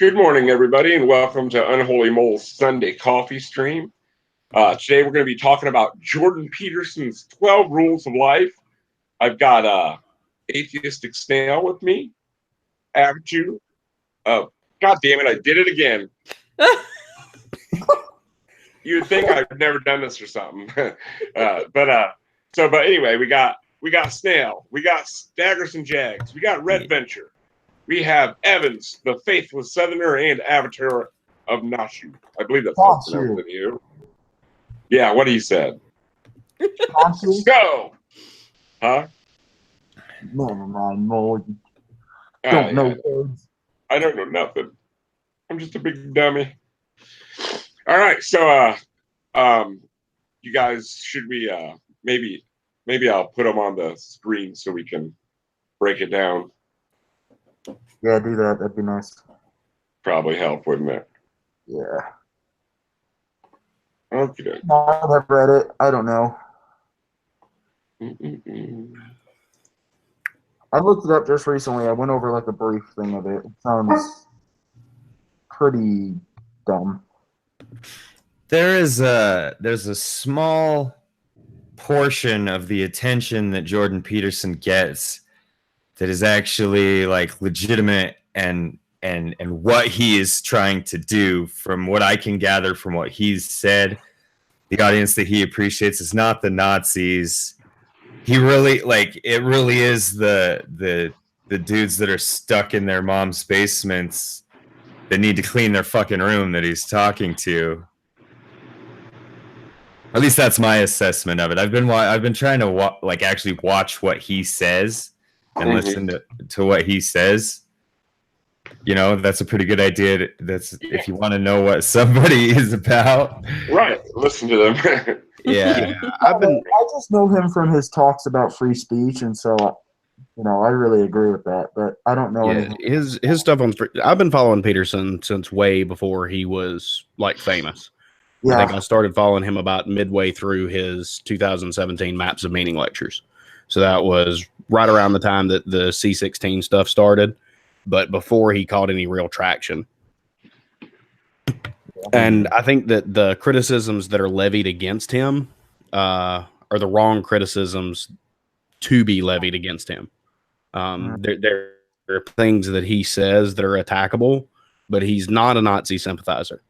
Good morning, everybody, and welcome to Unholy Mole's Sunday Coffee Stream. Today we're going to be talking about Jordan Peterson's 12 Rules of Life. I've got Atheistic Snail with me. Attitude. God damn it, I did it again. You'd think I've never done this or something. But anyway, we got Snail, we got Staggers and Jags, we got Red Venture. We have Evans, the faithless Southerner and avatar of Nashu. I believe that's how it's pronounced to you. Yeah, what he said. Let's go. Huh? Never mind, Mole. Don't know words. I don't know nothing. I'm just a big dummy. All right, so you guys, should we maybe I'll put them on the screen so we can break it down. Yeah, do that. That'd be nice. Probably help, wouldn't it? Yeah. Okay. I have read it. I don't know. I looked it up just recently. I went over like a brief thing of it. It sounds pretty dumb. There's a small portion of the attention that Jordan Peterson gets that is actually like legitimate and what he is trying to do. From what I can gather from what he's said, the audience that he appreciates is not the Nazis. He really it really is the dudes that are stuck in their mom's basements that need to clean their fucking room that he's talking to. At least that's my assessment of it. I've been trying to actually watch what he says and listen to what he says. You know, that's a pretty good idea. If you want to know what somebody is about. Right. Listen to them. Yeah. I just know him from his talks about free speech, and so I really agree with that. But I don't know anything. His stuff on. I've been following Peterson since way before he was famous. Yeah. I think I started following him about midway through his 2017 Maps of Meaning lectures. So that was right around the time that the C16 stuff started, but before he caught any real traction. And I think that the criticisms that are levied against him are the wrong criticisms to be levied against him. There are things that he says that are attackable, but he's not a Nazi sympathizer.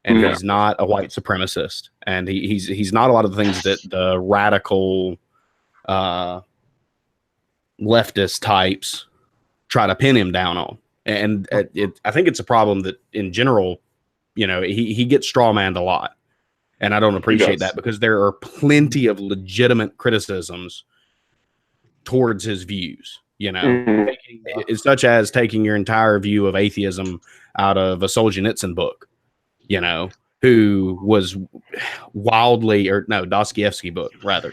And he's not a white supremacist. And he's not a lot of the things that the radical leftist types try to pin him down on. And I think it's a problem that in general, he gets strawmanned a lot. And I don't appreciate that because there are plenty of legitimate criticisms towards his views, such as taking your entire view of atheism out of a Solzhenitsyn book, who was Dostoevsky book rather.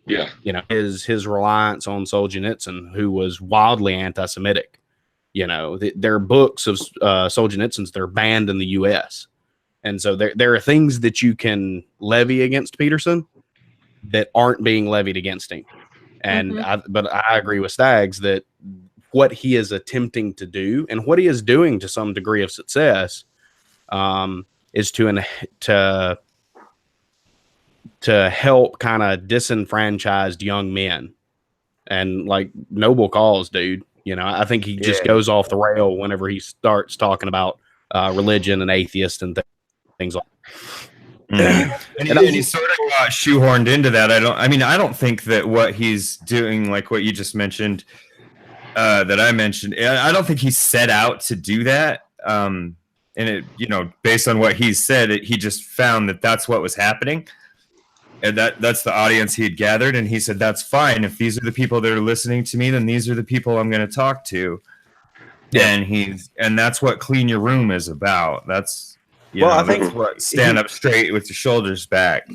Yeah. His reliance on Solzhenitsyn, who was wildly anti-Semitic. There are books of Solzhenitsyn's that are banned in the U.S. And so there are things that you can levy against Peterson that aren't being levied against him. And but I agree with Staggs that what he is attempting to do and what he is doing to some degree of success is to help kind of disenfranchised young men and noble cause, dude. I think he just goes off the rail whenever he starts talking about religion and atheists and things like that. And he sort of got shoehorned into that. I don't think that what he's doing, like what you just mentioned, that I mentioned, I don't think he set out to do that. And it, based on what he said, he just found that that's what was happening. And that's the audience he had gathered. And he said, that's fine. If these are the people that are listening to me, then these are the people I'm going to talk to. Yeah. And that's what Clean Your Room is about. That's, I think what stand up straight with your shoulders back.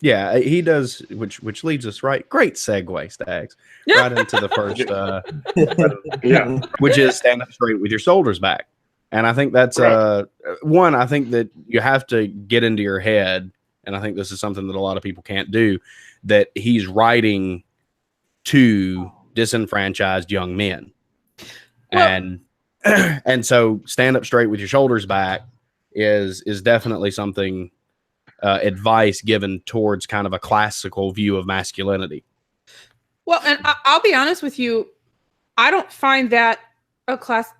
Yeah, he does, which leads us right. Great segue, Staggs. Right into the first, which is stand up straight with your shoulders back. And I think that's one. I think that you have to get into your head, and I think this is something that a lot of people can't do. That he's writing to disenfranchised young men, and And so stand up straight with your shoulders back is definitely something, advice given towards kind of a classical view of masculinity. Well, and I'll be honest with you, I don't find that a class.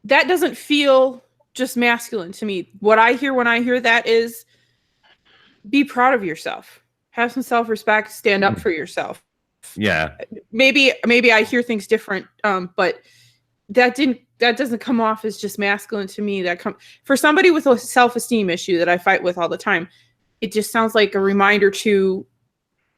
That doesn't feel just masculine to me. What I hear when I hear that is be proud of yourself. Have some self-respect, stand up for yourself. Yeah. Maybe I hear things different, but that doesn't come off as just masculine to me. For somebody with a self-esteem issue that I fight with all the time, it just sounds like a reminder to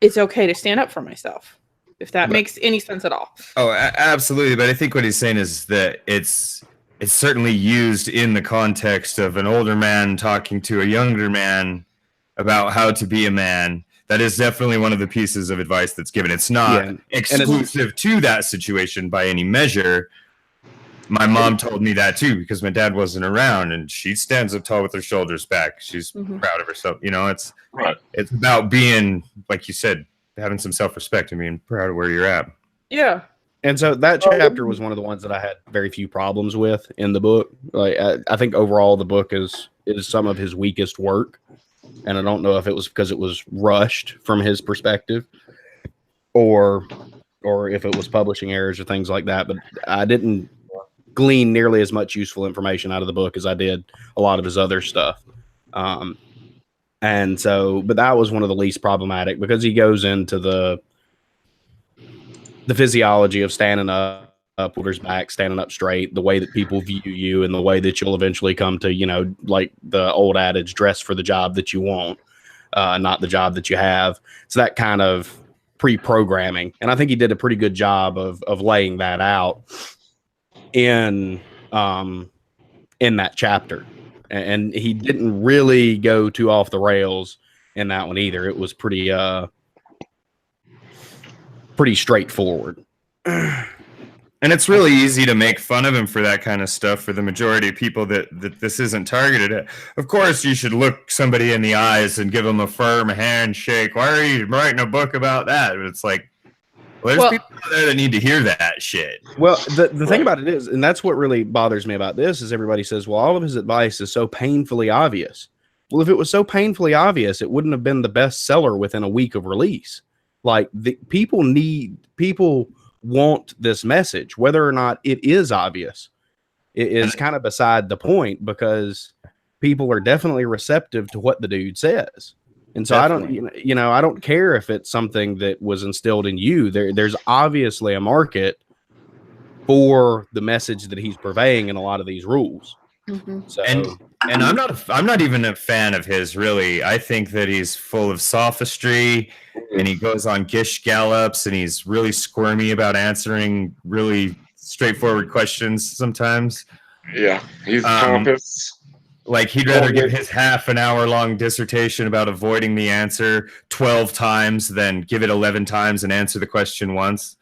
it's okay to stand up for myself, if that makes any sense at all. Oh, absolutely. But I think what he's saying is that it's certainly used in the context of an older man talking to a younger man about how to be a man. That is definitely one of the pieces of advice that's given. It's not exclusive to that situation by any measure. My mom told me that too, because my dad wasn't around, and she stands up tall with her shoulders back. She's proud of herself. You know, it's about being, like you said, having some self-respect and being proud of where you're at. Yeah. And so that chapter was one of the ones that I had very few problems with in the book. Like I think overall the book is some of his weakest work. And I don't know if it was because it was rushed from his perspective or if it was publishing errors or things like that. But I didn't glean nearly as much useful information out of the book as I did a lot of his other stuff. And so, but that was one of the least problematic because he goes into the physiology of standing up, shoulders back, standing up straight, the way that people view you and the way that you'll eventually come to, you know, like the old adage, dress for the job that you want, not the job that you have. So that kind of pre-programming. And I think he did a pretty good job of laying that out in that chapter. And he didn't really go too off the rails in that one either. It was pretty straightforward. And it's really easy to make fun of him for that kind of stuff for the majority of people that this isn't targeted at. Of course, you should look somebody in the eyes and give them a firm handshake. Why are you writing a book about that? It's like, well, there's people out there that need to hear that shit. Well, the thing about it is, and that's what really bothers me about this, is everybody says, well, all of his advice is so painfully obvious. Well, if it was so painfully obvious, it wouldn't have been the bestseller within a week of release. Like, people want this message, whether or not it is obvious. It is kind of beside the point because people are definitely receptive to what the dude says. And so definitely. I don't care if it's something that was instilled in you. There's obviously a market for the message that he's purveying in a lot of these rules. Mm-hmm. So, and I'm not even a fan of his, really. I think that he's full of sophistry and he goes on gish gallops and he's really squirmy about answering really straightforward questions sometimes. Yeah, he's pompous. Like, he'd rather give his half an hour long dissertation about avoiding the answer 12 times than give it 11 times and answer the question once.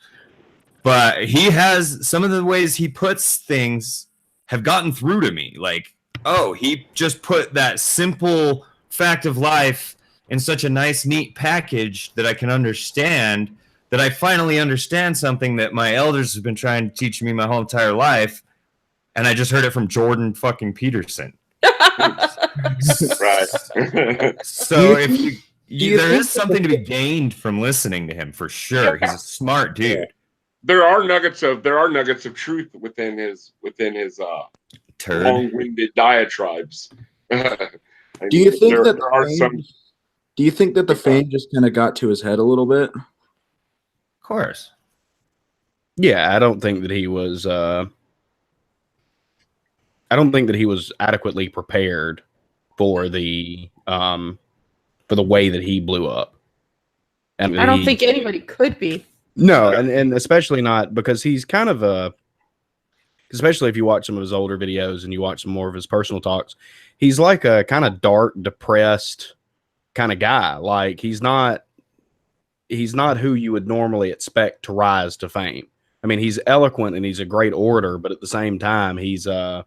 But he has some of the ways he puts things have gotten through to me. Like, oh, he just put that simple fact of life in such a nice, neat package that I can understand, that I finally understand something that my elders have been trying to teach me my whole entire life. And I just heard it from Jordan fucking Peterson. Right. So if there is something to be gained from listening to him, for sure. He's a smart dude. There are nuggets of truth within his long-winded diatribes. Do you think that the fame just kind of got to his head a little bit? Of course. Yeah, I don't think that he was adequately prepared for the way that he blew up. And I don't think anybody could be. No, and especially not because he's kind of especially if you watch some of his older videos and you watch some more of his personal talks, he's like a kind of dark, depressed kind of guy. Like, he's not who you would normally expect to rise to fame. I mean, he's eloquent and he's a great orator, but at the same time, he's not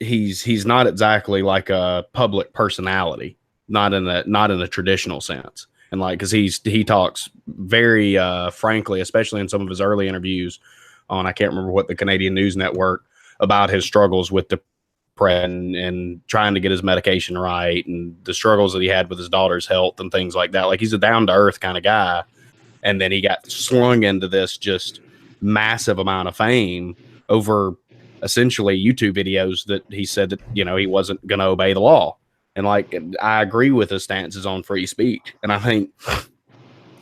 exactly like a public personality, not in a traditional sense. And like, because he talks very frankly, especially in some of his early interviews, on, I can't remember what, the Canadian News Network, about his struggles with depression and trying to get his medication right and the struggles that he had with his daughter's health and things like that. Like, he's a down to earth kind of guy. And then he got slung into this just massive amount of fame over essentially YouTube videos that he said that, you know, he wasn't going to obey the law. And like, I agree with his stances on free speech. And I think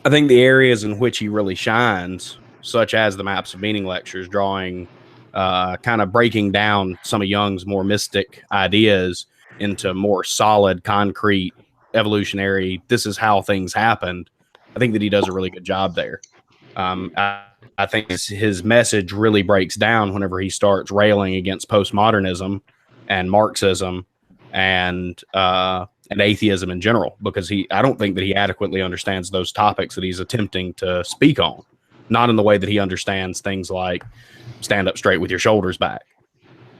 the areas in which he really shines, such as the Maps of Meaning lectures, drawing, kind of breaking down some of Jung's more mystic ideas into more solid, concrete, evolutionary, this is how things happened. I think that he does a really good job there. I think his message really breaks down whenever he starts railing against postmodernism and Marxism and atheism in general, because I don't think that he adequately understands those topics that he's attempting to speak on. Not in the way that he understands things like stand up straight with your shoulders back.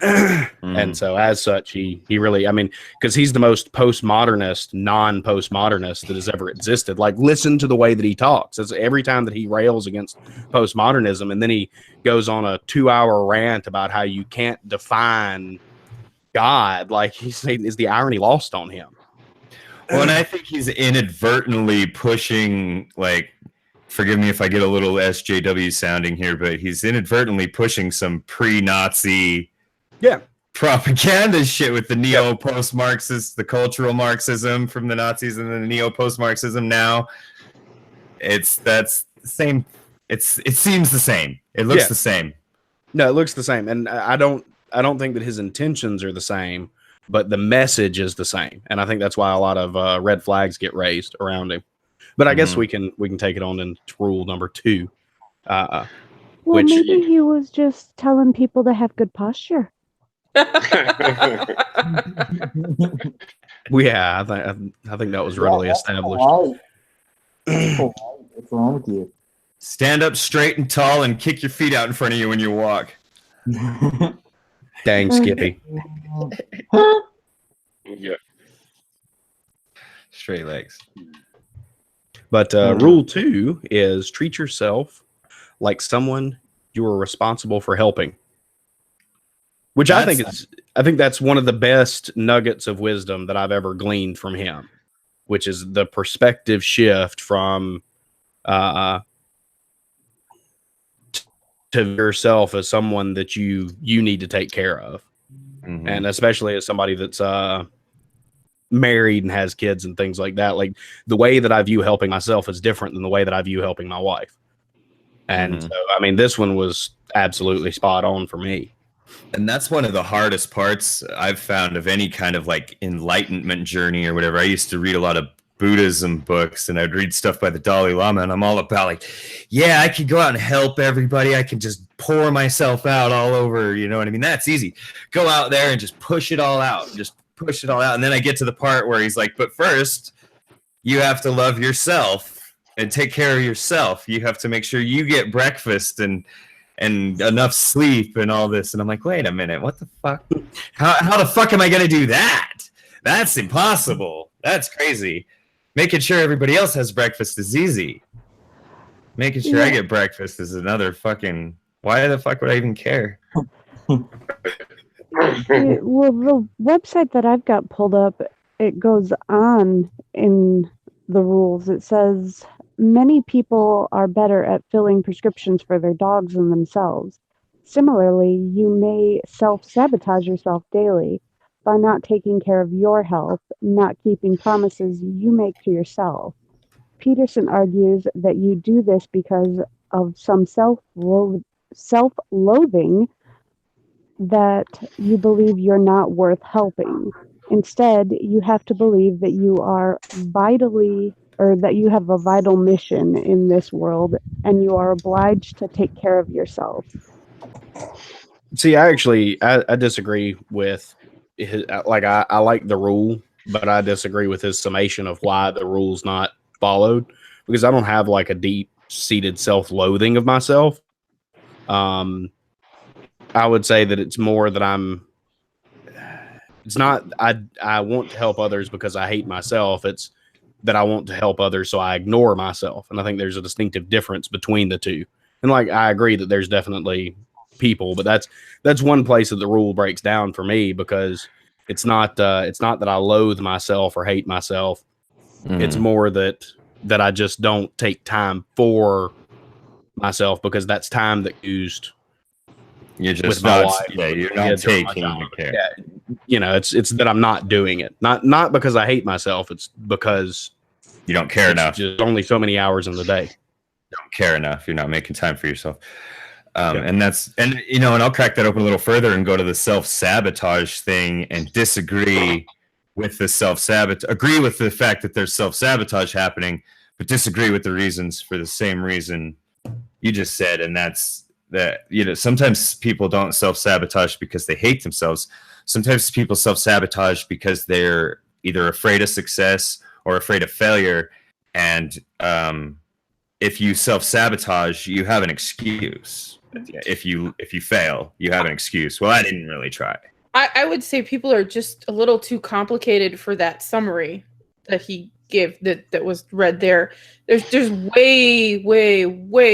And so as such, he really, I mean, because he's the most postmodernist, non-postmodernist that has ever existed. Like, listen to the way that he talks. It's every time that he rails against postmodernism, and then he goes on a 2-hour rant about how you can't define God. Like, he's saying, is the irony lost on him? Well, and I think he's inadvertently pushing, like, forgive me if I get a little SJW sounding here, but he's inadvertently pushing some pre-Nazi propaganda shit with the neo-post-Marxist, the cultural Marxism from the Nazis, and then the neo-post-Marxism now. That's the same. It seems the same. It looks the same. No, it looks the same. And I don't think that his intentions are the same, but the message is the same. And I think that's why a lot of red flags get raised around him. But I guess we can take it on into rule number 2. Well, maybe he was just telling people to have good posture. Yeah, I think that was readily established. What's wrong with you? Stand up straight and tall and kick your feet out in front of you when you walk. Dang, Skippy. Yeah. Straight legs. But rule 2 is treat yourself like someone you are responsible for helping. Which I think that's one of the best nuggets of wisdom that I've ever gleaned from him, which is the perspective shift from to yourself as someone that you need to take care of. Mm-hmm. And especially as somebody that's married and has kids and things like that. Like, the way that I view helping myself is different than the way that I view helping my wife. And so, I mean, this one was absolutely spot on for me. And that's one of the hardest parts I've found of any kind of like enlightenment journey or whatever. I used to read a lot of Buddhism books, and I'd read stuff by the Dalai Lama, and I'm all about like, yeah, I could go out and help everybody. I can just pour myself out all over, you know what I mean? That's easy. Go out there and just push it all out. Just push it all out. And then I get to the part where he's like, but first, you have to love yourself and take care of yourself. You have to make sure you get breakfast and enough sleep and all this. And I'm like, wait a minute, what the fuck? How the fuck am I going to do that? That's impossible. That's crazy. Making sure everybody else has breakfast is easy. Making sure I get breakfast is another fucking, why the fuck would I even care? Well, the website that I've got pulled up, it goes on in the rules. It says, many people are better at filling prescriptions for their dogs than themselves. Similarly, you may self-sabotage yourself daily by not taking care of your health, not keeping promises you make to yourself. Peterson argues that you do this because of some self-loathing that you believe you're not worth helping. Instead, you have to believe that you are that you have a vital mission in this world, and you are obliged to take care of yourself. See, I disagree with his, like, I like the rule, but I disagree with his summation of why the rule's not followed, because I don't have like a deep-seated self-loathing of myself. I would say that it's more that it's not, I want to help others because I hate myself. It's that I want to help others, so I ignore myself. And I think there's a distinctive difference between the two. And like, I agree that there's definitely people, but that's one place that the rule breaks down for me, because it's not that I loathe myself or hate myself. It's more that I just don't take time for myself, because that's time that used You're just with my not, wife, yeah, you're with not kids, or my taking job. the care. Yeah, you know, it's that I'm not doing it. Not because I hate myself. It's because You don't care enough. just only so many hours in the day. You don't care enough. You're not making time for yourself. Yeah. And I'll crack that open a little further and go to the self-sabotage thing and disagree with the self-sabotage. Agree with the fact that there's self-sabotage happening, but disagree with the reasons for the same reason you just said. And that's that, sometimes people don't self-sabotage because they hate themselves. Sometimes people self-sabotage because they're either afraid of success or afraid of failure. And if you self-sabotage, you have an excuse. If you fail, you have an excuse. Well, I didn't really try. I would say people are just a little too complicated for that summary that he gave that was read there. There's way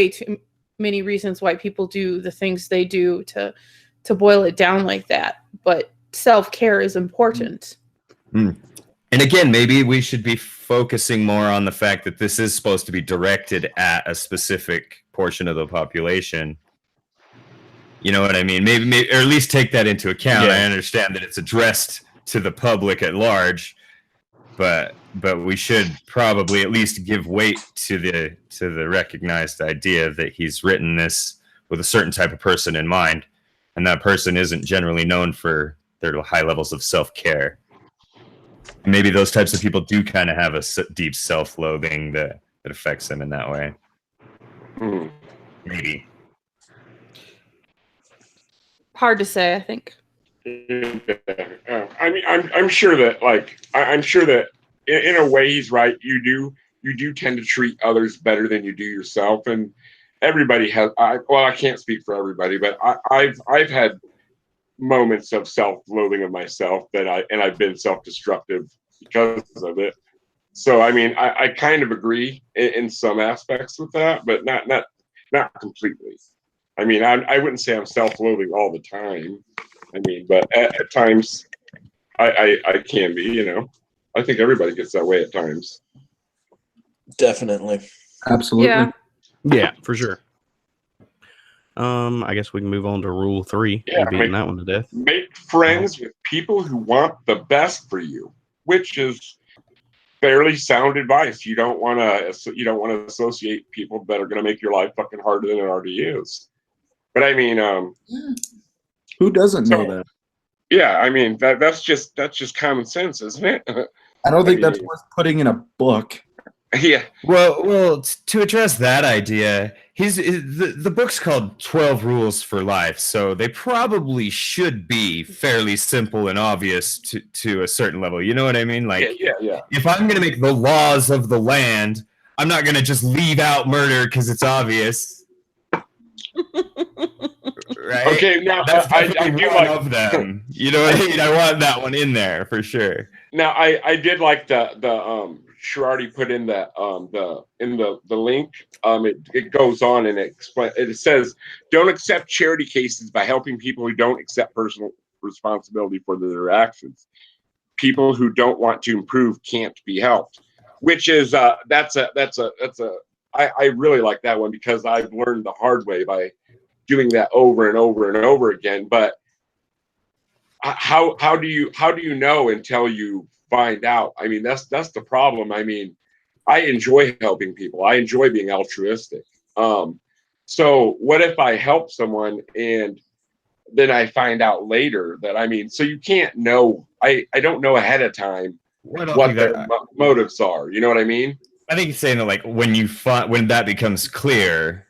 too many reasons why people do the things they do to boil it down like that. But self-care is important. And again, maybe we should be focusing more on the fact that this is supposed to be directed at a specific portion of the population. You know what I mean? Maybe or at least take that into account. Yeah. I understand that it's addressed to the public at large, but we should probably at least give weight to the recognized idea that he's written this with a certain type of person in mind, and that person isn't generally known for their high levels of self-care. Maybe those types of people do kind of have a deep self-loathing that affects them in that way. Maybe. Hard to say, I think. I mean, I'm sure that I'm sure that in a way he's right. You do tend to treat others better than you do yourself, and everybody has. I can't speak for everybody, but I've had moments of self-loathing of myself I've been self-destructive because of it. So I mean, I kind of agree in some aspects with that, but not completely. I mean, I wouldn't say I'm self-loathing all the time. I mean, but at times I can be, I think everybody gets that way at times. Definitely. Absolutely. Yeah, For sure. I guess we can move on to rule 3. Yeah, You're beating that one to death. Make friends with people who want the best for you, which is fairly sound advice. You don't want to associate people that are going to make your life fucking harder than it already is. But I mean, Who doesn't know that? yeah, I mean that's just common sense, isn't it? I don't think that's worth putting in a book. Yeah. Well, to address that idea, the book's called 12 Rules for Life, so they probably should be fairly simple and obvious to a certain level. You know what I mean? Like, Yeah. if I'm going to make the laws of the land, I'm not going to just leave out murder because it's obvious. Right? Okay, now That's I do one like of them. You know what I mean? I want that one in there for sure. Now I did like the Sherardi put in the link. It goes on and it says, don't accept charity cases by helping people who don't accept personal responsibility for their actions. People who don't want to improve can't be helped. Which is I really like that one because I've learned the hard way by doing that over and over and over again. But how do you know until you find out? I mean, that's the problem. I mean, I enjoy helping people. I enjoy being altruistic. So what if I help someone and then I find out later that, so you can't know. I don't know ahead of time what their motives are. You know what I mean? I think he's saying that, like, when that becomes clear,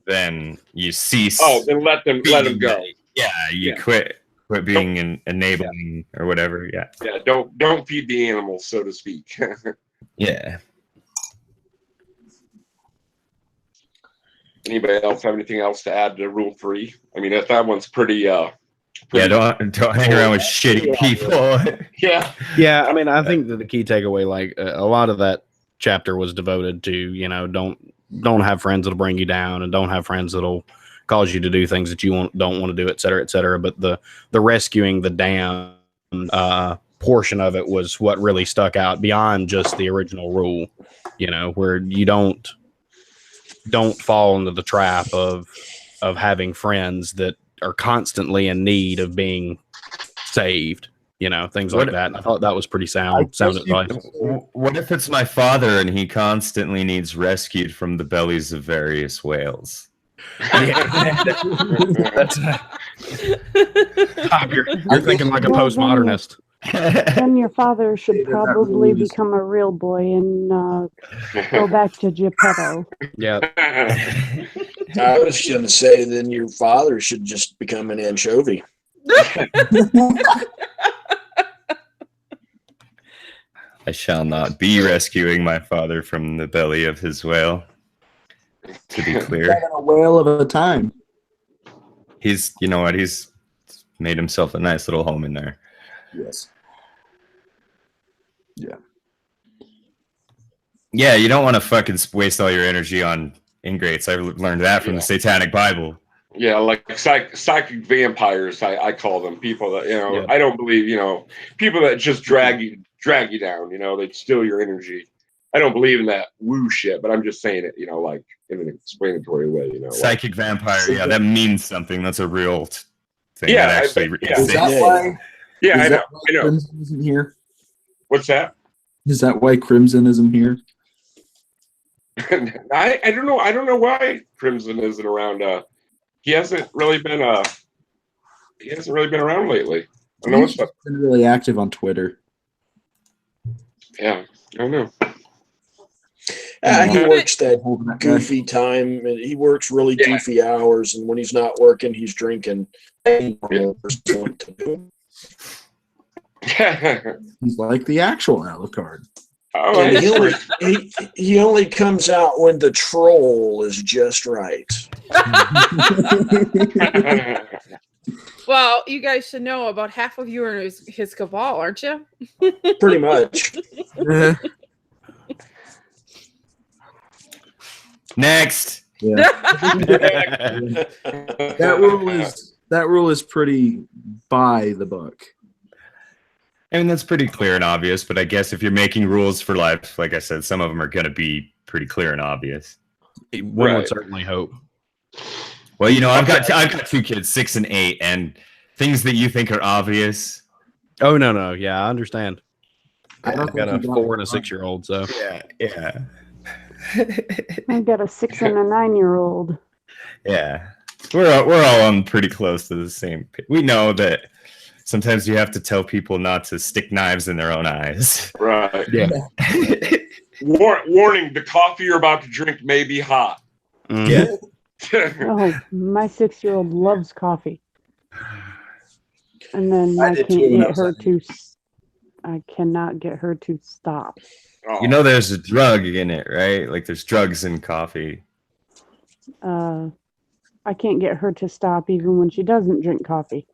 then you cease. Oh, then let them go. Yeah, you quit being enabling or whatever. Yeah. Yeah. Don't feed the animals, so to speak. Yeah. Anybody else have anything else to add to Rule 3? I mean, that one's pretty. Yeah, don't hang around with shitty people. Yeah. I mean, I think that the key takeaway, like a lot of that chapter was devoted to, don't don't have friends that'll bring you down, and don't have friends that'll cause you to do things that you don't want to do, et cetera, et cetera. But the rescuing the dam portion of it was what really stuck out beyond just the original rule, where you don't fall into the trap of having friends that are constantly in need of being saved, things like that. And I thought that was pretty sound advice. What if it's my father and he constantly needs rescued from the bellies of various whales? That's you're thinking like a postmodernist. Then your father should probably become a real boy and go back to Geppetto. Yeah. I was going to say, then your father should just become an anchovy. I shall not be rescuing my father from the belly of his whale. To be clear, A whale of a time. he's made himself a nice little home in there. Yes. Yeah. Yeah, you don't want to fucking waste all your energy on ingrates. I learned that from the Satanic Bible. Yeah, like psychic vampires, I call them. People that I don't believe people that just drag you down. They steal your energy. I don't believe in that woo shit, but I'm just saying it, like in an explanatory way. Psychic vampire, yeah, that means something. That's a real thing. Yeah, that actually Is that why? Yeah, is I that know. why Crimson isn't here? What's that? Is that why Crimson isn't here? I don't know. I don't know why Crimson isn't around. He hasn't really been around lately. I don't know what's up. He's been really active on Twitter. Yeah, I don't know. He works that goofy time. And he works really goofy hours, and when he's not working, he's drinking. He's like the actual Alucard. Oh, And he only comes out when the troll is just right. Well, you guys should know about half of you are his cabal, aren't you? Pretty much. Next. Yeah. That rule is pretty by the book. I mean, that's pretty clear and obvious, but I guess if you're making rules for life, like I said, some of them are going to be pretty clear and obvious. One would certainly hope. Well, I've got 2 kids, 6 and 8, and things that you think are obvious. Oh, no. Yeah, I understand. I've got a 4 and a 6-year-old, so. Yeah. I've got a 6 and a 9-year-old. Yeah. We're all on pretty close to the same page. We know that sometimes you have to tell people not to stick knives in their own eyes. Right. Yeah. Warning: the coffee you're about to drink may be hot. Yeah. Oh, my 6-year-old loves coffee. And then I cannot get her to stop. Oh. There's a drug in it, right? Like there's drugs in coffee. I can't get her to stop even when she doesn't drink coffee.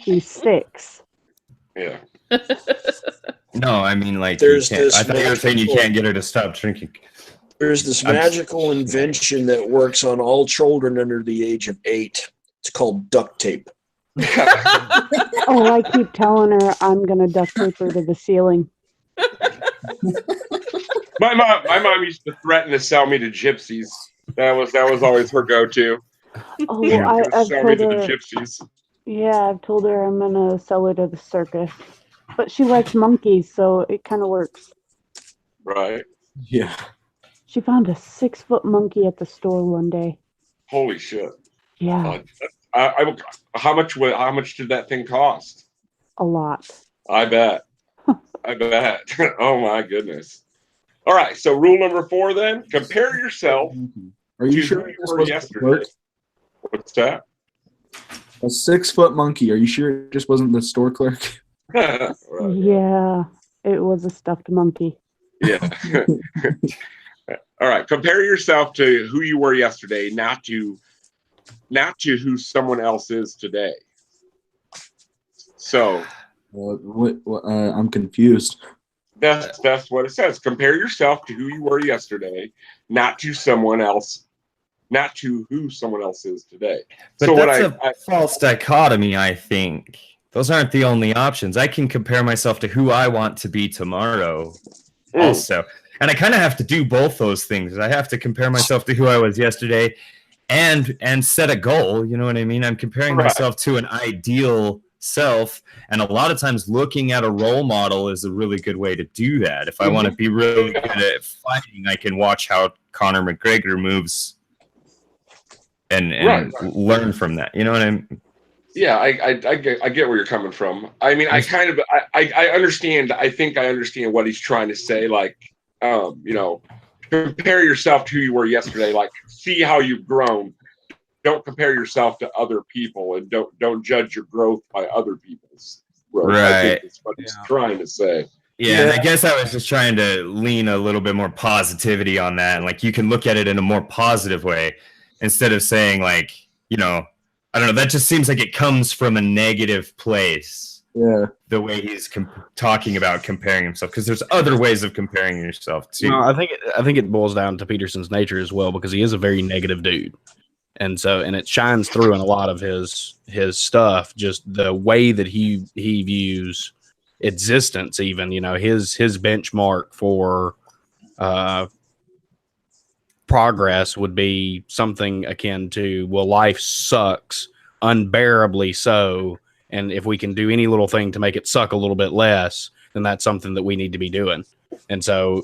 She sticks. Yeah. No, I mean like I thought you were saying you can't get her to stop drinking. There's this magical invention that works on all children under the age of 8. It's called duct tape. Oh, I keep telling her I'm going to duct tape her to the ceiling. My mom used to threaten to sell me to gypsies. That was always her go-to. Oh, I've Sell me told to the her. gypsies. Yeah, I've told her I'm going to sell her to the circus. But she likes monkeys, so it kind of works. Right. Yeah. She found a 6-foot monkey at the store one day. Holy shit. Yeah, How much did that thing cost? a lot. I bet. I bet. Oh my goodness. All right. So rule number 4 then: compare yourself Are you to sure who it you just were wasn't a yesterday. book? What's that? A 6-foot monkey. Are you sure it just wasn't the store clerk? Right. Yeah, it was a stuffed monkey. Yeah. All right. Compare yourself to who you were yesterday, not to who someone else is today. So I'm confused. That's what it says. Compare yourself to who you were yesterday, not to someone else, not to who someone else is today. But So that's what a false dichotomy, I think. Those aren't the only options. I can compare myself to who I want to be tomorrow also. And I kind of have to do both those things. I have to compare myself to who I was yesterday and set a goal. You know what I mean? I'm comparing myself to an ideal self. And a lot of times looking at a role model is a really good way to do that. If I want to be really good at fighting, I can watch how Conor McGregor moves and learn from that. You know what I mean? Yeah, I get where you're coming from. I mean, I understand. I think I understand what he's trying to say. Like, you know, compare yourself to who you were yesterday. Like, see how you've grown. Don't compare yourself to other people, and don't judge your growth by other people's growth. Right. I think that's what he's trying to say. Yeah, and I guess I was just trying to lean a little bit more positivity on that. And like, you can look at it in a more positive way instead of saying like, you know, I don't know. That just seems like it comes from a negative place. Yeah. The way he's talking about comparing himself, because there's other ways of comparing yourself too. No, I think it boils down to Peterson's nature as well, because he is a very negative dude, and it shines through in a lot of his stuff. Just the way that he views existence, even, you know, his benchmark for progress would be something akin to, well, life sucks unbearably so, and if we can do any little thing to make it suck a little bit less, then that's something that we need to be doing. And so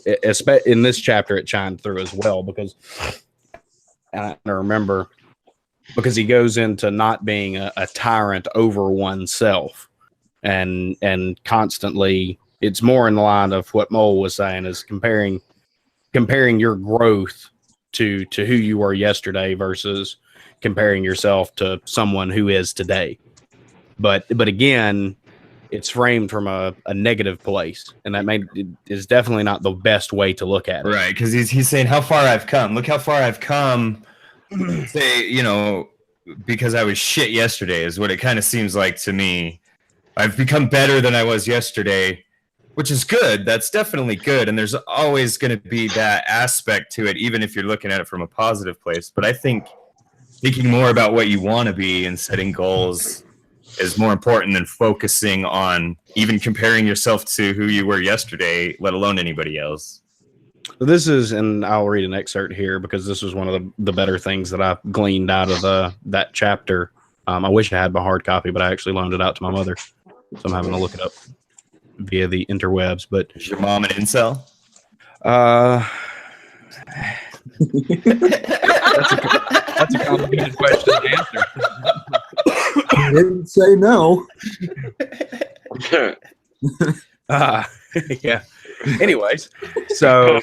in this chapter it shined through as well, because I remember, because he goes into not being a tyrant over oneself, and constantly, it's more in the line of what Mole was saying, is comparing your growth to who you were yesterday versus comparing yourself to someone who is today. But again, it's framed from a negative place, and that is definitely not the best way to look at it. Right, because he's saying how far I've come. Look how far I've come. Say, you know, because I was shit yesterday is what it kind of seems like to me. I've become better than I was yesterday, which is good. That's definitely good. And there's always going to be that aspect to it, even if you're looking at it from a positive place. But I think thinking more about what you want to be and setting goals is more important than focusing on even comparing yourself to who you were yesterday, let alone anybody else. This is, and I'll read an excerpt here because this was one of the better things that I gleaned out of that chapter. I wish I had my hard copy, but I actually loaned it out to my mother, so I'm having to look it up via the interwebs. But is your mom an incel? That's a complicated question to answer. I didn't say no. Yeah. Anyways, so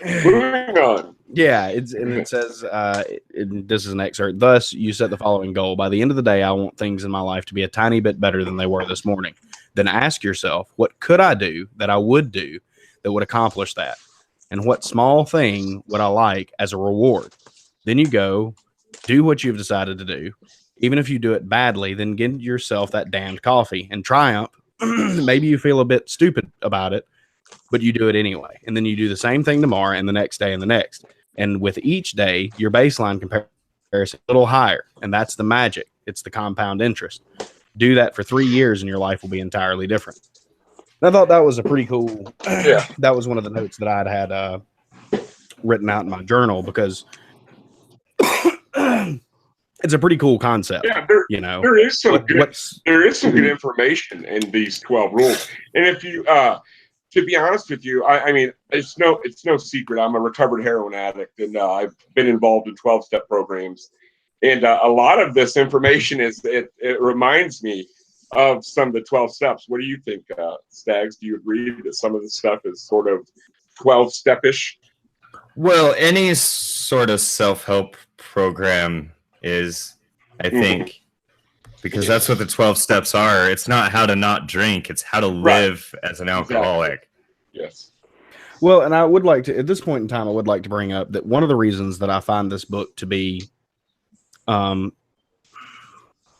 moving on. Yeah, it says, this is an excerpt. Thus, you set the following goal. By the end of the day, I want things in my life to be a tiny bit better than they were this morning. Then ask yourself, what could I do that I would do that would accomplish that? And what small thing would I like as a reward? Then you go, do what you've decided to do. Even if you do it badly, then get yourself that damned coffee and triumph. Maybe you feel a bit stupid about it, but you do it anyway. And then you do the same thing tomorrow and the next day and the next. And with each day, your baseline comparison is a little higher. And that's the magic. It's the compound interest. Do that for 3 years and your life will be entirely different. And I thought that was a pretty cool. Yeah. That was one of the notes that I'd had written out in my journal, because it's a pretty cool concept. Yeah, there is some good information in these 12 rules. And if you to be honest with you, I mean, it's no secret. I'm a recovered heroin addict, and I've been involved in 12-step programs. And a lot of this information it reminds me of some of the 12 steps. What do you think, Stags? Do you agree that some of the stuff is sort of 12-step-ish? Well, any sort of self-help program is, I think, because that's what the 12 steps are. It's not how to not drink. It's how to live as an alcoholic. Exactly. Yes. Well, and I would like to, at this point in time, I would like to bring up that one of the reasons that I find this book to be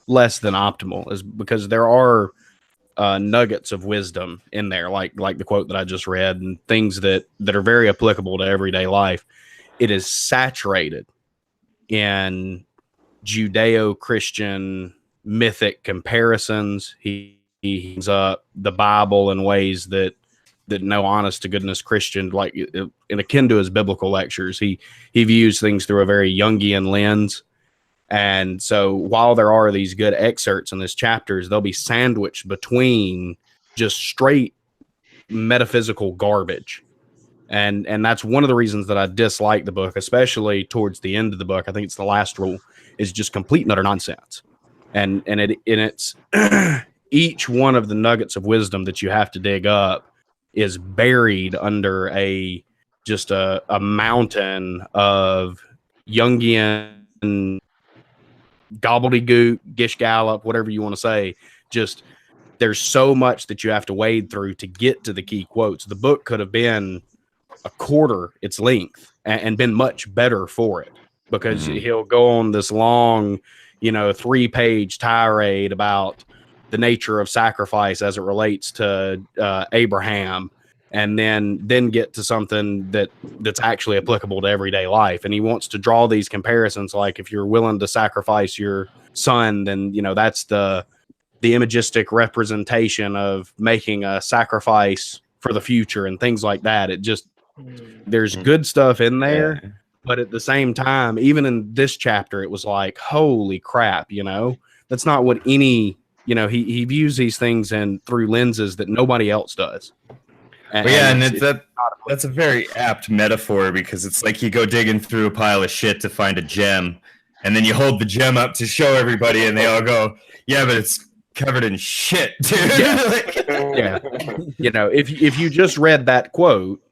less than optimal is because there are nuggets of wisdom in there, like the quote that I just read, and things that are very applicable to everyday life. It is saturated in Judeo-Christian mythic comparisons. He ends up the Bible in ways that no honest to goodness Christian, like in akin to his biblical lectures, he views things through a very Jungian lens. And so while there are these good excerpts in this chapters, they'll be sandwiched between just straight metaphysical garbage. And that's one of the reasons that I dislike the book, especially towards the end of the book. I think it's the last rule, is just complete and utter nonsense. And it's each one of the nuggets of wisdom that you have to dig up is buried under a mountain of Jungian gobbledygook, gish gallop, whatever you want to say. Just there's so much that you have to wade through to get to the key quotes. The book could have been a quarter its length and been much better for it, because he'll go on this long, 3-page tirade about the nature of sacrifice as it relates to Abraham, and then get to something that's actually applicable to everyday life. And he wants to draw these comparisons, like if you're willing to sacrifice your son, then that's the imagistic representation of making a sacrifice for the future and things like that. It just, there's good stuff in there, but at the same time, even in this chapter, it was like, holy crap, that's not what any, he views these things through lenses that nobody else does. And that's a very apt metaphor, because it's like you go digging through a pile of shit to find a gem, and then you hold the gem up to show everybody, and they all go, yeah, but it's covered in shit, dude. If you just read that quote,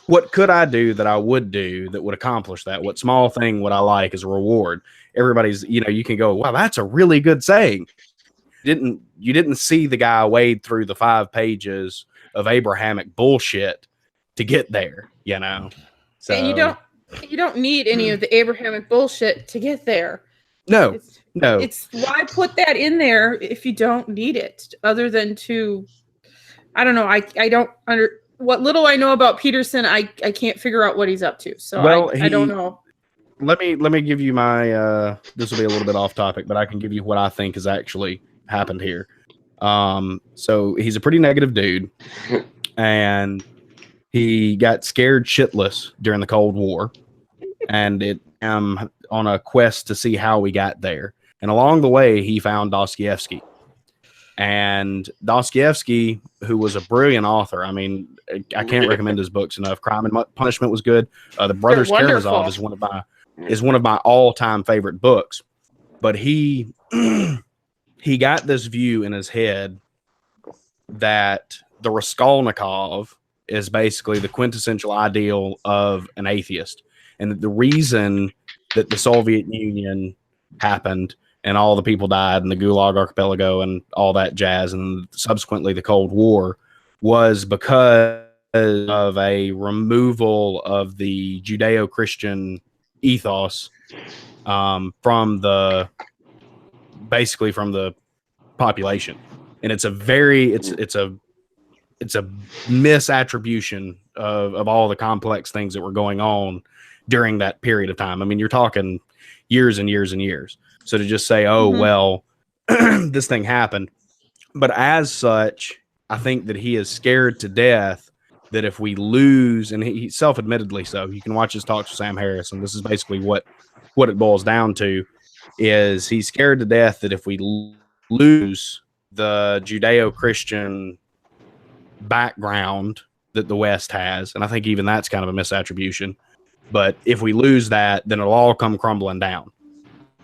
what could I do that I would do that would accomplish that? What small thing would I like as a reward? Everybody's, you can go, wow, that's a really good saying. You didn't see the guy wade through the 5 pages of Abrahamic bullshit to get there, So and you don't need any of the Abrahamic bullshit to get there. No. It's why put that in there if you don't need it, other than to, I don't know. I don't what little I know about Peterson. I can't figure out what he's up to. So I don't know. Let me give you my, this will be a little bit off topic, but I can give you what I think has actually happened here. So he's a pretty negative dude, and he got scared shitless during the Cold War, and I'm on a quest to see how we got there. And along the way, he found Dostoevsky. And Dostoevsky, who was a brilliant author, I mean, I can't recommend his books enough. Crime and Punishment was good. The Brothers Karamazov is one of my all-time favorite books. But he got this view in his head that the Raskolnikov is basically the quintessential ideal of an atheist. And that the reason that the Soviet Union happened and all the people died and the Gulag Archipelago and all that jazz, and subsequently the Cold War, was because of a removal of the Judeo-Christian ethos from the population. And it's a misattribution of all the complex things that were going on during that period of time. I mean, you're talking years and years and years. So to just say, well, this thing happened. But as such, I think that he is scared to death that if we lose, and he self-admittedly so, you can watch his talks with Sam Harris, and this is basically what it boils down to, is he's scared to death that if we lose the Judeo-Christian background that the West has, and I think even that's kind of a misattribution, but if we lose that, then it'll all come crumbling down.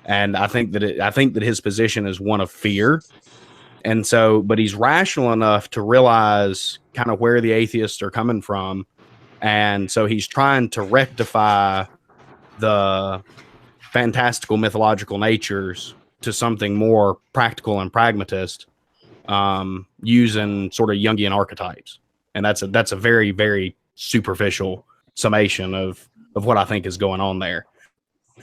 And I think that his position is one of fear. And so, but he's rational enough to realize kind of where the atheists are coming from. And so he's trying to rectify the fantastical mythological natures to something more practical and pragmatist, using sort of Jungian archetypes. And that's a very, very superficial summation of what I think is going on there.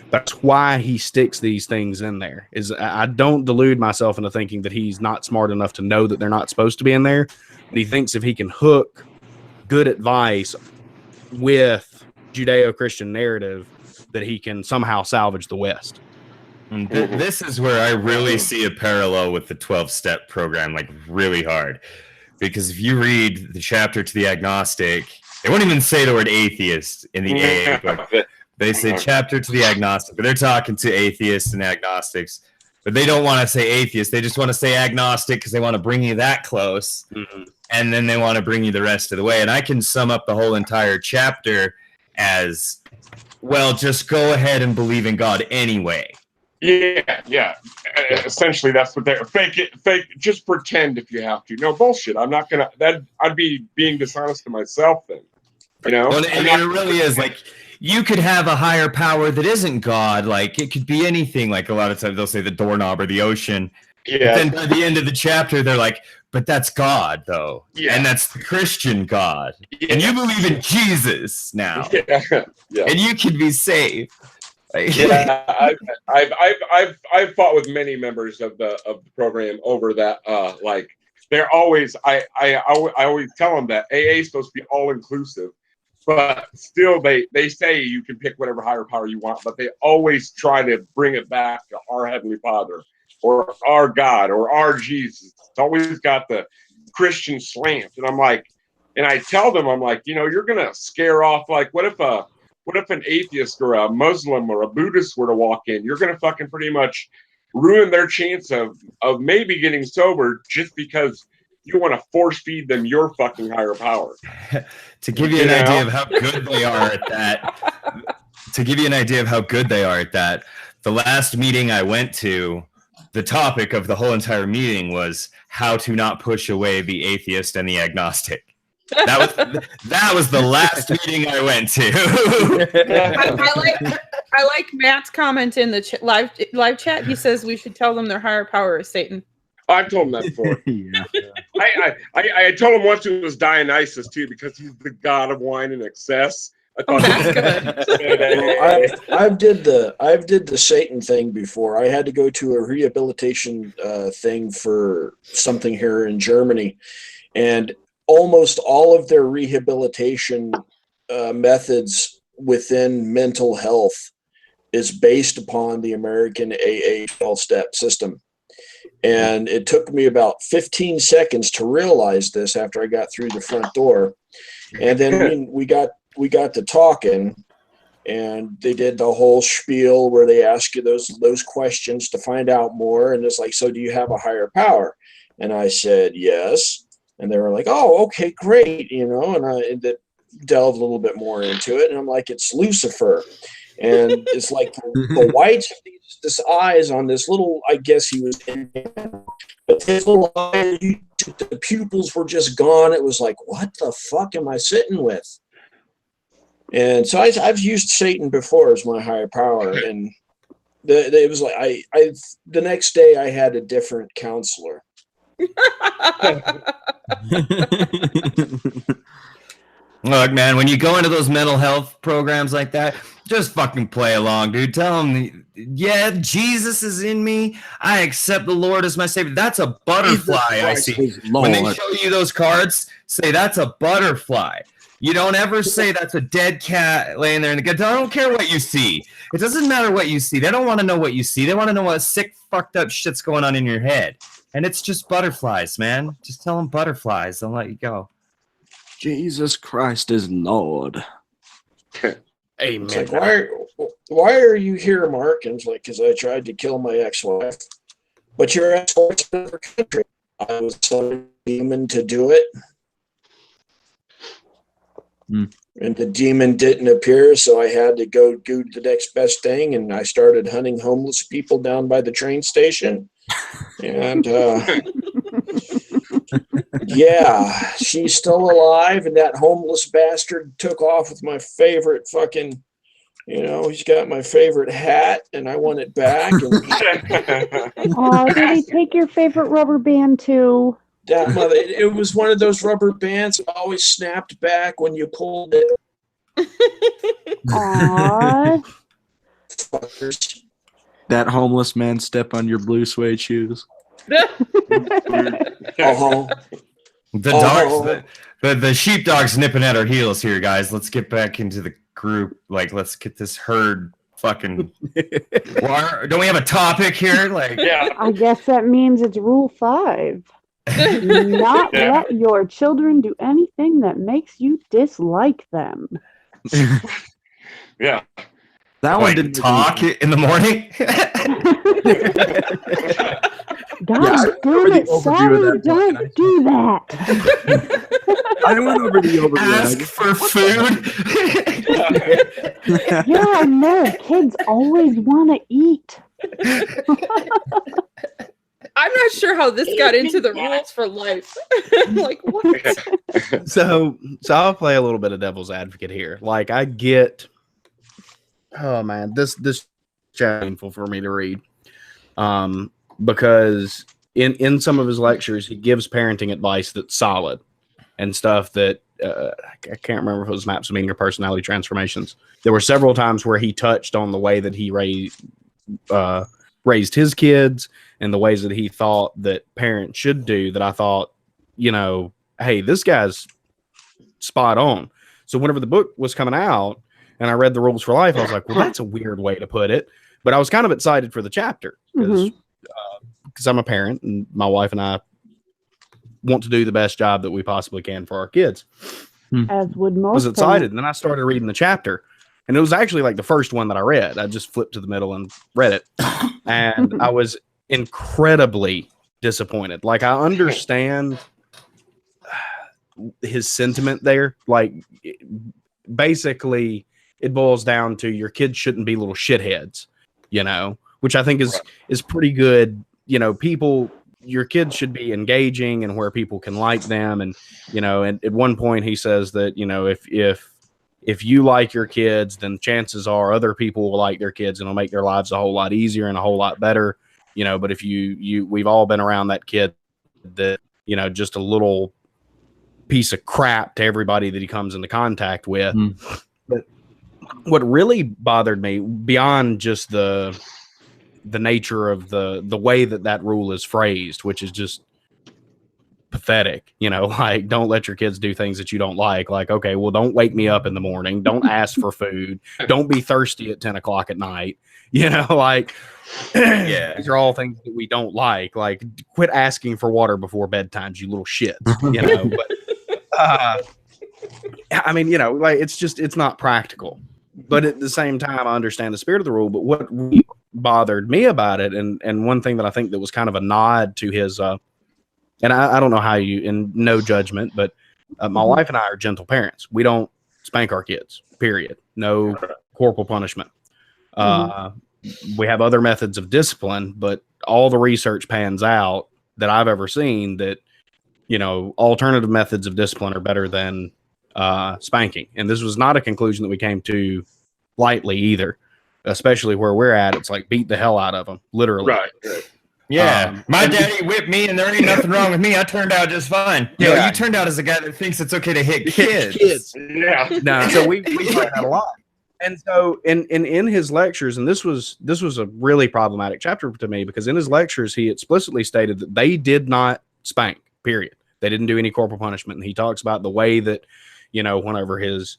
That's why he sticks these things in there. Is I don't delude myself into thinking that he's not smart enough to know that they're not supposed to be in there. But he thinks if he can hook good advice with Judeo-Christian narrative, that he can somehow salvage the West. And this is where I really see a parallel with the 12-step program, like really hard. Because if you read the chapter to the agnostic, they won't even say the word atheist in the AA book. They say chapter to the agnostic, but they're talking to atheists and agnostics. But they don't want to say atheist. They just want to say agnostic because they want to bring you that close. Mm-hmm. And then they want to bring you the rest of the way. And I can sum up the whole entire chapter as, well, just go ahead and believe in God anyway. Yeah. Essentially, that's what they're fake. Just pretend if you have to. No bullshit. I'm not gonna. I'd be being dishonest to myself then. You know. Well, I mean, it really is like you could have a higher power that isn't God. Like it could be anything. Like a lot of times they'll say the doorknob or the ocean. Yeah. But then by the end of the chapter, they're like, "But that's God, though, and that's the Christian God, and you believe in Jesus now, and you can be saved." Yeah, I've fought with many members of the program over that. Like they're always I always tell them that AA is supposed to be all inclusive, but still they say you can pick whatever higher power you want, but they always try to bring it back to our Heavenly Father or our God or our Jesus. It's always got the Christian slant, and I'm like, and I tell them, I'm like, you know, you're gonna scare off. Like, what if an atheist or a Muslim or a Buddhist were to walk in? You're going to fucking pretty much ruin their chance of maybe getting sober just because you want to force feed them your fucking higher power. To give you an idea of how good they are at that, the last meeting I went to, the topic of the whole entire meeting was how to not push away the atheist and the agnostic. That was the last meeting I went to. I like Matt's comment in the live chat. He says we should tell them their higher power is Satan. I've told him that before. I told him once it was Dionysus too, because he's the god of wine and excess. I thought that's good. I've did the Satan thing before. I had to go to a rehabilitation thing for something here in Germany, and almost all of their rehabilitation methods within mental health is based upon the American AA 12-step system. And it took me about 15 seconds to realize this after I got through the front door. And then we got to talking, and they did the whole spiel where they ask you those questions to find out more. And it's like, so do you have a higher power? And I said, yes. And they were like, oh, okay, great, you know, and I delved a little bit more into it. And I'm like, it's Lucifer. And it's like the whites of this eyes on this little, I guess he was in, but his little eyes, the pupils were just gone. It was like, what the fuck am I sitting with? And so I've used Satan before as my higher power. And it was like, the next day I had a different counselor. Look, man, when you go into those mental health programs like that, just fucking play along, dude. Tell them, yeah, Jesus is in me. I accept the Lord as my Savior. That's a butterfly I see. When they show you those cards, say that's a butterfly. You don't ever say that's a dead cat laying there. And I don't care what you see. It doesn't matter what you see. They don't want to know what you see. They want to know what sick, fucked up shit's going on in your head. And it's just butterflies, man. Just tell them butterflies. They'll let you go. Jesus Christ is Lord. Amen. It's like, why are you here, Mark? And it's like, because I tried to kill my ex-wife. But your ex-wife's in another country. I was summoned a demon to do it. And the demon didn't appear, so I had to go do the next best thing, and I started hunting homeless people down by the train station. And yeah, she's still alive, and that homeless bastard took off with my favorite fucking, you know, he's got my favorite hat, and I want it back. And oh, did he take your favorite rubber band too? That mother, it was one of those rubber bands that always snapped back when you pulled it. Aww. motherfuckers. That homeless man step on your blue suede shoes. Uh-huh. The Oh. dogs, the sheepdog's nipping at our heels here, guys. Let's get back into the group. Like, let's get this herd fucking. Well, don't we have a topic here? Like, Yeah. I guess that means it's rule 5. Not Yeah. let your children do anything that makes you dislike them. Yeah. That one like didn't talk in the morning. God I remember damn the it, overview of Sally, that book, and don't do that. I went over the overview. Ask for food. Yeah, I know. Kids always want to eat. I'm not sure how this got into the rules for life. Like, what? So I'll play a little bit of devil's advocate here. Like, I get, oh man, this painful for me to read, because in some of his lectures he gives parenting advice that's solid and stuff that I can't remember if it was Maps of Meaning or Personality Transformations. There were several times where he touched on the way that he raised his kids and the ways that he thought that parents should do, that I thought, you know, hey, this guy's spot on. So whenever the book was coming out and I read the rules for life, I was like, well, that's a weird way to put it. But I was kind of excited for the chapter because I'm a parent and my wife and I want to do the best job that we possibly can for our kids. As would most I was excited. parents. And then I started reading the chapter. And it was actually like the first one that I read. I just flipped to the middle and read it. And I was incredibly disappointed. Like, I understand his sentiment there. Like, basically, it boils down to your kids shouldn't be little shitheads, you know, which I think is pretty good. You know, your kids should be engaging and where people can like them. And, you know, and at one point he says that, you know, if you like your kids, then chances are other people will like their kids and it'll make their lives a whole lot easier and a whole lot better, you know. But if we've all been around that kid that, you know, just a little piece of crap to everybody that he comes into contact with. But what really bothered me beyond just the nature of the way that rule is phrased, which is just pathetic, you know, like, don't let your kids do things that you don't like. Like, okay, well, don't wake me up in the morning. Don't ask for food. Don't be thirsty at 10 o'clock at night. You know, like, yeah, these are all things that we don't like. Like, quit asking for water before bedtime, you little shits, you know. But I mean, you know, like, it's not practical. But at the same time, I understand the spirit of the rule. But what really bothered me about it, and one thing that I think that was kind of a nod to his and I don't know how you, and no judgment, but my wife and I are gentle parents. We don't spank our kids, period. No corporal punishment. We have other methods of discipline, but all the research pans out that I've ever seen that, you know, alternative methods of discipline are better than spanking. And this was not a conclusion that we came to lightly either, especially where we're at. It's like beat the hell out of them, literally. Right. Yeah, my daddy whipped me, and there ain't nothing wrong with me. I turned out just fine. Yeah. Yo, you turned out as a guy that thinks it's okay to hit kids. Yeah. No, so we find that a lot. And so in his lectures, and this was a really problematic chapter to me, because in his lectures he explicitly stated that they did not spank, period. They didn't do any corporal punishment. And he talks about the way that, you know, whenever his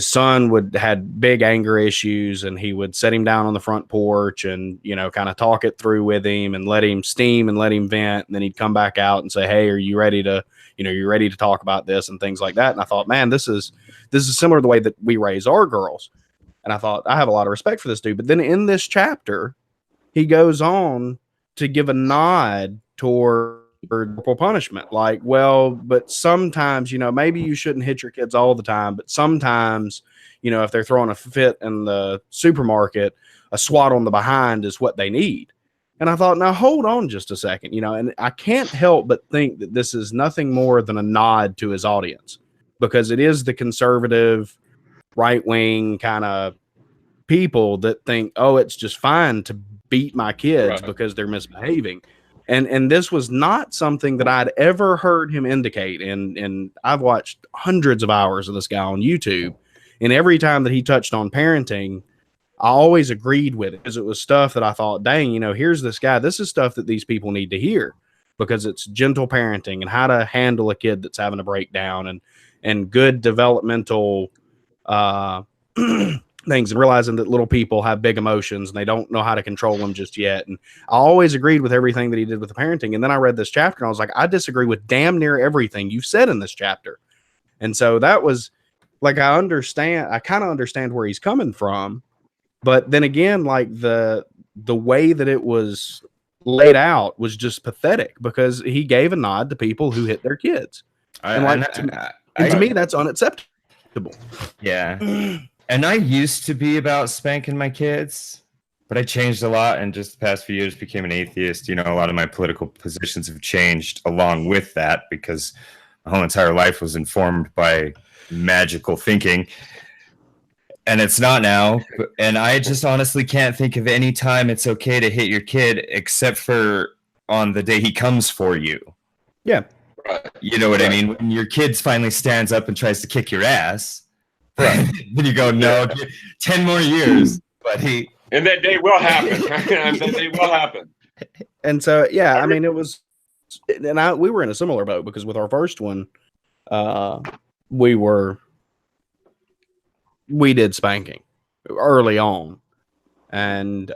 son had big anger issues, and he would set him down on the front porch and, you know, kind of talk it through with him and let him steam and let him vent. And then he'd come back out and say, hey, are you ready to, you know, you ready to talk about this and things like that. And I thought, man, this is similar to the way that we raise our girls. And I thought, I have a lot of respect for this dude. But then in this chapter, he goes on to give a nod toward corporal punishment. Like, well, but sometimes, you know, maybe you shouldn't hit your kids all the time, but sometimes, you know, if they're throwing a fit in the supermarket, a swat on the behind is what they need. And I thought, now hold on just a second, you know, and I can't help but think that this is nothing more than a nod to his audience, because it is the conservative, right-wing kind of people that think, oh, it's just fine to beat my kids because they're misbehaving. And this was not something that I'd ever heard him indicate. And I've watched hundreds of hours of this guy on YouTube. And every time that he touched on parenting, I always agreed with it because it was stuff that I thought, dang, here's this guy. This is stuff that these people need to hear because it's gentle parenting and how to handle a kid that's having a breakdown and good developmental things, and realizing that little people have big emotions and they don't know how to control them just yet. And I always agreed with everything that he did with the parenting. And then I read this chapter and I was like, I disagree with damn near everything you've said in this chapter. And so that was like, I kind of understand where he's coming from. But then again, like the way that it was laid out was just pathetic because he gave a nod to people who hit their kids. To me, that's unacceptable. Yeah. And I used to be about spanking my kids, but I changed a lot and just the past few years became an atheist. A lot of my political positions have changed along with that because my whole entire life was informed by magical thinking. And it's not now. And I just honestly can't think of any time it's okay to hit your kid except for on the day he comes for you. Yeah. You know what I mean? When your kid finally stands up and tries to kick your ass, then you go, no, 10 more years, buddy. And that day will happen. That day will happen. And so, yeah, I mean, it was, and we were in a similar boat because with our first one, we did spanking early on. And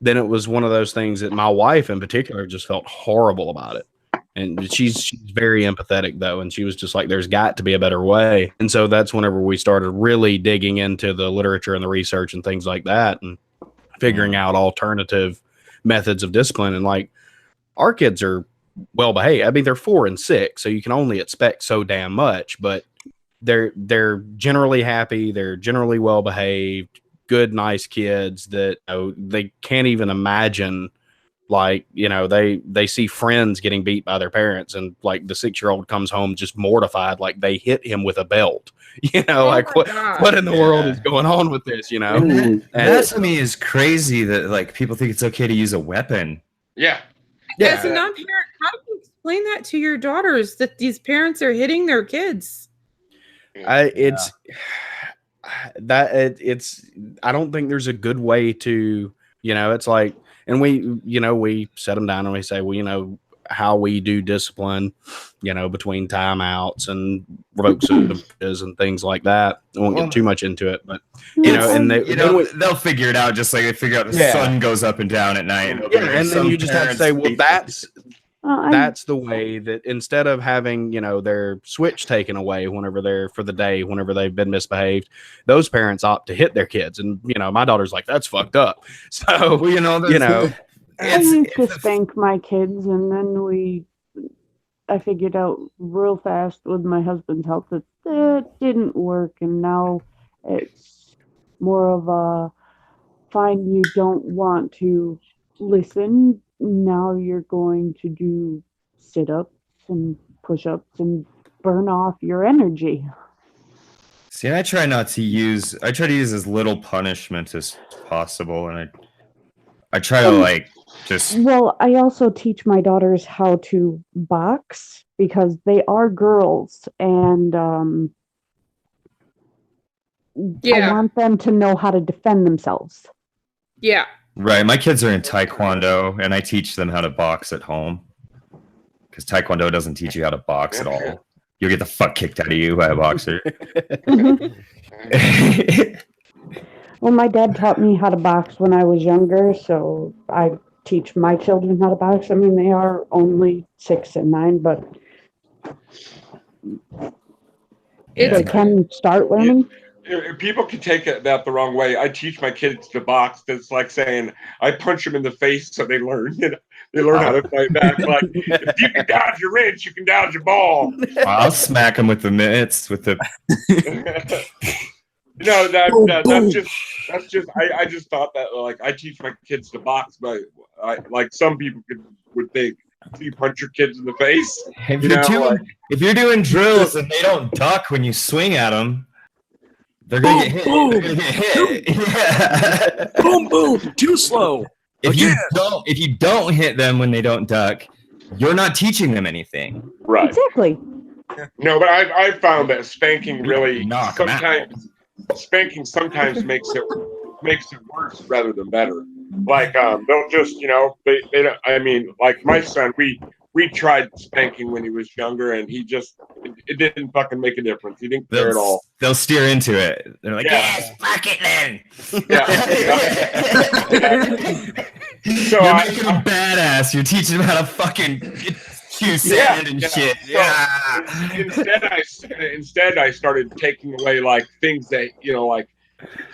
then it was one of those things that my wife in particular just felt horrible about it. And she's very empathetic though. And she was just like, there's got to be a better way. And so that's whenever we started really digging into the literature and the research and things like that and figuring out alternative methods of discipline. And like our kids are well behaved. I mean, they're 4 and 6, so you can only expect so damn much, but they're generally happy. They're generally well behaved, good, nice kids that they can't even imagine. Like, they see friends getting beat by their parents and like the 6-year-old comes home just mortified. Like they hit him with a belt, what in the world is going on with this, And that to me is crazy that like people think it's okay to use a weapon. Yeah. As a non-parent, how do you explain that to your daughters that these parents are hitting their kids? I don't think there's a good way to, it's like, and we set them down and we say, well, how we do discipline, between timeouts and revokes and things like that. I won't get too much into it, but they'll figure it out just like they figure out the sun goes up and down at night. And then you just have to say, well, that's the way that instead of having, their switch taken away whenever they've been misbehaved, those parents opt to hit their kids. And, my daughter's like, that's fucked up. So, I used to spank my kids and then I figured out real fast with my husband's help that it didn't work. And now it's more of a fine, you don't want to listen. Now you're going to do sit-ups and push-ups and burn off your energy. See, I try to use as little punishment as possible, and I try to just. Well, I also teach my daughters how to box because they are girls, and I want them to know how to defend themselves. Yeah. Right. My kids are in Taekwondo, and I teach them how to box at home because Taekwondo doesn't teach you how to box at all. You'll get the fuck kicked out of you by a boxer. Well, my dad taught me how to box when I was younger, so I teach my children how to box. I mean, they are only 6 and 9, but they can start learning. People can take that the wrong way. I teach my kids to box. It's like saying I punch them in the face so they learn. They learn how to fight back. Like if you can dodge your wrench, you can dodge your ball. I'll smack them with the mitts with the. That's just. I just thought that like I teach my kids to box, but like some people would think. You punch your kids in the face. If you're doing drills and they don't duck when you swing at them. They're going to get hit. Boom. They're going to get hit. Yeah. Boom, boom. Too slow. If you don't hit them when they don't duck, you're not teaching them anything. Right. Exactly. No, but I found that spanking really spanking sometimes makes it worse rather than better. Like they'll just, they don't, I mean, like my son, we tried spanking when he was younger, and it didn't fucking make a difference. He didn't care at all. They'll steer into it. They're like, Yeah. fuck it then. So you're making them badass. You're teaching them how to fucking chew sand and shit. So instead I started taking away like things that, like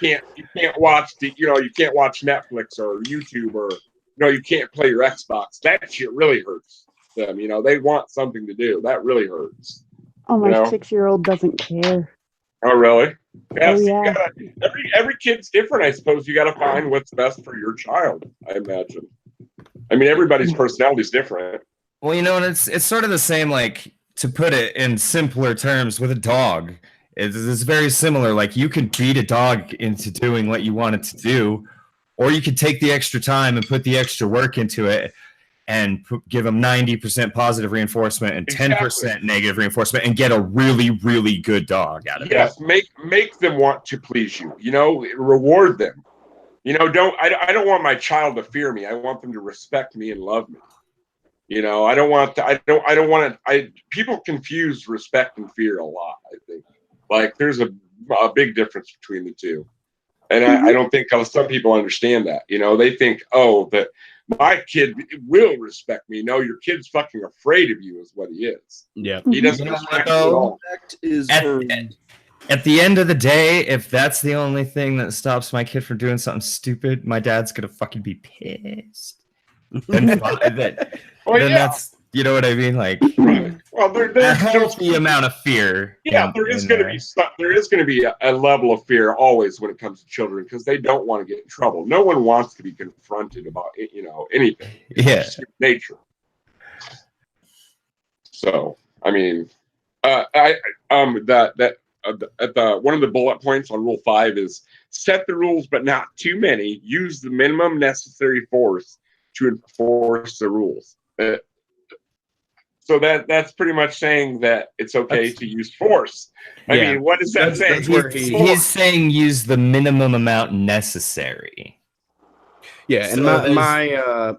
you can't watch you can't watch Netflix or YouTube, or you can't play your Xbox. That shit really hurts them. They want something to do. That really hurts. Oh, my 6-year-old doesn't care. Oh, really? Yeah. Oh, yeah. Every kid's different. I suppose you got to find what's best for your child. I imagine. I mean, everybody's personality is different. Well, and it's sort of the same. Like, to put it in simpler terms, with a dog, it's very similar. Like, you could beat a dog into doing what you want it to do, or you could take the extra time and put the extra work into it, and give them 90% positive reinforcement and 10% negative reinforcement, and get a really, really good dog out of it. Yes, make them want to please you. Reward them. I don't want my child to fear me. I want them to respect me and love me. I don't want to. People confuse respect and fear a lot. I think like there's a big difference between the two, and I don't think some people understand that. They think, that my kid will respect me. No, your kid's fucking afraid of you, is what he is. Yeah, he doesn't respect you at all. At the end of the day, if that's the only thing that stops my kid from doing something stupid, my dad's gonna fucking be pissed. Then that's, you know what I mean? Like, well, there's a healthy amount of fear. Yeah, there is going to be a level of fear always when it comes to children, because they don't want to get in trouble. No one wants to be confronted about anything. Yeah, it's nature. So I mean, one of the bullet points on Rule 5 is set the rules, but not too many. Use the minimum necessary force to enforce the rules. So that's pretty much saying that it's okay to use force. I mean, what does that say? He's saying use the minimum amount necessary. Yeah, and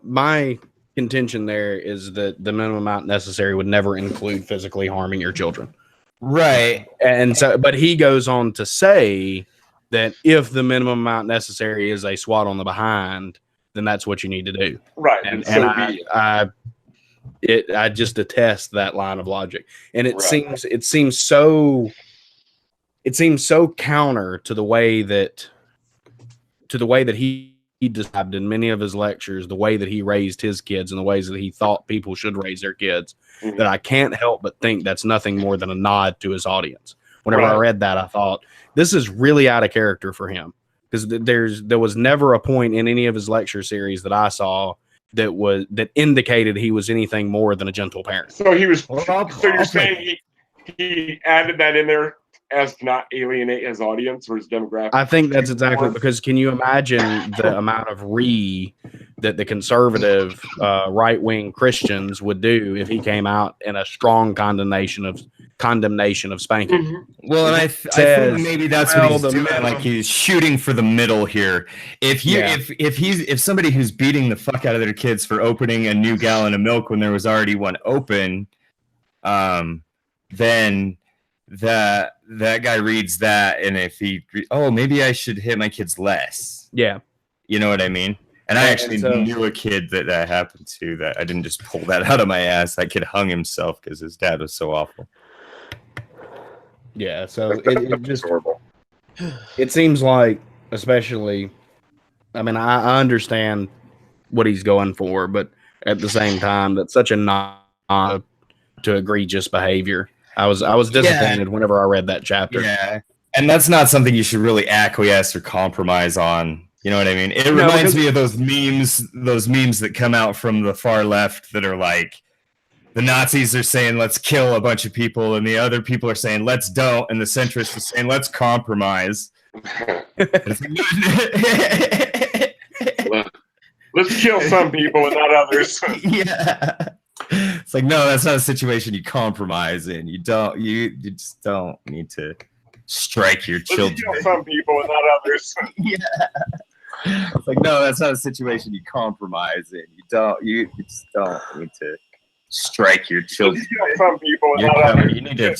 my contention there is that the minimum amount necessary would never include physically harming your children. Right. And so, but he goes on to say that if the minimum amount necessary is a swat on the behind, then that's what you need to do. Right. And I just detest that line of logic. And it seems so counter to the way that he described in many of his lectures, the way that he raised his kids and the ways that he thought people should raise their kids, that I can't help but think that's nothing more than a nod to his audience. Whenever I read that, I thought this is really out of character for him, because there was never a point in any of his lecture series that I saw that indicated he was anything more than a gentle parent. So he was. So you're saying he added that in there as to not alienate his audience or his demographic? I think that's exactly, because can you imagine the amount of that the conservative right-wing Christians would do if he came out in a strong condemnation of spanking? Mm-hmm. Well, and I think maybe that's what he's doing. Like, he's shooting for the middle here. If somebody who's beating the fuck out of their kids for opening a new gallon of milk when there was already one open, then that guy reads that, and if maybe I should hit my kids less. Yeah, you know what I mean. And I actually knew a kid that happened to. That I didn't just pull that out of my ass. That kid hung himself because his dad was so awful. Yeah, so it just it seems like, especially, I mean, I understand what he's going for, but at the same time, that's such a nod to egregious behavior. I was disappointed whenever I read that chapter. Yeah, and that's not something you should really acquiesce or compromise on. You know what I mean? It reminds me of those memes that come out from the far left that are like, the Nazis are saying let's kill a bunch of people, and the other people are saying let's don't, and the centrists are saying let's compromise. Let's kill some people and not others. Yeah. It's like, no, that's not a situation you compromise in. You just don't need to strike your Let's children. heal some people and not others. Yeah. It's like, no, that's not a situation you compromise in. You just don't need to strike your Let's children. heal some people and You're not covered. others. You need to.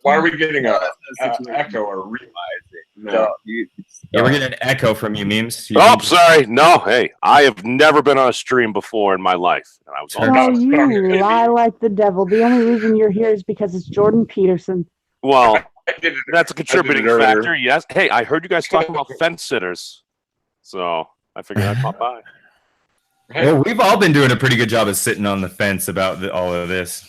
Why are we getting No, a that's not a situation echo you or compromise in. No. Yeah, we're getting an echo from you, memes. Oh, sorry. No, hey, I have never been on a stream before in my life. And I was on No, you lie like the devil. The only reason you're here is because it's Jordan Peterson. Well, I did it. that's a contributing earlier. factor. Yes. Hey, I heard you guys talking about fence sitters, so I figured I'd pop by. Well, we've all been doing a pretty good job of sitting on the fence about all of this.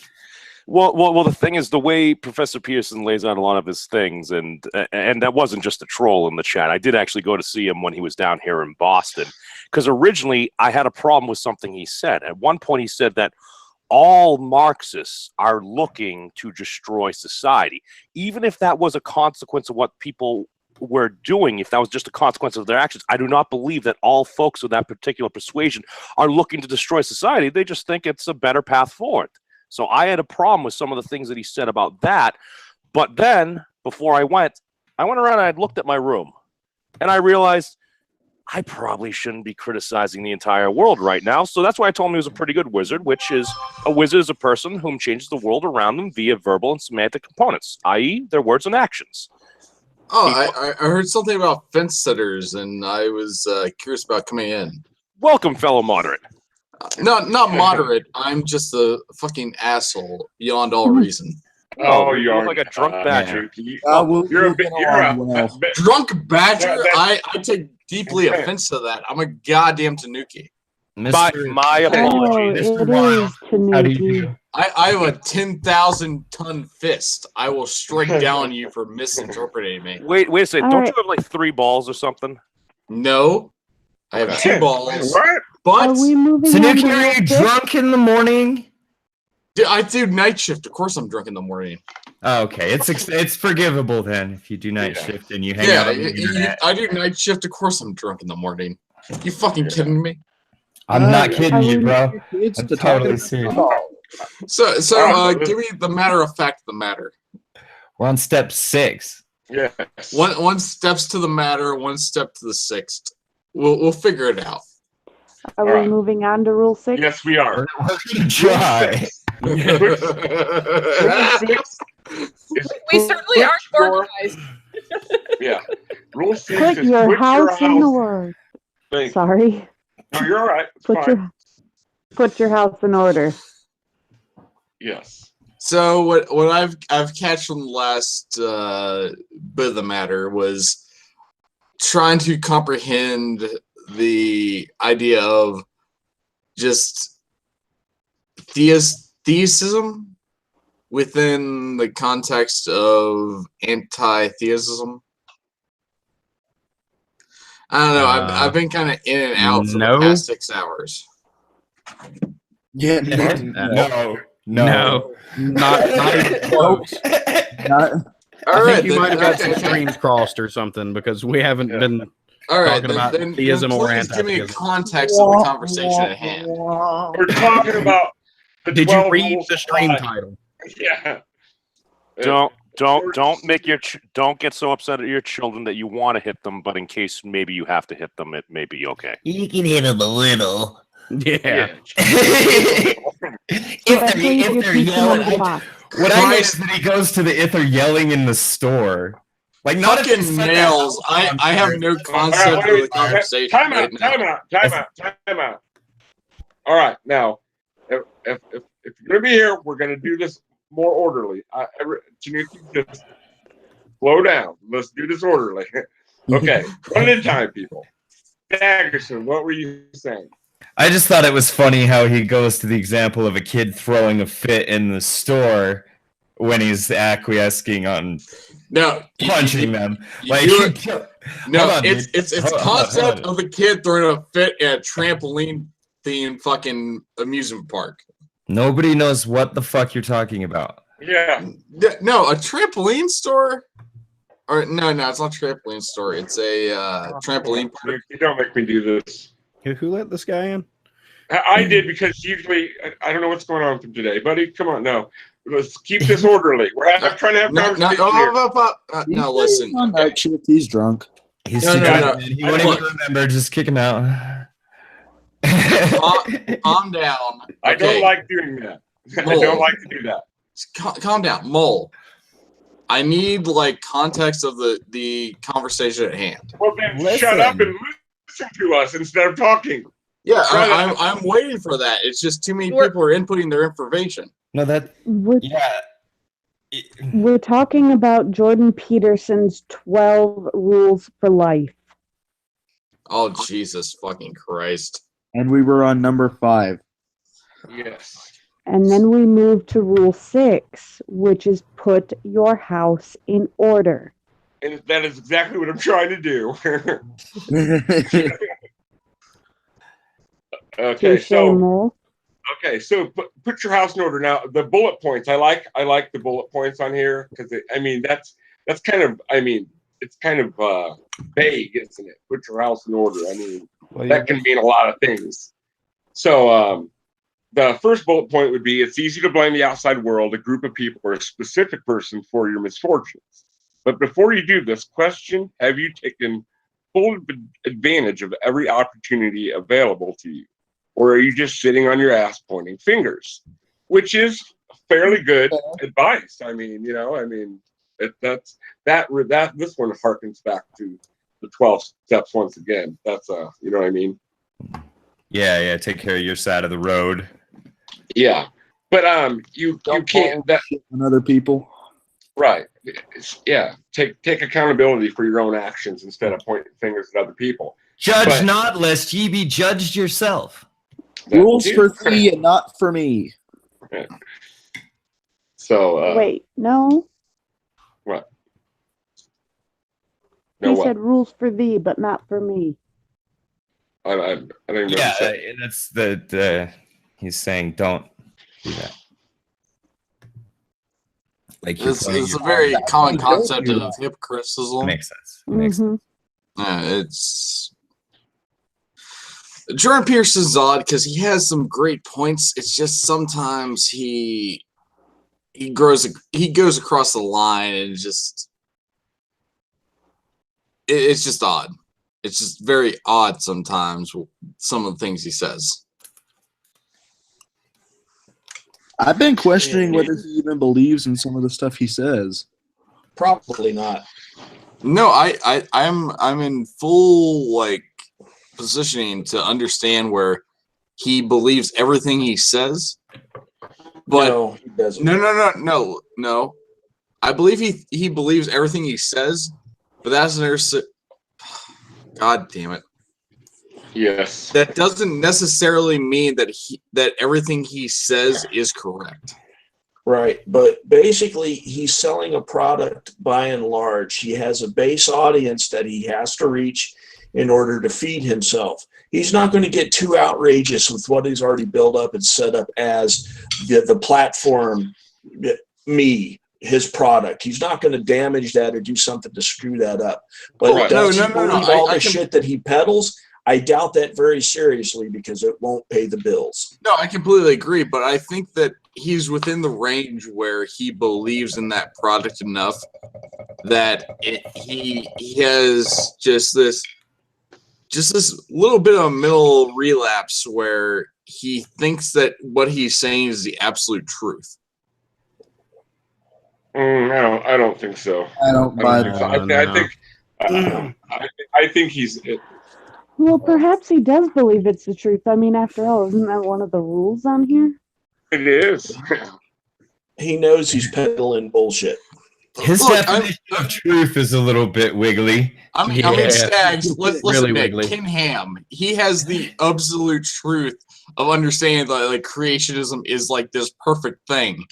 Well, the thing is, the way Professor Peterson lays out a lot of his things, and that wasn't just a troll in the chat. I did actually go to see him when he was down here in Boston, because originally I had a problem with something he said. At one point, he said that all Marxists are looking to destroy society, even if that was a consequence of what people were doing. If that was just a consequence of their actions, I do not believe that all folks of that particular persuasion are looking to destroy society. They just think it's a better path forward. So I had a problem with some of the things that he said about that. But then, before I went around and I looked at my room, and I realized I probably shouldn't be criticizing the entire world right now. So that's why I told him he was a pretty good wizard, which is a wizard is a person whom changes the world around them via verbal and semantic components, i.e. their words and actions. Oh, I heard something about fence sitters, and I was curious about coming in. Welcome, fellow moderate. Not moderate. I'm just a fucking asshole beyond all reason. Oh, you look like a drunk badger. You're a drunk badger. I take deeply offense to that. I'm a goddamn tanuki. My apologies. Oh, it is tanuki. I have a 10,000-ton fist. I will strike down on you for misinterpreting me. Wait a second. All Don't right. you have like 3 balls or something? No, I have 2 balls. What? But Are we moving on Tanuki, to are you Rule 6? drunk in the morning? I do night shift. Of course, I'm drunk in the morning. Oh, okay, it's forgivable then if you do night shift and you hang out on the internet. I do night shift. Of course, I'm drunk in the morning. You fucking kidding me? I'm not kidding you, bro. It's I'm the totally topic. serious. So give me the matter of fact of the matter. We're on step 6. Yes. One steps to the matter, 1 step to the 6th. We'll figure it out. Are we moving on to Rule 6? Yes, we are. We're gonna try. We certainly aren't organized. Yeah. Rule 6 Put is your put house in order. Thank you. Sorry. No, you're all right. It's fine. Put your house in order. Yes. So what I've catched from the last bit of the matter was trying to comprehend the idea of just theism within the context of anti-theism. I don't know. I've been kind of in and out for the past 6 hours. Yeah, No, not even close. All I right, think you might have had some okay. streams crossed or something because we haven't been All right, talking about then theism or please give me a anti-theism. context of the conversation at hand. We're talking about the Did you 12 read rules the of stream life. title? Yeah. Don't make don't get so upset at your children that you want to hit them, but in case maybe you have to hit them, it may be okay. You can hit them a little. Yeah. if they're yelling, what I mean is that he goes to the if they're yelling in the store. Like not if Fucking they said nails. that- I have no concept of the conversation. Time right out. now. Time out. All right, now, if you're gonna be here, we're gonna do this more orderly. Tanuki, just slow down. Let's do this orderly. Okay, one at a time, people. Daggerson, what were you saying? I just thought it was funny how he goes to the example of a kid throwing a fit in the store when he's acquiescing on punching them. Like, it's on, it's Hold on, concept of a kid throwing a fit at a trampoline themed fucking amusement park. nobody knows what the fuck you're talking about. Yeah. No, a trampoline store. Or no, it's not a trampoline store. It's a trampoline park. You don't make me do this. Who let this guy in? I did because usually I don't know what's going on with him today, buddy. Come on, no. let's keep this orderly. I'm trying to have conversation here. No, listen. On night shift, he's drunk. He's No, too no, drunk, no. man. He won't even remember. Just kick him out. Calm down. I don't Okay. like doing that. I Mole. don't like to do that. Calm down, Mole. I need like context of the conversation at hand. Well, then shut up and listen to us instead of talking. Yeah, I'm waiting for that. It's just too many people are inputting their information. No, that yeah. We're talking about Jordan Peterson's 12 rules for life. Oh, Jesus fucking Christ. And we were on number 5. Yes. And then we moved to rule 6, which is put your house in order. And that is exactly what I'm trying to do. Okay, so put your house in order. Now the bullet points. I like the bullet points on here because that's kind of it's kind of vague, isn't it? Put your house in order. I mean, that can mean a lot of things. So the first bullet point would be: it's easy to blame the outside world, a group of people, or a specific person for your misfortunes. But before you do this, question: have you taken full advantage of every opportunity available to you? Or are you just sitting on your ass pointing fingers? Which is fairly good advice. I mean, this one harkens back to the 12 steps once again. That's you know what I mean? Yeah, take care of your side of the road. Yeah. But you can't on other people. Right. Yeah. Take accountability for your own actions instead of pointing fingers at other people. Judge not, lest ye be judged yourself. Rules for thee and not for me. So wait, no. What? He said rules for thee, but not for me. I don't know. Yeah, that's the he's saying don't do that. Like it's a very common concept of hip criticism. Makes sense. Makes sense. It's Jordan Peterson's odd because he has some great points. It's just sometimes he goes across the line and it's just odd. It's just very odd sometimes some of the things he says. I've been questioning whether he even believes in some of the stuff he says. Probably not. No, I'm in full like positioning to understand where he believes everything he says. But no, he doesn't. No. I believe he believes everything he says, but that's God damn it. Yes. That doesn't necessarily mean that everything he says is correct. Right. But basically, he's selling a product by and large. He has a base audience that he has to reach in order to feed himself. He's not going to get too outrageous with what he's already built up and set up as the platform, his product. He's not going to damage that or do something to screw that up. But does he believe all the shit that he peddles? I doubt that very seriously because it won't pay the bills. No, I completely agree, but I think that he's within the range where he believes in that product enough that he has just this little bit of a mental relapse where he thinks that what he's saying is the absolute truth. I don't think so. I don't buy that. I think he's. Well, perhaps he does believe it's the truth. I mean, after all, isn't that one of the rules on here? It is. He knows he's peddling bullshit. His definition of truth is a little bit wiggly. I mean, Stags, let's listen to Ken Ham. He has the absolute truth of understanding that like creationism is like this perfect thing.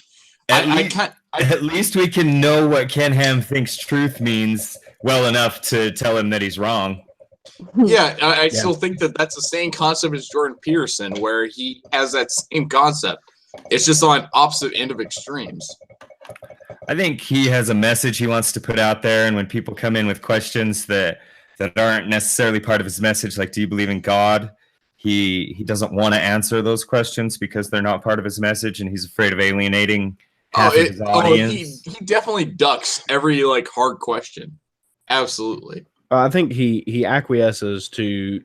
At least we can know what Ken Ham thinks truth means well enough to tell him that he's wrong. Yeah, I still think that that's the same concept as Jordan Peterson, where he has that same concept. It's just on opposite end of extremes. I think he has a message he wants to put out there, and when people come in with questions that aren't necessarily part of his message, like do you believe in God, he doesn't want to answer those questions because they're not part of his message, and he's afraid of alienating half of his audience. He definitely ducks every like hard question. Absolutely. I think he acquiesces to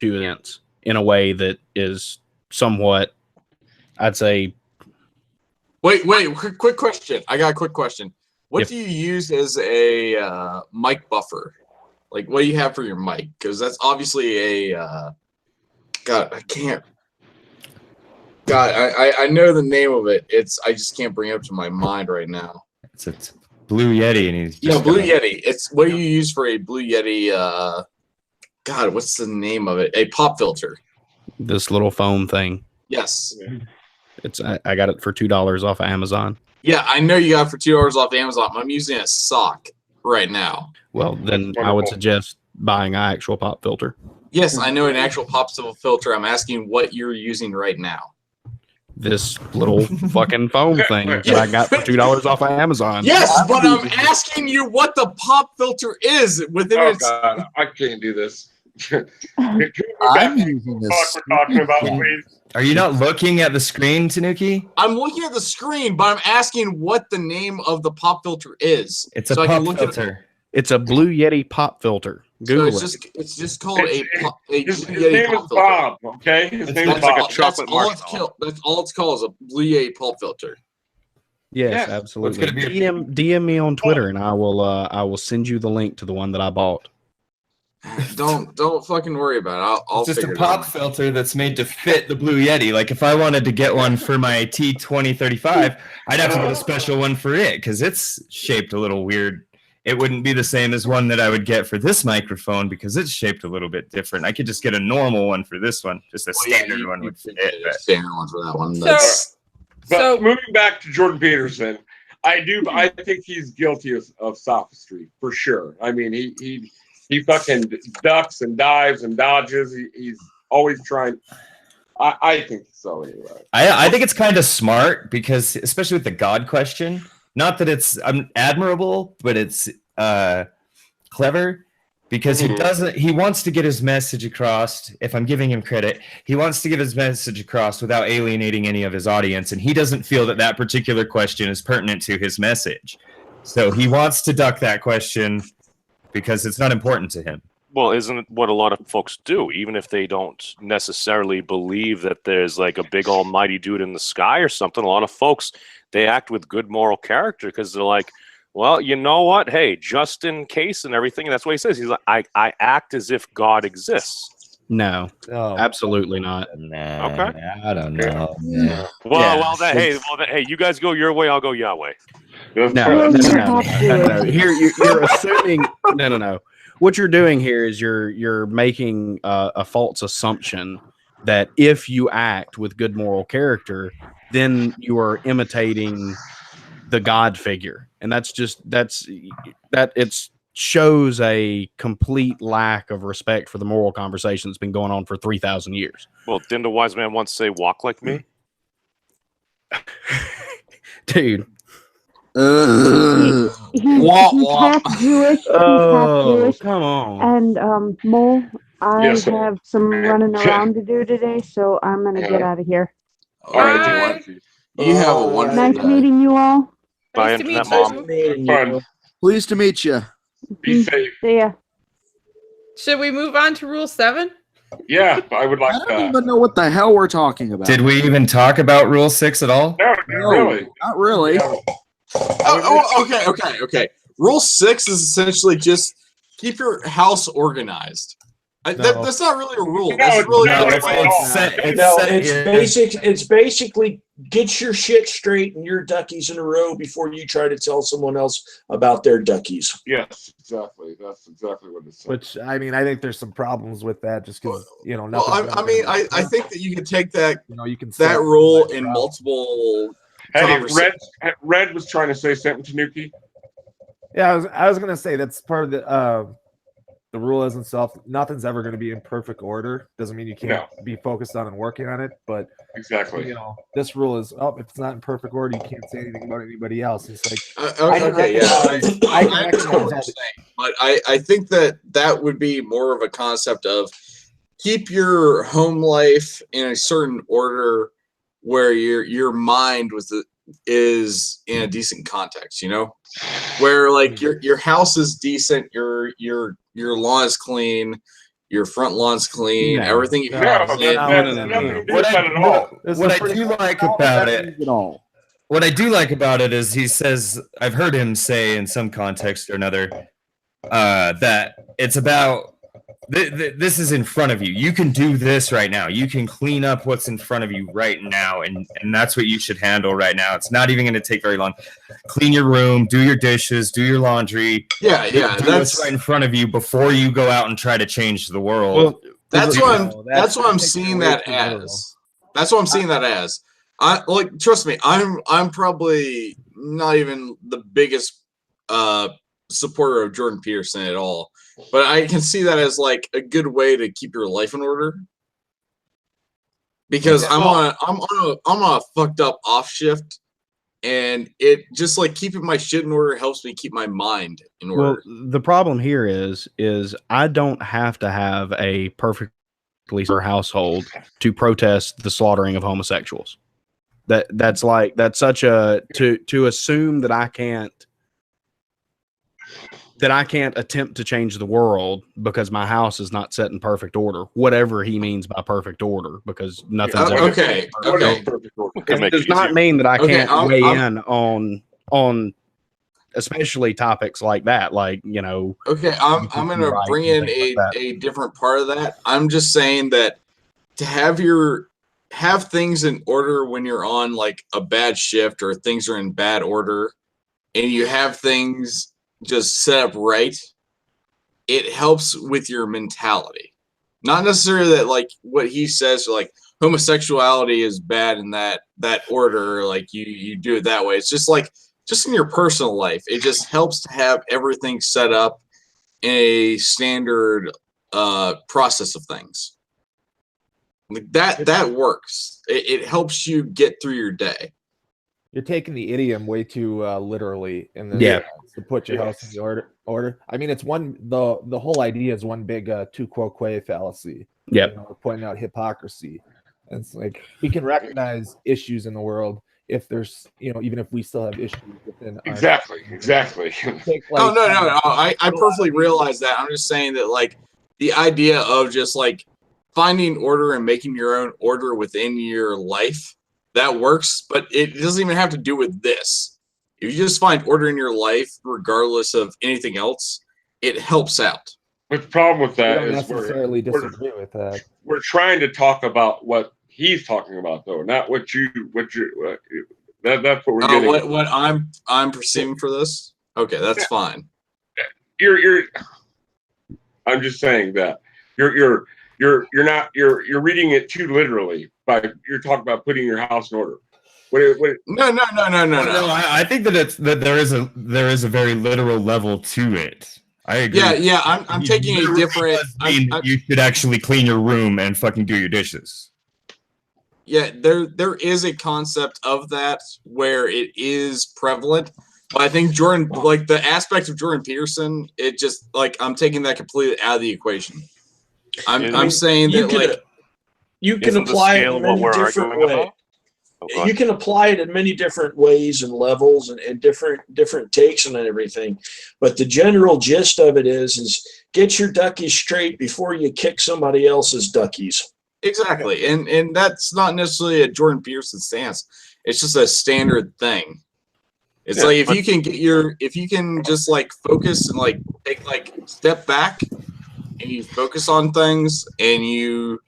events in a way that is somewhat, I'd say. Wait, quick question. I got a quick question. What do you use as a mic buffer? Like, what do you have for your mic? Because that's obviously a God, I can't. God, I know the name of it. I just can't bring it up to my mind right now. It's Blue Yeti, and he's just Blue Yeti. It's what do you use for a Blue Yeti? God, what's the name of it? A pop filter. This little foam thing. Yes. It's I got it for $2 off of Amazon. Yeah, I know you got it for $2 off Amazon. I'm using a sock right now. Well, then I would suggest buying an actual pop filter. Yes, I know an actual pop filter. I'm asking what you're using right now. This little fucking foam thing that I got for $2 off of Amazon. Yes, but I'm asking you what the pop filter is within Oh its. God, I can't do this. I'm using this. We're talking about, please. Are you not looking at the screen, Tanuki? I'm looking at the screen, but I'm asking what the name of the pop filter is. It's a pop filter. It's a Blue Yeti pop filter. Google so it's just called a His Blue Yeti name pop is filter. Bob. Okay, his name is That's Bob. all- that's all it's called is a Blue Yeti pop filter. Yes, Yes. absolutely. Well, it's gonna be DM me on Twitter, and I will send you the link to the one that I bought. Don't fucking worry about it. I'll It's just a figure it pop out. filter that's made to fit the Blue Yeti. Like if I wanted to get one for my T2035, I'd have to get a special one for it because it's shaped a little weird. It wouldn't be the same as one that I would get for this microphone because it's shaped a little bit different. I could just get a normal one for this one, just a standard one would fit it. But Standard one for that one. But moving back to Jordan Peterson, I think he's guilty of sophistry for sure. I mean, he fucking ducks and dives and dodges. He's always trying. I think so anyway. I think it's kind of smart because, especially with the God question, not that it's admirable, but it's clever because he wants to get his message across. If I'm giving him credit, he wants to get his message across without alienating any of his audience, and he doesn't feel that particular question is pertinent to his message. So he wants to duck that question because it's not important to him. Well, isn't it what a lot of folks do, even if they don't necessarily believe that there's like a big almighty dude in the sky or something? A lot of folks, they act with good moral character because they're like, well, you know what? Hey, just in case and everything. And that's what he says. He's like, I act as if God exists. No, absolutely not. Nah, Okay. I don't know. Yeah. Hey, you guys go your way, I'll go your way. No. Here you're assuming. No. What you're doing here is you're making a false assumption that if you act with good moral character, then you are imitating the God figure, and it shows a complete lack of respect for the moral conversation that's been going on for 3,000 years. Well, didn't a wise man once say, "Walk like me"? Dude. He's half Jewish. He's half Jewish. Come on. And Mole, I Yes, sir. have some running around to do today, so I'm gonna get out of here. All right, you have a wonderful Nice day. meeting you all. Bye, Nice to Internet meet Mom. Fun. Pleased to meet you. Be safe. See ya. Should we move on to Rule 7? Yeah, I would I like don't that. even know what the hell we're talking about. Did we even talk about Rule 6 at all? No, No, really. not really. Okay. Rule 6 is essentially just keep your house organized. That's not really a rule. That's really It's basically get your shit straight and your duckies in a row before you try to tell someone else about their duckies. Yes, exactly. That's exactly what it's. Which I mean, I think there's some problems with that, just because Well, I think that you can take that you can that rule in multiple. Hey, Red was trying to say something to Nuki. Yeah, I was gonna say that's part of the rule as itself. Nothing's ever going to be in perfect order. Doesn't mean you can't be focused on and working on it, but exactly. This rule is if it's not in perfect order, you can't say anything about anybody else. It's like but I think that would be more of a concept of keep your home life in a certain order where your mind is in a decent context, you know, where like your house is decent, your lawn is clean, your front lawn's clean, No, everything. No, that's nothing to do with that at all. What I do like about it, what I do like about it is he says, I've heard him say in some context or another, that it's about this is in front of you. You can do this right now. You can clean up what's in front of you right now, and that's what you should handle right now. It's not even going to take very long. Clean your room, do your dishes, do your laundry. Yeah, do what's right in front of you before you go out and try to change the world. Well, that's what I'm seeing that as. That's what I'm seeing that as. Trust me, I'm probably not even the biggest supporter of Jordan Peterson at all, but I can see that as like a good way to keep your life in order. Because I'm on a fucked up off shift, and it just like keeping my shit in order helps me keep my mind in order. Well, the problem here is I don't have to have a perfectly household to protest the slaughtering of homosexuals. That's such a to assume that I can't attempt to change the world because my house is not set in perfect order, whatever he means by perfect order, because nothing's ever okay. It does not mean that I can't weigh in on especially topics like that, like, you know. Okay, I'm gonna bring in a different part of that. I'm just saying that to have things in order when you're on like a bad shift or things are in bad order, and you have things just set up right, it helps with your mentality. Not necessarily that like what he says, like homosexuality is bad in that order, like you do it that way. It's just like just in your personal life, it just helps to have everything set up in a standard process of things. Like that works. It helps you get through your day. You're taking the idiom way too literally in this to put your house in the order. I mean, it's the whole idea is one big tu quo quo fallacy. Yeah, you know, pointing out hypocrisy. And it's like we can recognize issues in the world if there's, you know, even if we still have issues within. Exactly. No. I perfectly realize that. I'm just saying that like the idea of just like finding order and making your own order within your life, that works, but it doesn't even have to do with this. If you just find order in your life, regardless of anything else, it helps out. But the problem with that I don't is necessarily disagree with that. We're trying to talk about what he's talking about, though, not what you. That's what we're getting. What I'm perceiving for this. Okay, that's fine. You're. I'm just saying that you're reading it too literally. You're talking about putting your house in order. No. I think that there is a very literal level to it. I agree. Yeah. I'm taking a different. You should actually clean your room and fucking do your dishes. Yeah, there is a concept of that where it is prevalent. But I think Jordan, like the aspect of Jordan Peterson, it just like I'm taking that completely out of the equation. I'm saying that like you can apply it in many different ways. You can apply it in many different ways and levels and different takes and everything. But the general gist of it is get your duckies straight before you kick somebody else's duckies. Exactly. And that's not necessarily a Jordan Peterson stance. It's just a standard thing. It's like if you can just like focus and like take like step back and you focus on things and you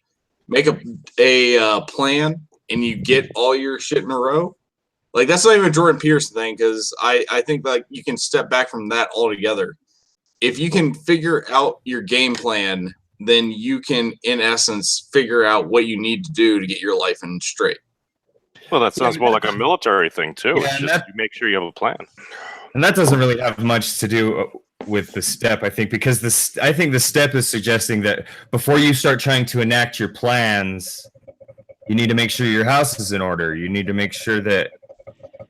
make a plan and you get all your shit in a row. Like that's not even a Jordan Peterson thing, because I think like you can step back from that altogether. If you can figure out your game plan, then you can in essence figure out what you need to do to get your life in straight. Well, that sounds more like a military thing too. Yeah, it's just you make sure you have a plan. And that doesn't really have much to do with the step, I think, because I think the step is suggesting that before you start trying to enact your plans, you need to make sure your house is in order. You need to make sure that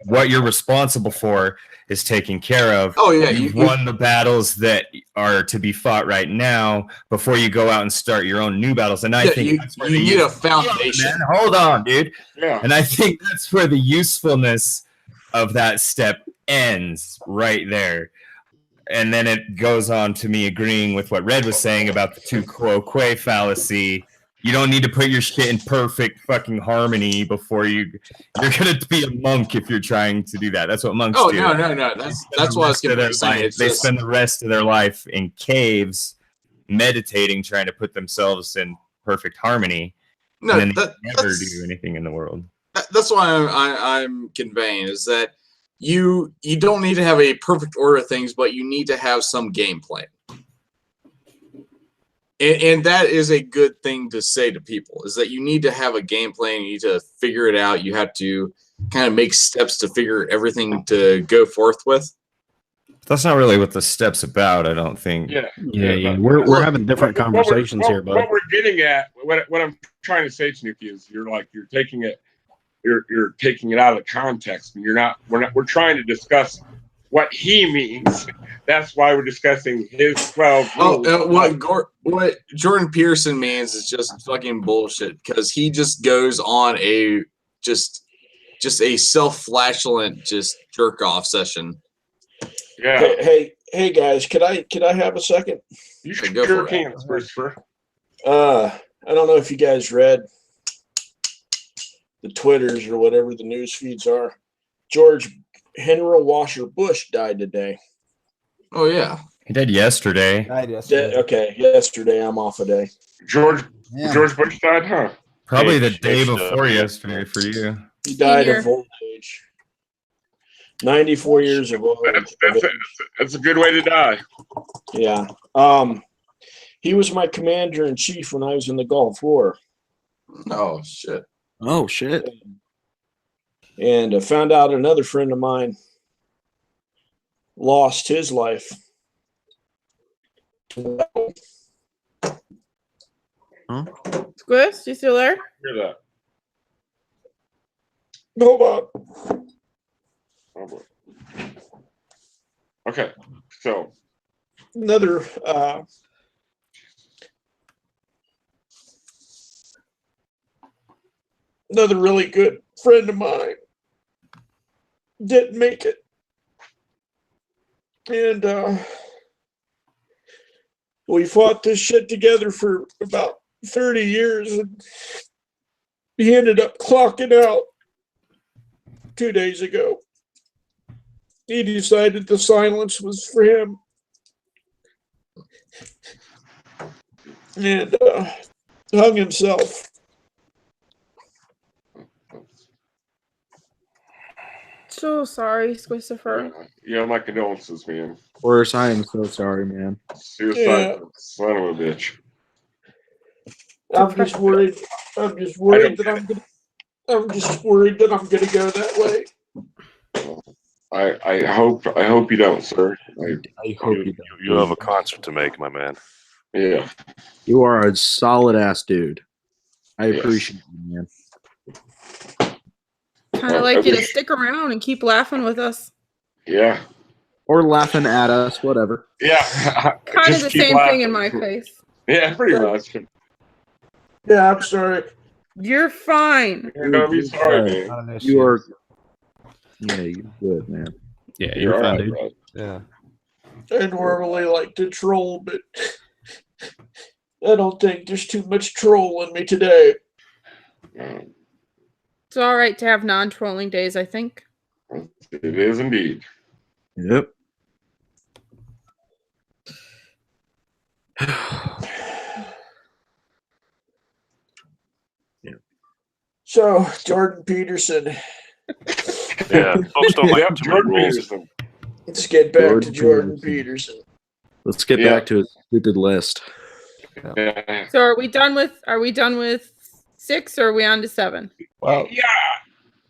what you're responsible for is taken care of. Oh yeah, you've won the battles that are to be fought right now before you go out and start your own new battles. And I think you need a foundation. Hold on, dude. Yeah. And I think that's where the usefulness of that step ends right there. And then it goes on to me agreeing with what Red was saying about the tu quo que fallacy. You don't need to put your shit in perfect fucking harmony before you're gonna be a monk if you're trying to do that. That's what monks do. No. That's what I was going to say. They spend the rest of their life in caves, meditating, trying to put themselves in perfect harmony. No, and then they never do anything in the world. That's why I'm conveying is that you don't need to have a perfect order of things, but you need to have some game plan. And that is a good thing to say to people, is that you need to have a game plan. You need to figure it out. You have to kind of make steps to figure everything to go forth with. That's not really what the step's about, I don't think. Yeah. We're having different conversations here, bud. What we're getting at, what I'm trying to say, Snooki, is you're taking it out of context, and we're trying to discuss what he means. That's why we're discussing his 12 rules. What Jordan Peterson means is just fucking bullshit, because he just goes on a self-flatulent jerk off session. Yeah. Hey guys, could I have a second? You sure can, Christopher. I don't know if you guys read the Twitters or whatever the news feeds are. George Henry Washer Bush died today. Oh yeah, he died yesterday. Okay, yesterday. I'm off a day. George Bush died, huh? Probably the day before yesterday for you. He died of old age. 94 years of old age. That's a good way to die. Yeah. He was my commander in chief when I was in the Gulf War. Oh shit. And I found out another friend of mine lost his life. Huh? Squish, you still there? Hear that? Hold on. Okay, so another really good friend of mine didn't make it, and we fought this shit together for about 30 years, and he ended up clocking out 2 days ago. He decided the silence was for him, and hung himself. So sorry, Christopher. Yeah, my condolences, man. Of course, I am so sorry, man. Suicide, son of a bitch. I'm just worried that I'm gonna go that way. I hope you don't, sir. I hope you don't. You have a concert to make, my man. Yeah. You are a solid ass dude. I appreciate you, man. Kind of like you to stick around and keep laughing with us. Yeah. Or laughing at us, whatever. Yeah. Kind of the same thing in my case. Yeah, pretty much. Yeah, I'm sorry. You're fine. You're gonna be sorry, man. You are. Yeah, you're good, man. Yeah, you're fine, dude. Right. Yeah. I normally like to troll, but I don't think there's too much troll in me today. It's all right to have non-trolling days, I think. It is indeed. Yep. So, Jordan Peterson. Yeah, folks don't like Jordan rules. Peterson. Let's get back to Jordan Peterson. Let's get back to his stupid list. Yeah. So are we done with 6 or are we on to 7? Well, Yeah.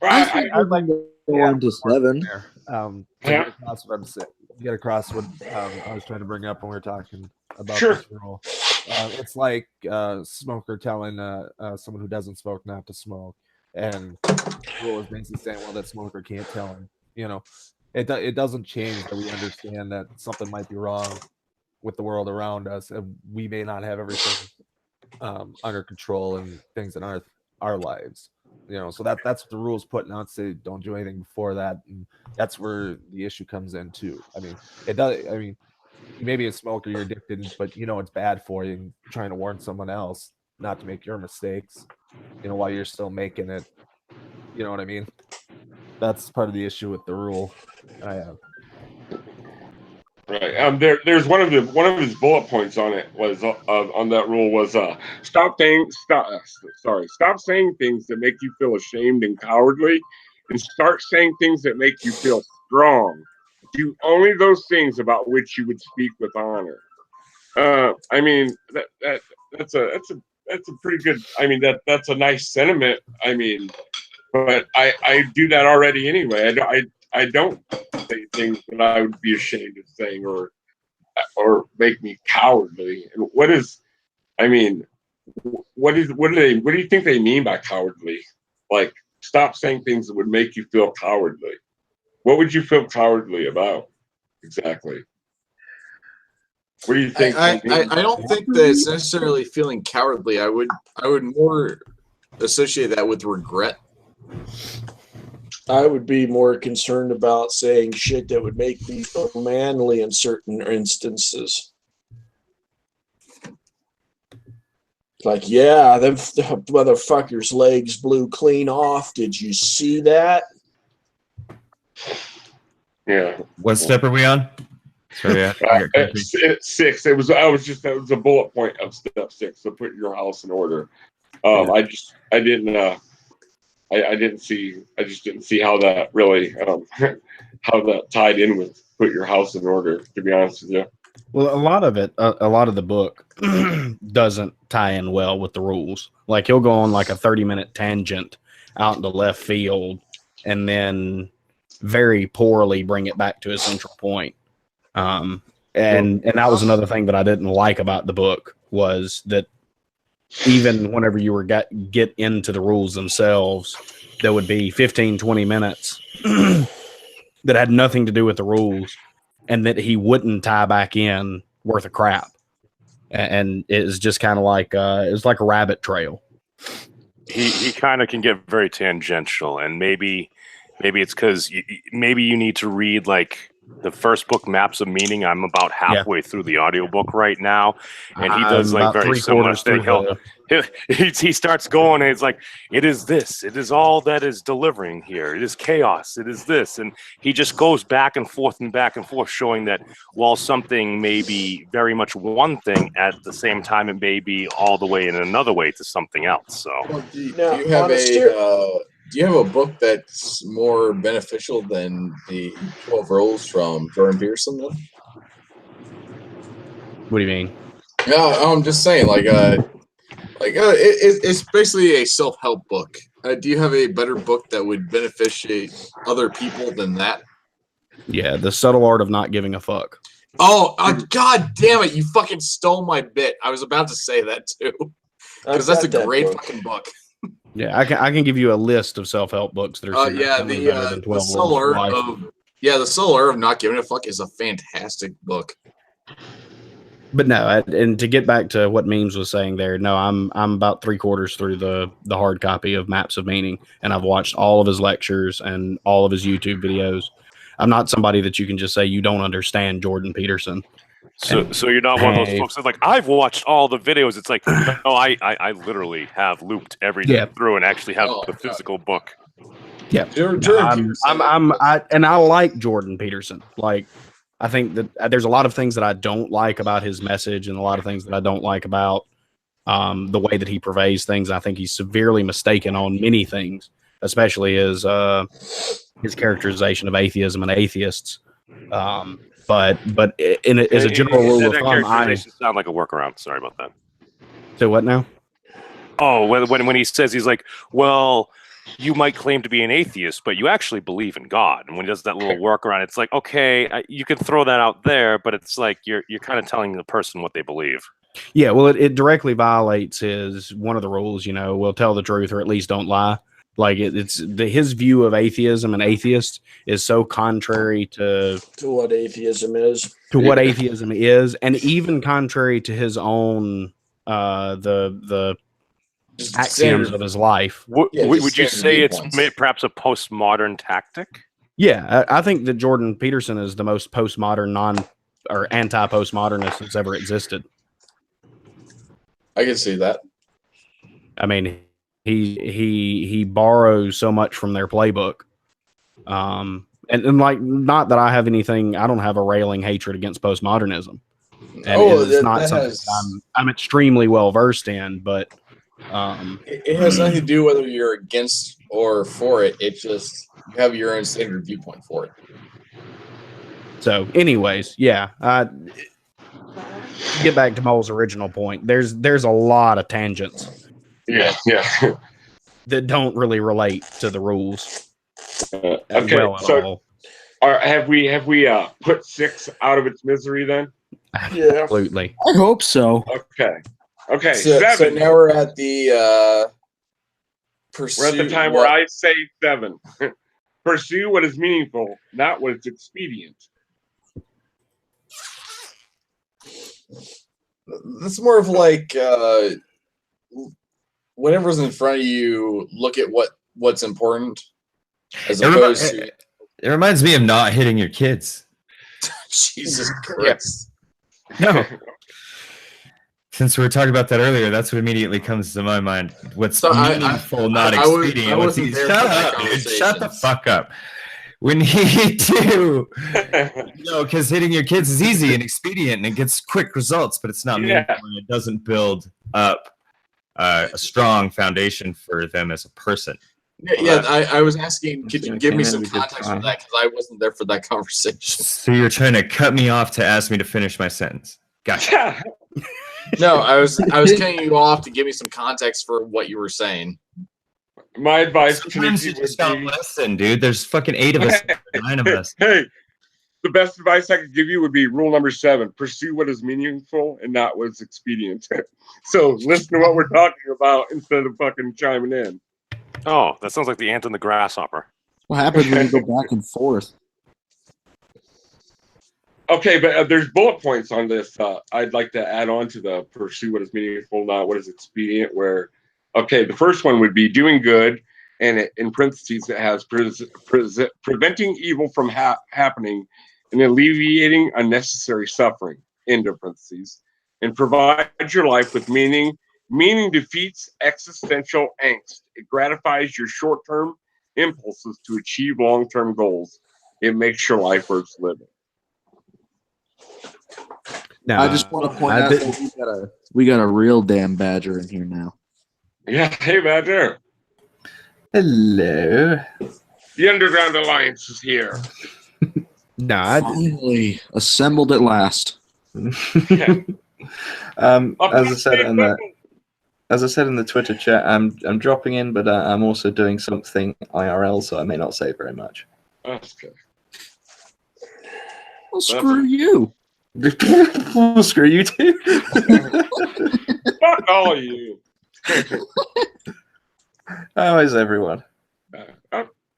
I'd like to go on to 7. To get across what get across what I was trying to bring up when we were talking about Sure. this rule. It's like a smoker telling someone who doesn't smoke not to smoke, and the rule is basically saying, well, that smoker can't tell him. You know, it doesn't change that we understand that something might be wrong with the world around us, and we may not have everything under control and things in our lives. So that's what the rules putting out, say don't do anything before that, and that's where the issue comes in too. I mean, it does. I mean, you may be a smoker, you're addicted, but it's bad for you, and trying to warn someone else not to make your mistakes, while you're still making it. You know what I mean? That's part of the issue with the rule I have. Right. There's one of his bullet points on it was on that rule was stop saying things that make you feel ashamed and cowardly, and start saying things that make you feel strong. Do only those things about which you would speak with honor. I mean that's a pretty good. I mean that's a nice sentiment. I mean, but I do that already anyway. I don't say things that I would be ashamed of saying or make me cowardly. And what do you think they mean by cowardly? Like, stop saying things that would make you feel cowardly. What would you feel cowardly about exactly? What do you think? I don't think that it's necessarily feeling cowardly. I would more associate that with regret. I would be more concerned about saying shit that would make me feel manly in certain instances. Like, yeah, them motherfucker's legs blew clean off. Did you see that? Yeah. What step are we on? Sorry, 6. That was a bullet point of step 6. So put your house in order. I just didn't see how that really how that tied in with put your house in order, to be honest with you. Well, a lot of the book doesn't tie in well with the rules. Like, he'll go on like a 30-minute tangent out into left field and then very poorly bring it back to a central point. And that was another thing that I didn't like about the book, was that even whenever you were get into the rules themselves, there would be 15, 20 minutes that had nothing to do with the rules and that he wouldn't tie back in worth of crap. And it was just kind of like, it was like a rabbit trail. He kind of can get very tangential, and maybe it's because maybe you need to read like the first book, Maps of Meaning. I'm about halfway through the audiobook right now, and he does like very similar thing. He starts going, and it's like, it is this, it is all that is delivering here, it is chaos, it is this, and he just goes back and forth, showing that while something may be very much one thing, at the same time it may be all the way in another way to something else. So, do you have a book that's more beneficial than the 12 Rules from Jordan Peterson, then? What do you mean? No, I'm just saying, it's basically a self-help book. Do you have a better book that would beneficiate other people than that? Yeah, The Subtle Art of Not Giving a Fuck. Oh, God damn it! You fucking stole my bit. I was about to say that too, because that's a great fucking book. Yeah, I can give you a list of self-help books that are better than 12 Subtle Art of Not Giving a Fuck is a fantastic book. But no, and to get back to what Memes was saying there, no, I'm about 3/4 through the hard copy of Maps of Meaning, and I've watched all of his lectures and all of his YouTube videos. I'm not somebody that you can just say you don't understand Jordan Peterson. So you're not one of those folks that's like, I've watched all the videos. It's like, no, I literally have looped everything through and actually have the physical book. Yeah, I like Jordan Peterson. Like, I think that there's a lot of things that I don't like about his message, and a lot of things that I don't like about the way that he purveys things. I think he's severely mistaken on many things, especially his characterization of atheism and atheists. But as a general rule of thumb, I sound like a workaround. Sorry about that. So what now? Oh, when he says, he's like, well, you might claim to be an atheist, but you actually believe in God. And when he does that little workaround, it's like, okay, you can throw that out there, but it's like you're kind of telling the person what they believe. Yeah, well, it directly violates one of the rules. Will tell the truth or at least don't lie. Like his view of atheism and atheists is so contrary to what atheism is. To what atheism is, and even contrary to his own the Just axioms standard- of his life. Yeah, Would just you standard say it's viewpoints. perhaps a postmodern tactic? Yeah, I think that Jordan Peterson is the most postmodern, or anti-postmodernist that's ever existed. I can see that. I mean, he borrows so much from their playbook. And like, not that I have anything, I don't have a railing hatred against postmodernism. And it's not that something that I'm extremely well versed in, but it has nothing to do whether you're against or for it. It's just you have your own standard viewpoint for it. so anyways, yeah. Get back to Mole's original point. There's a lot of tangents Yeah. that don't really relate to the rules. Okay, well at so all. have we put 6 out of its misery then? Yeah. Absolutely. I hope so. Okay. So 7. now we're at the We're pursue. at the time where I say 7. Pursue what is meaningful, not what is expedient. That's more of like whatever's in front of you, look at what's important, as opposed to It reminds me of not hitting your kids. Jesus Christ. No. Since we were talking about that earlier, that's what immediately comes to my mind. What's So meaningful, not I was- expedient. I What's wasn't easy? there Shut for that up, dude. conversation. Shut the fuck up. We need to, because hitting your kids is easy and expedient, and it gets quick results, but it's not meaningful, and it doesn't build up a strong foundation for them as a person. Yeah, I was asking, could you give me some context for that? Because I wasn't there for that conversation. So you're trying to cut me off to ask me to finish my sentence. Gotcha. No, I was cutting you off to give me some context for what you were saying. My advice Sometimes you just don't listen, dude. There's fucking 8 of us, 9 of us. Hey, the best advice I could give you would be rule number 7: pursue what is meaningful and not what is expedient. So listen to what we're talking about instead of fucking chiming in. Oh, that sounds like the ant and the grasshopper. What happens when you go back and forth? Okay, but there's bullet points on this. I'd like to add on to the pursue what is meaningful, not what is expedient. Where, okay, the first one would be doing good, and in parentheses it has preventing evil from happening and alleviating unnecessary suffering. End of parentheses. And provide your life with meaning. Meaning defeats existential angst. It gratifies your short-term impulses to achieve long-term goals. It makes your life worth living. No, I just want to point out that we got a real damn badger in here now. Yeah, hey, Badger. Hello. The Underground Alliance is here. No, Finally assembled at last. As I said in the Twitter chat, I'm dropping in, but I'm also doing something IRL, so I may not say very much. That's good. Well, screw you. Well, screw you too. Fuck all of you. How is everyone?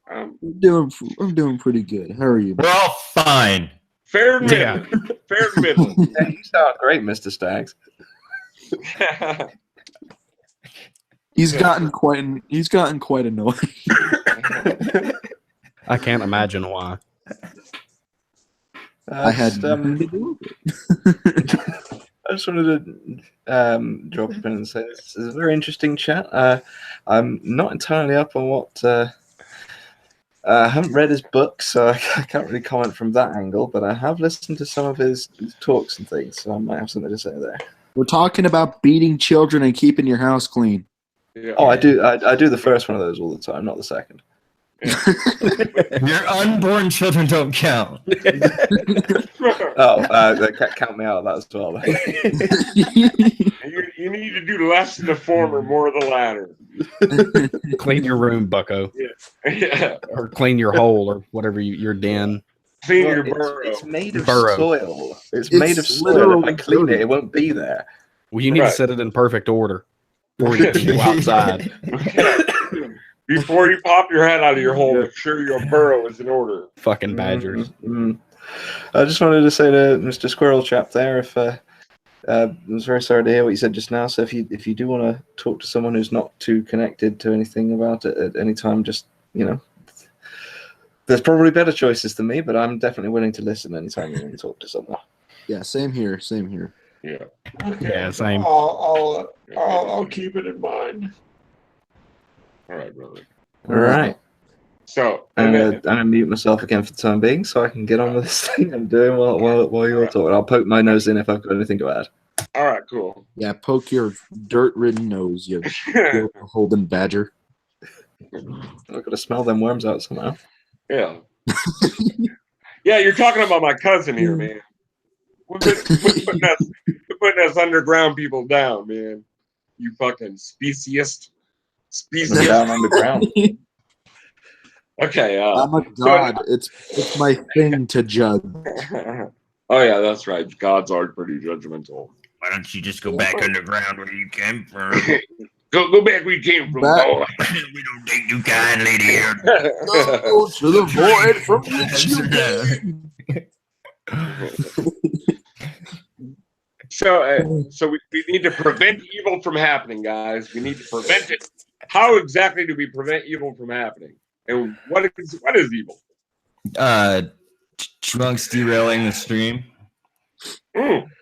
I'm doing pretty good. How are you? We're all fine. Fair and Yeah. middle. Fair and middle. Yeah, you sound great, Mr. Staggs. He's gotten quite annoying. I can't imagine why. I had nothing to do with it. I just wanted to drop in and say this is a very interesting chat. I'm not entirely up on what. I haven't read his book, so I can't really comment from that angle. But I have listened to some of his talks and things, so I might have something to say there. We're talking about beating children and keeping your house clean. Yeah. Oh, I do. I do the first one of those all the time, not the second. Your unborn children don't count. Oh, count me out of that as well. You need to do less of the former, more of the latter. Clean your room, bucko. Yeah. Or clean your hole or whatever your den. Clean Well, your burrow. It's made of Burrow. soil. It's made of soil. If I clean it, it won't be there. Well, you need to set it in perfect order before you go outside. Before you pop your head out of your hole, make sure your burrow is in order. Fucking badgers. I just wanted to say to Mr. Squirrel Chap there, if I'm very sorry to hear what you said just now. So if you do want to talk to someone who's not too connected to anything about it at any time, just there's probably better choices than me, but I'm definitely willing to listen anytime you want to talk to someone. Yeah, same here. Same here. Yeah. Okay. Yeah, same. I'll keep it in mind. All right, brother. All right. So I'm and gonna mute myself again for the time being, so I can get on with this thing I'm doing while you're talking. I'll poke my nose in if I've got anything to add. all right, cool. Yeah, poke your dirt-ridden nose, you golden badger. I've got to smell them worms out somehow. Yeah. Yeah, you're talking about my cousin here, man. We're putting us underground people down, man. You fucking speciest. I'm down underground. Okay. I'm a god. It's my thing to judge. Oh yeah, that's right. Gods are pretty judgmental. Why don't you just go back underground where you came from? Go back where you came from, boy. We don't take you kindly here. Go to the void from which you came. So we need to prevent evil from happening, guys. We need to prevent it. How exactly do we prevent evil from happening? And what is evil? Drunks derailing the stream.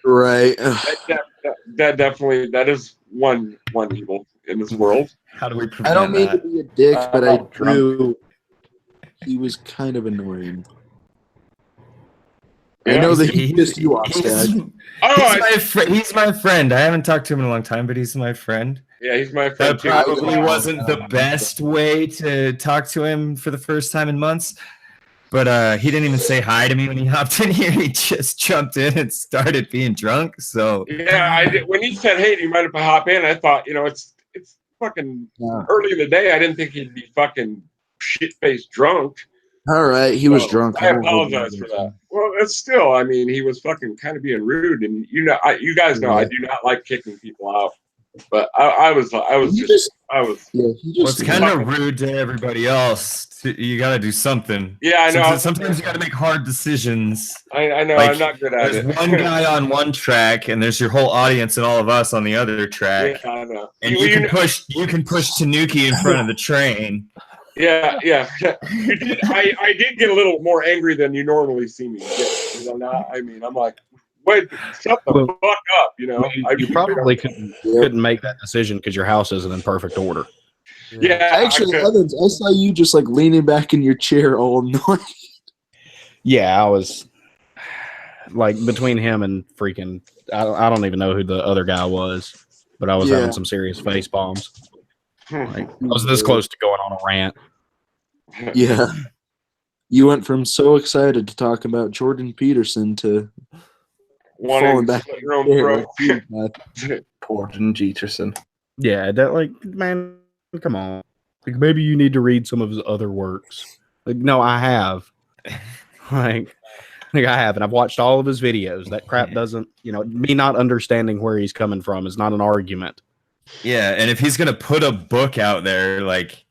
Right. That definitely is one evil in this world. How do we prevent I don't mean that? to be a dick, but I drunk. do. He was kind of annoying. Yeah, I know that he pissed you off, Stag. He's my friend. I haven't talked to him in a long time, but he's my friend. Yeah, he's my friend That too. probably wasn't the best way to talk to him for the first time in months. But he didn't even say hi to me when he hopped in here. He just jumped in and started being drunk. So yeah, I did. When he said, "Hey, do you mind if I hop in?" I thought, it's fucking early in the day. I didn't think he'd be fucking shit-faced drunk. All right, he was drunk. I apologize for that. Well, it's still, I mean, he was fucking kind of being rude, and you guys know I do not like kicking people out. But I was It's kind of rude to everybody else. You got to do something. Yeah, I know. Sometimes you got to make hard decisions. I know. Like, I'm not good at it. There's one guy on one track, and there's your whole audience and all of us on the other track. Yeah, I know. And you can push Tanuki in front of the train. Yeah. You did. I did get a little more angry than you normally see me get. I'm like, wait, shut the fuck up, You probably couldn't make that decision because your house isn't in perfect order. Yeah, actually, Evans, I saw you just like leaning back in your chair all night. Yeah, I was like between him and freaking I don't even know who the other guy was, but I was having some serious face bombs. Like, I was this close to going on a rant. Yeah. You went from so excited to talk about Jordan Peterson to falling back in your chair. Jordan Peterson. Yeah, man, come on. Like, maybe you need to read some of his other works. Like, no, I have. I have, and I've watched all of his videos. That crap doesn't, me not understanding where he's coming from is not an argument. Yeah, and if he's gonna put a book out there, like,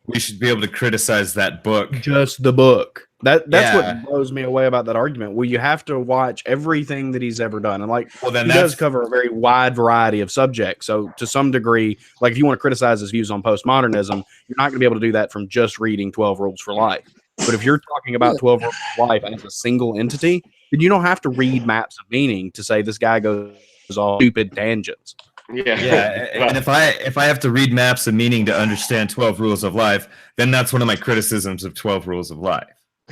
we should be able to criticize that book. Just the book. That's what blows me away about that argument. Well, you have to watch everything that he's ever done, and he does cover a very wide variety of subjects. So, to some degree, like if you want to criticize his views on postmodernism, you're not going to be able to do that from just reading 12 Rules for Life. But if you're talking about 12 Rules for Life as a single entity, then you don't have to read Maps of Meaning to say this guy goes all stupid tangents. Yeah, and if I have to read Maps of Meaning to understand 12 Rules of Life, then that's one of my criticisms of 12 Rules of Life.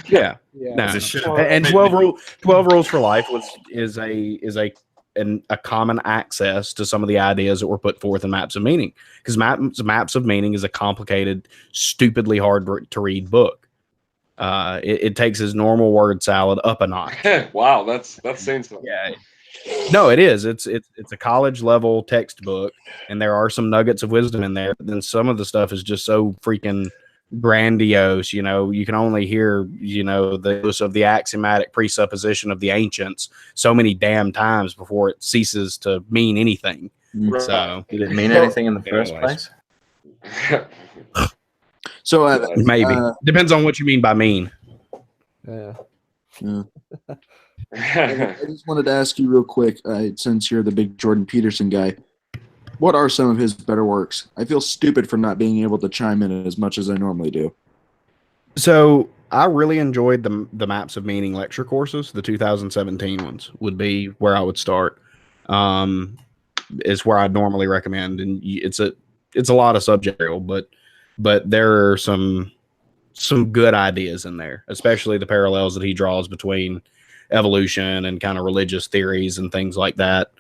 Yeah. And 12 Rules for Life is a common access to some of the ideas that were put forth in Maps of Meaning, because Maps of Meaning is a complicated, stupidly hard to read book. It takes his normal word salad up a notch. Wow, that's saying something. Yeah. No, it is. It's a college level textbook, and there are some nuggets of wisdom in there. But then some of the stuff is just so freaking grandiose. You can only hear the use of the axiomatic presupposition of the ancients so many damn times before it ceases to mean anything. Right. So did it mean anything in the first place? So maybe depends on what you mean by mean. Yeah. I just wanted to ask you real quick, since you're the big Jordan Peterson guy, what are some of his better works? I feel stupid for not being able to chime in as much as I normally do. So I really enjoyed the Maps of Meaning lecture courses. The 2017 ones would be where I would start. Is where I'd normally recommend, and it's a lot of subject material, but there are some good ideas in there, especially the parallels that he draws between evolution and kind of religious theories and things like that.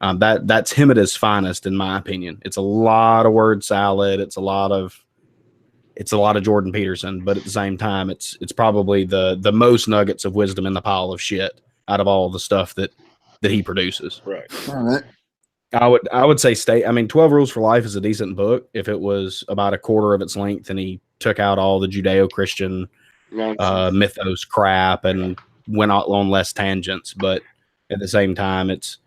That's him at his finest, in my opinion. It's a lot of word salad. It's a lot of Jordan Peterson, but at the same time, it's probably the most nuggets of wisdom in the pile of shit out of all the stuff that he produces. Right. All right. I would say 12 Rules for Life is a decent book if it was about a quarter of its length and he took out all the Judeo-Christian mythos crap and went out on less tangents. But at the same time, it's,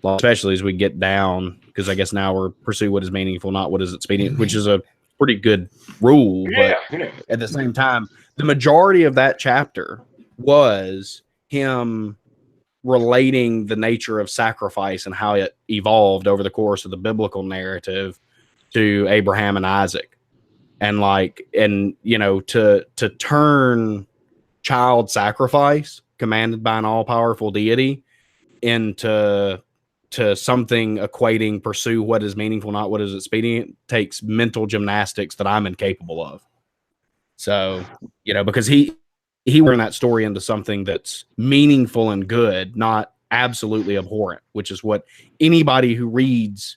especially as we get down, because I guess now we're pursue what is meaningful, not what is expedient, which is a pretty good rule. But at the same time, the majority of that chapter was him relating the nature of sacrifice and how it evolved over the course of the biblical narrative to Abraham and Isaac. And to turn child sacrifice commanded by an all-powerful deity into something equating pursue what is meaningful, not what is expedient, takes mental gymnastics that I'm incapable of. So, because he turned that story into something that's meaningful and good, not absolutely abhorrent, which is what anybody who reads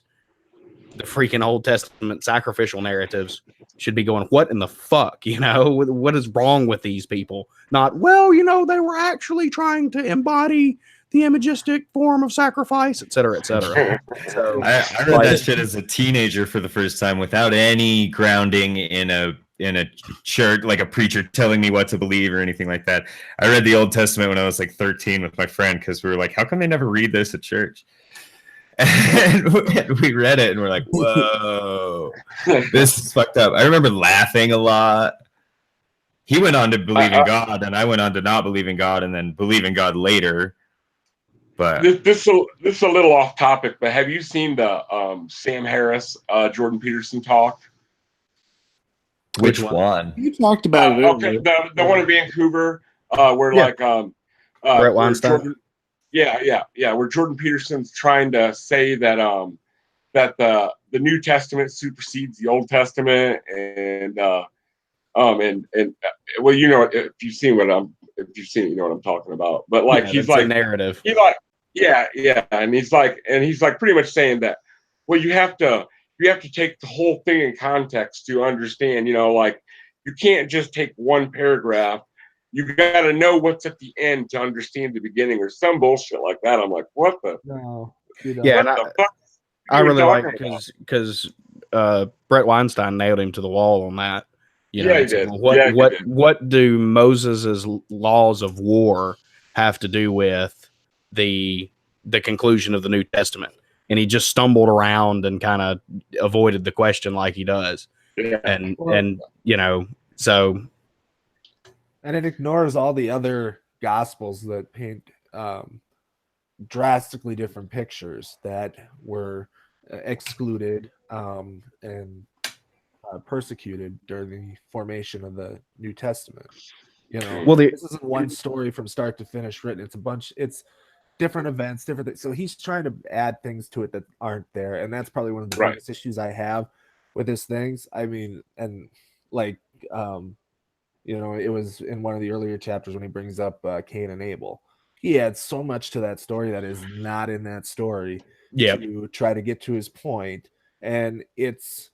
the freaking Old Testament sacrificial narratives should be going, what in the fuck? What is wrong with these people? Not, they were actually trying to embody the imagistic form of sacrifice, et cetera, et cetera. So, I read that shit as a teenager for the first time without any grounding in a church, like a preacher telling me what to believe or anything like that. I read the Old Testament when I was like 13 with my friend because we were like, how come they never read this at church? And we read it and we're like, whoa, this is fucked up. I remember laughing a lot. He went on to believe in God, and I went on to not believe in God, and then believe in God later. But this is a little off topic, but have you seen the Sam Harris, Jordan Peterson talk? Which one? You talked about it. Okay, the one in Vancouver, where Brett Weinstein. Where Jordan Peterson's trying to say that that the New Testament supersedes the Old Testament, and well, if you've seen it, you know what I'm talking about. But he's like narrative. And he's like pretty much saying that, well, you have to take the whole thing in context to understand, you can't just take one paragraph. You got to know what's at the end to understand the beginning, or some bullshit like that. I'm like, what the? No. Yeah, and I really like because Brett Weinstein nailed him to the wall on that. He did. What do Moses's laws of war have to do with the conclusion of the New Testament? And he just stumbled around and kind of avoided the question like he does. Yeah. And it ignores all the other gospels that paint drastically different pictures that were excluded and persecuted during the formation of the New Testament. This isn't one story from start to finish written. It's different events, different things. So he's trying to add things to it that aren't there, and that's probably one of the biggest issues I have with his things. I mean, and it was in one of the earlier chapters when he brings up Cain and Abel. He adds so much to that story that is not in that story to try to get to his point. And it's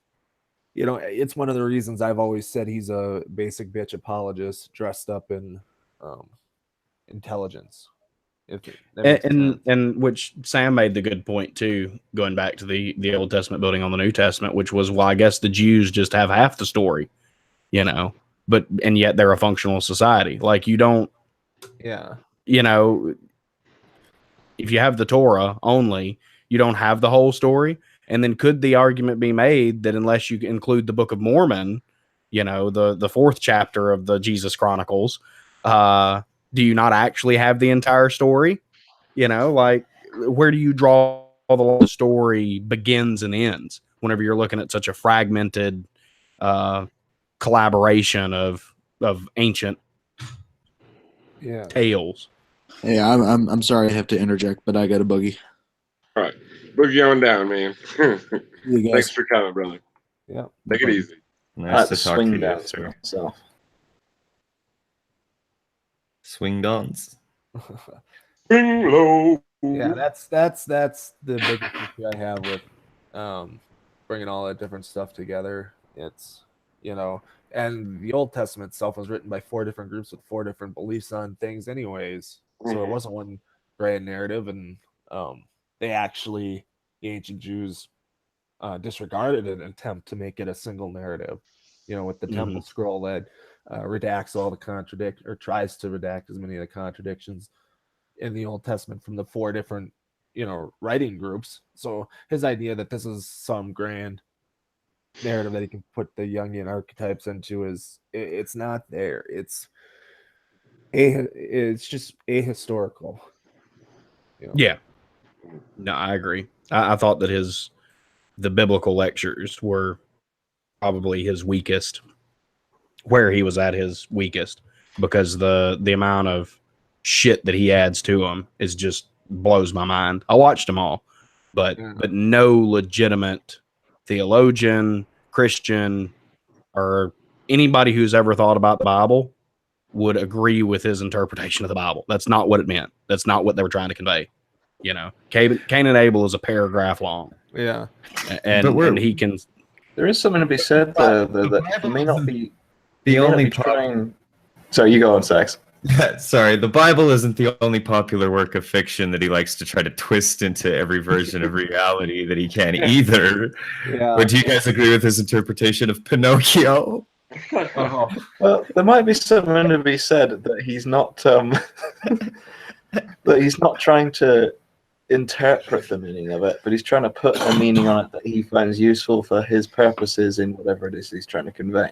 one of the reasons I've always said he's a basic bitch apologist dressed up in intelligence. And which Sam made the good point too, going back to the Old Testament building on the New Testament, which was, well, I guess the Jews just have half the story, and yet they're a functional society. Like, you don't, if you have the Torah only, you don't have the whole story. And then could the argument be made that unless you include the Book of Mormon, the fourth chapter of the Jesus Chronicles, Do you not actually have the entire story? You know, like, where do you draw the story begins and ends whenever you're looking at such a fragmented collaboration of ancient tales? Hey, I'm sorry I have to interject, but I got a boogie. All right. Boogie on down, man. You guys. Thanks for coming, brother. Yeah. Take it easy. Nice to to talk swing to you, down sir. myself. Swing dance. Swing low. Yeah, that's the biggest issue I have with bringing all that different stuff together. It's, you know, and the Old Testament itself was written by 4 different groups with 4 different beliefs on things anyways. So it wasn't one grand narrative, and they actually, the ancient Jews, disregarded an attempt to make it a single narrative, you know, with the temple scroll that redacts all the or tries to redact as many of the contradictions in the Old Testament from the 4 different, you know, writing groups. So his idea that this is some grand narrative that he can put the Jungian archetypes into it's not there. It's just ahistorical. You know? Yeah. No, I agree. I thought that the biblical lectures were probably his weakest, where he was at his weakest, because the amount of shit that he adds to them is just blows my mind. I watched them all, but no legitimate theologian, Christian, or anybody who's ever thought about the Bible would agree with his interpretation of the Bible. That's not what it meant. That's not what they were trying to convey. You know, Cain and Abel is a paragraph long. Yeah, and he can. There is something to be said there that he may not be the only trying. Sorry, you go on, Sax. Sorry, the Bible isn't the only popular work of fiction that he likes to try to twist into every version of reality that he can either. Yeah. But do you guys agree with his interpretation of Pinocchio? Well, there might be something to be said that he's not that he's not trying to interpret the meaning of it, but he's trying to put a meaning on it that he finds useful for his purposes in whatever it is he's trying to convey.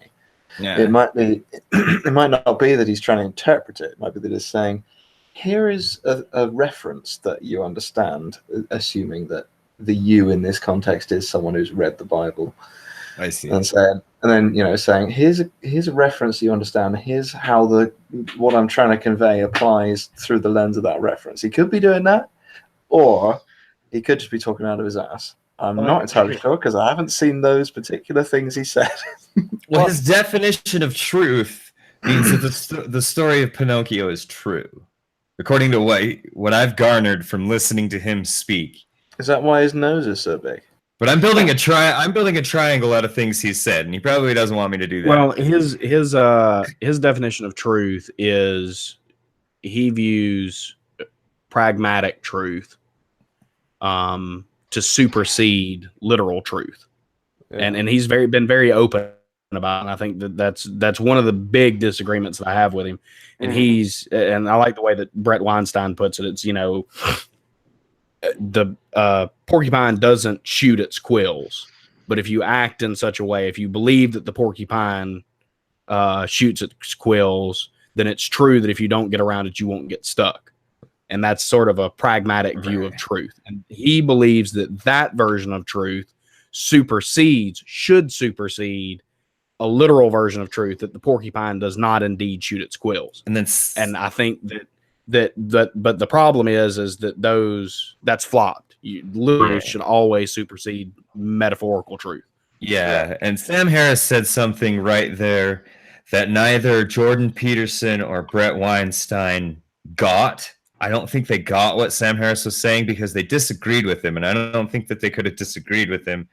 Yeah. It might be, it might not be that he's trying to interpret it. It might be that he's saying, here is a reference that you understand, assuming that the you in this context is someone who's read the Bible. I see. And then you know, saying here's a reference you understand. Here's how what I'm trying to convey applies through the lens of that reference. He could be doing that, or he could just be talking out of his ass. I'm not entirely sure because I haven't seen those particular things he said. Well, his definition of truth means that the story of Pinocchio is true, according to what I've garnered from listening to him speak. Is that why his nose is so big? But I'm building a triangle out of things he said, and he probably doesn't want me to do that. Well, his definition of truth is he views pragmatic truth to supersede literal truth, and he's been very open about it. And I think that's one of the big disagreements that I have with him. And and I like the way that Brett Weinstein puts it. It's, you know, the porcupine doesn't shoot its quills, but if you act in such a way, if you believe that the porcupine shoots its quills, then it's true that if you don't get around it, you won't get stuck. And that's sort of a pragmatic view of truth. And he believes that version of truth should supersede a literal version of truth, that the porcupine does not indeed shoot its quills. And I think but the problem is that that's flopped. Literally should always supersede metaphorical truth. Yeah, and Sam Harris said something right there that neither Jordan Peterson or Brett Weinstein got. I don't think they got what Sam Harris was saying because they disagreed with him, and I don't think that they could have disagreed with him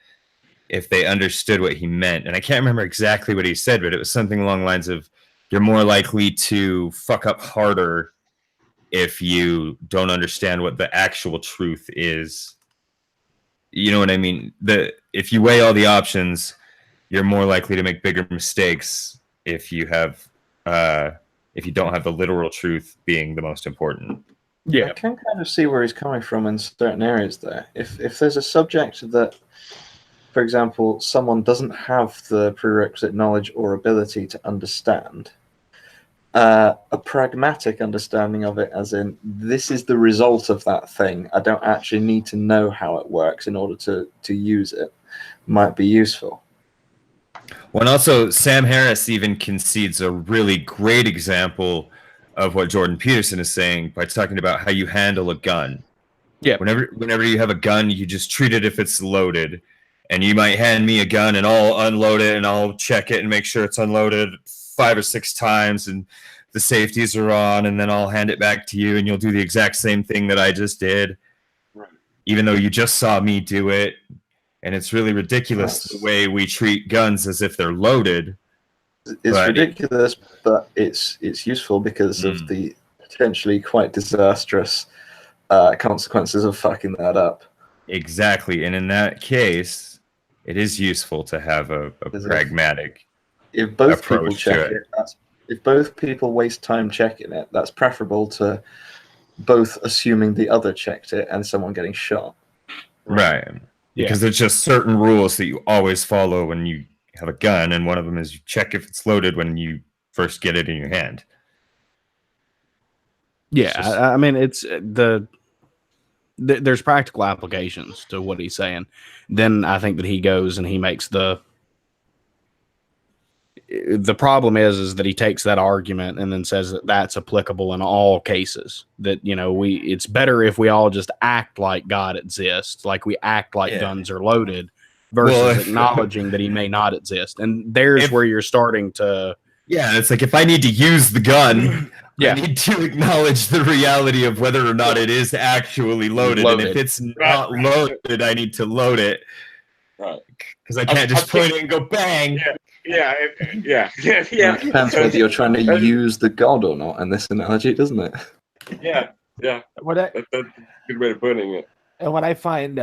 if they understood what he meant. And I can't remember exactly what he said, but it was something along the lines of, you're more likely to fuck up harder if you don't understand what the actual truth is. You know what I mean? If you weigh all the options, you're more likely to make bigger mistakes if you don't have the literal truth being the most important. Yeah, I can kind of see where he's coming from in certain areas there. If there's a subject that, for example, someone doesn't have the prerequisite knowledge or ability to understand, a pragmatic understanding of it, as in this is the result of that thing. I don't actually need to know how it works in order to use it. Might be useful. Well, and also Sam Harris even concedes a really great example of what Jordan Peterson is saying by talking about how you handle a gun. Yeah. Whenever you have a gun, you just treat it if it's loaded. And you might hand me a gun and I'll unload it and I'll check it and make sure it's unloaded 5 or 6 times and the safeties are on, and then I'll hand it back to you and you'll do the exact same thing that I just did. Right. Even though you just saw me do it. And it's really ridiculous the way we treat guns as if they're loaded. It's ridiculous, but it's useful because of the potentially quite disastrous consequences of fucking that up. Exactly, and in that case, it is useful to have a pragmatic if both people approach check to it. If both people waste time checking it, that's preferable to both assuming the other checked it and someone getting shot. Right. Because there's just certain rules that you always follow when you have a gun, and one of them is you check if it's loaded when you first get it in your hand. Yeah, I mean, it's there's practical applications to what he's saying. Then I think that he goes and he makes the problem is that he takes that argument and then says that that's applicable in all cases. That, you know, it's better if we all just act like God exists, like we act like guns are loaded, versus acknowledging that he may not exist. And there's where you're starting to. Yeah, it's like if I need to use the gun, I need to acknowledge the reality of whether or not it is actually loaded. And if it's not loaded, I need to load it. Right. Because I can't just point it and go bang. Yeah. It depends whether you're trying to use the god or not in this analogy, doesn't it? Yeah. That's a good way of putting it. And what I find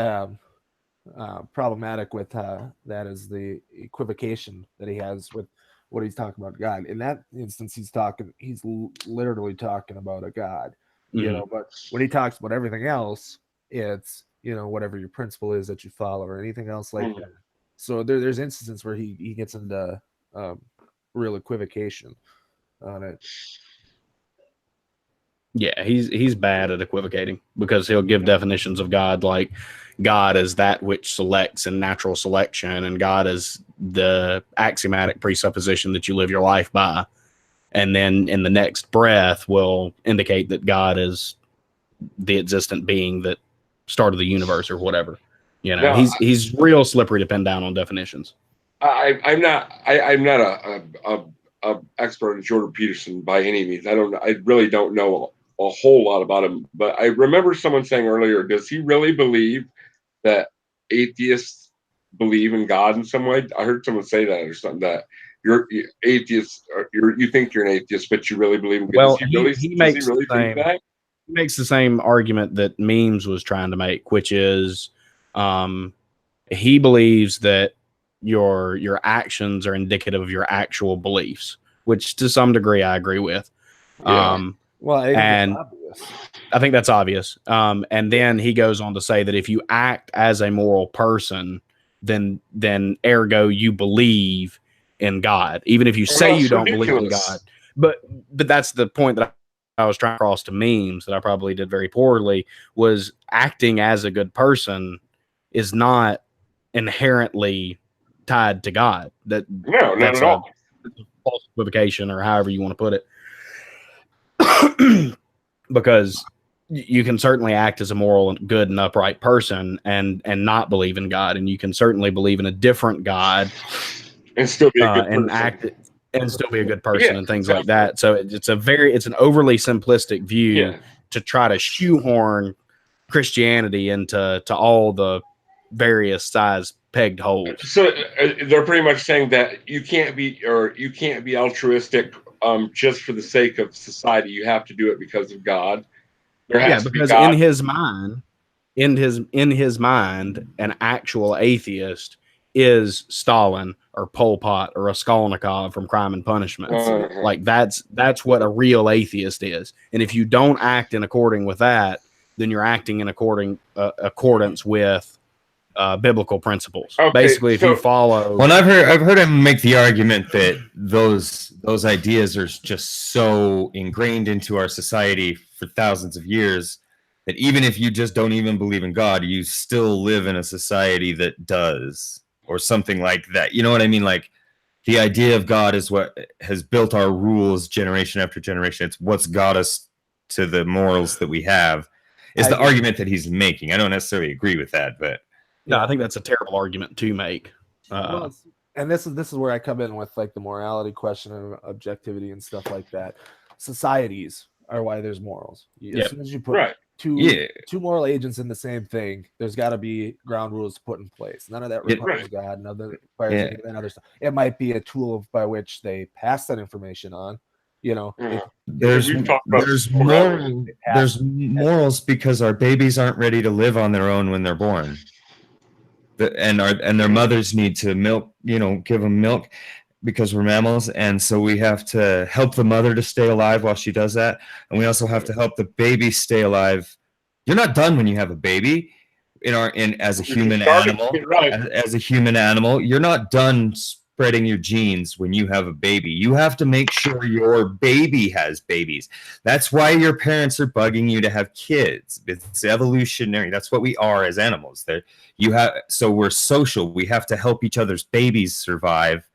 problematic with that is the equivocation that he has with what he's talking about God. In that instance, he's literally talking about a God, you know. But when he talks about everything else, it's, you know, whatever your principle is that you follow or anything else like that. So there's instances where he gets into real equivocation on it. Yeah, he's bad at equivocating because he'll give definitions of God like God is that which selects in natural selection, and God is the axiomatic presupposition that you live your life by. And then in the next breath will indicate that God is the existent being that started the universe or whatever. You know, he's real slippery to pin down on definitions. I'm not a expert in Jordan Peterson by any means. I really don't know a whole lot about him, but I remember someone saying earlier, does he really believe that atheists believe in God in some way? I heard someone say that or something, that you're atheist, or you think you're an atheist, but you really believe in God. Well, he makes the same argument that Memes was trying to make, which is he believes that your actions are indicative of your actual beliefs, which to some degree I agree with. Well, I think that's obvious. And then he goes on to say that if you act as a moral person, then ergo you believe in God, even if you say you don't believe in God. But that's the point that I was trying to cross to Memes, that I probably did very poorly, was acting as a good person is not inherently tied to God. That's not at all. False equivocation, or however you want to put it. Because you can certainly act as a moral and good and upright person and not believe in God, and you can certainly believe in a different God and still be a good person. and still be a good person and things like that. So it's an overly simplistic view to try to shoehorn Christianity into all the various size pegged holes. So they're pretty much saying that you can't be altruistic just for the sake of society. You have to do it because of God. Because in his mind, an actual atheist is Stalin or Pol Pot or Raskolnikov from Crime and Punishment. Like that's what a real atheist is. And if you don't act in accordance with that, then you're acting in accordance with biblical principles. Okay, Basically, if you follow, Well, I've heard him make the argument that those ideas are just so ingrained into our society for thousands of years that even if you just don't even believe in God, you still live in a society that does, or something like that. You know what I mean? Like, the idea of God is what has built our rules generation after generation. It's what's got us to the morals that we have. Is the argument that he's making. I don't necessarily agree with that, but no, I think that's a terrible argument to make. Well, and this is where I come in with like the morality question and objectivity and stuff like that. Societies are why there's morals. As soon as you put two moral agents in the same thing, there's got to be ground rules put in place. None of that requires God. None of that requires any of that other stuff. It might be a tool by which they pass that information on. You know, there's morals because our babies aren't ready to live on their own when they're born. And their mothers need to milk, give them milk because we're mammals, and so we have to help the mother to stay alive while she does that, and we also have to help the baby stay alive. You're not done when you have a baby. As a human animal, as a human animal, you're not done spreading your genes when you have a baby. You have to make sure your baby has babies. That's why your parents are bugging you to have kids. It's evolutionary. That's what we are as animals. So we're social. We have to help each other's babies survive,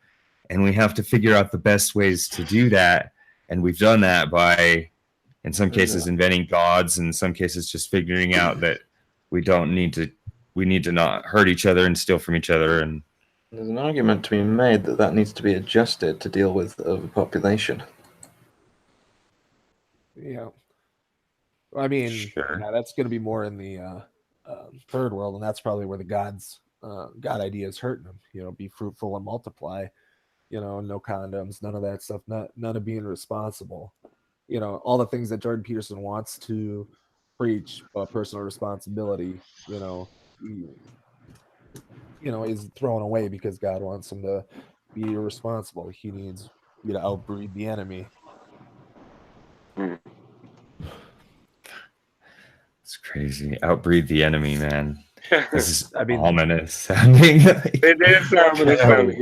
and we have to figure out the best ways to do that. And we've done that by, in some cases, inventing gods, and in some cases just figuring out that we need to not hurt each other and steal from each other. And there's an argument to be made that needs to be adjusted to deal with overpopulation. Yeah. I mean, that's going to be more in the third world, and that's probably where the God idea is hurting them. Be fruitful and multiply. No condoms, none of that stuff. None of being responsible. All the things that Jordan Peterson wants to preach about personal responsibility. Is thrown away because God wants him to be irresponsible. He needs you to outbreed the enemy. It's crazy. Outbreed the enemy, man. This is ominous sounding. It is ominous sounding.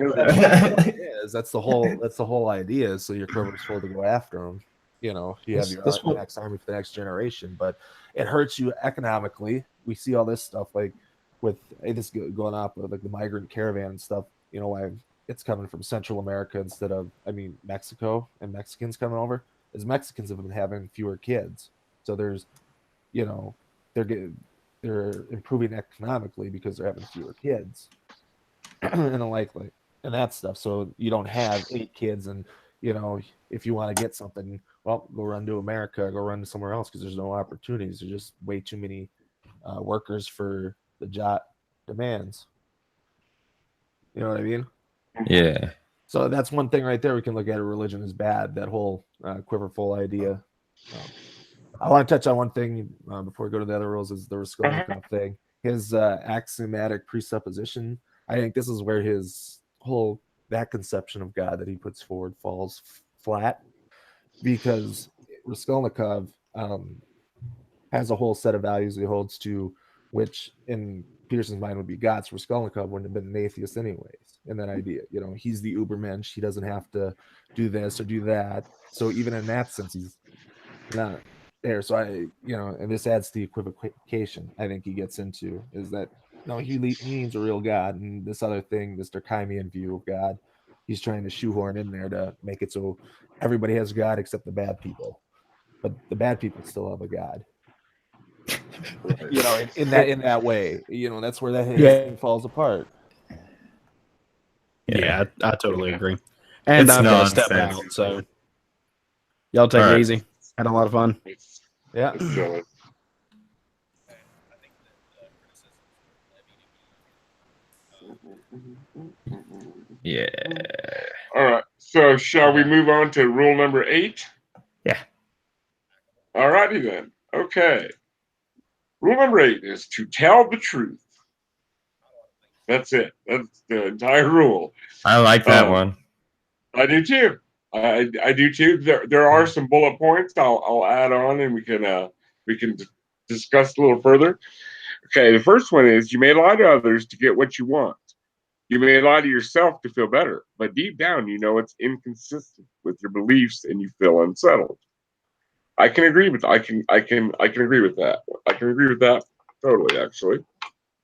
That's the whole idea. So you're purposeful to go after them. You have your next army for the next generation, but it hurts you economically. We see all this stuff like with this going up with like the migrant caravan and stuff. Why it's coming from Central America instead of Mexico, and Mexicans coming over, is Mexicans have been having fewer kids. So there's they're improving economically because they're having fewer kids and that stuff. So you don't have 8 kids, and if you want to get something, well, go run to America, go run to somewhere else, because there's no opportunities. There's just way too many workers for the job demands. You know what I mean? Yeah. So that's one thing right there. We can look at religion as bad. That whole quiverful idea. I want to touch on one thing before we go to the other rules, is the Raskolnikov thing. His axiomatic presupposition. I think this is where that conception of God that he puts forward falls flat, because Raskolnikov has a whole set of values he holds to, which in Peterson's mind would be God's. Raskolnikov wouldn't have been an atheist anyways in that idea. He's the Ubermensch. He doesn't have to do this or do that. So even in that sense, he's not there. So and this adds to the equivocation I think he gets into, is that he needs a real God, and this other thing, this Durkheimian view of God, he's trying to shoehorn in there to make it so everybody has God except the bad people, but the bad people still have a God. In that way, that's where that thing falls apart. Yeah, I totally agree. And I've got to step out, so y'all take it easy. Had a lot of fun. Yeah. Yeah. All right. So shall we move on to rule number 8? Yeah. All righty then. Okay. Rule number 8 is to tell the truth. That's it. That's the entire rule. I like that one. I do too. I do too. There are some bullet points I'll add on, and we can discuss a little further. Okay, the first one is you may lie to others to get what you want. You may lie to yourself to feel better, but deep down you know it's inconsistent with your beliefs and you feel unsettled. I can agree with I can agree with that. I can agree with that totally actually.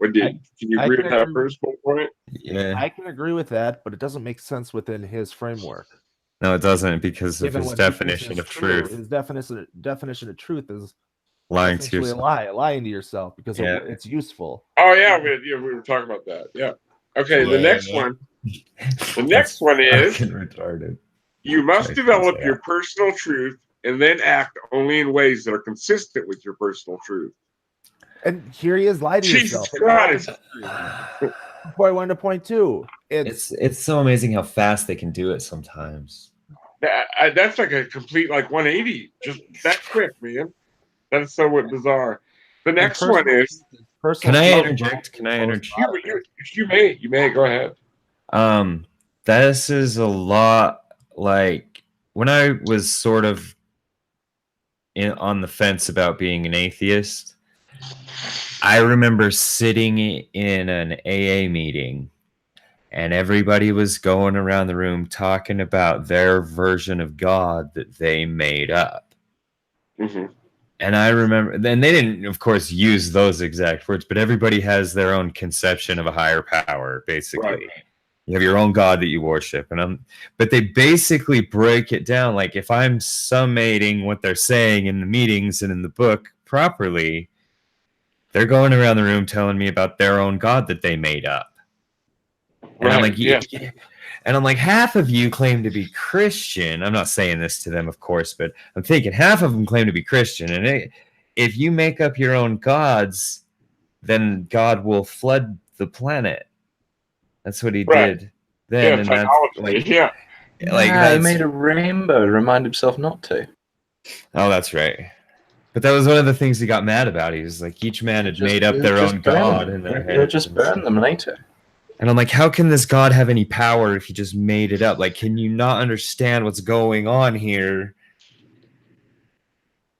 Can you agree with that first point? Yeah. I can agree with that, but it doesn't make sense within his framework. No, it doesn't because of Given his what he thinks definition is of true. truth. His definition of truth is Lying to essentially yourself. lying to yourself because Yeah. it's useful. Oh yeah, we were talking about that. Yeah. Okay, the next one. The next one is Fucking retarded. you must Sorry, develop say your that. personal truth and then act only in ways that are consistent with your personal truth. And here he is lying to Jesus yourself. Christ. Point 1 to point 2. It's so amazing how fast they can do it sometimes. That's like a complete 180, just that quick, man. That is so bizarre. The next one is. Can I interject? Can I interject? You may go ahead. This is a lot like when I was sort of on the fence about being an atheist. I remember sitting in an AA meeting and everybody was going around the room talking about their version of God that they made up. Mm-hmm. And I remember, then they didn't, of course, use those exact words, but everybody has their own conception of a higher power, basically. Right. You have your own God that you worship. But they basically break it down. Like if I'm summating what they're saying in the meetings and in the book properly, they're going around the room telling me about their own God that they made up. And Right, I'm like, yeah. And I'm like, half of you claim to be Christian. I'm not saying this to them, of course, but I'm thinking half of them claim to be Christian. And if you make up your own gods, then God will flood the planet. That's what he did then. Yeah, and that's like, yeah. Like he that's, made a rainbow to remind himself not to. Oh, that's right. But that was one of the things he got mad about. He was like, each man had made up their own god in their head. He'll just burn them later. And I'm like, how can this god have any power if he just made it up? Like, can you not understand what's going on here?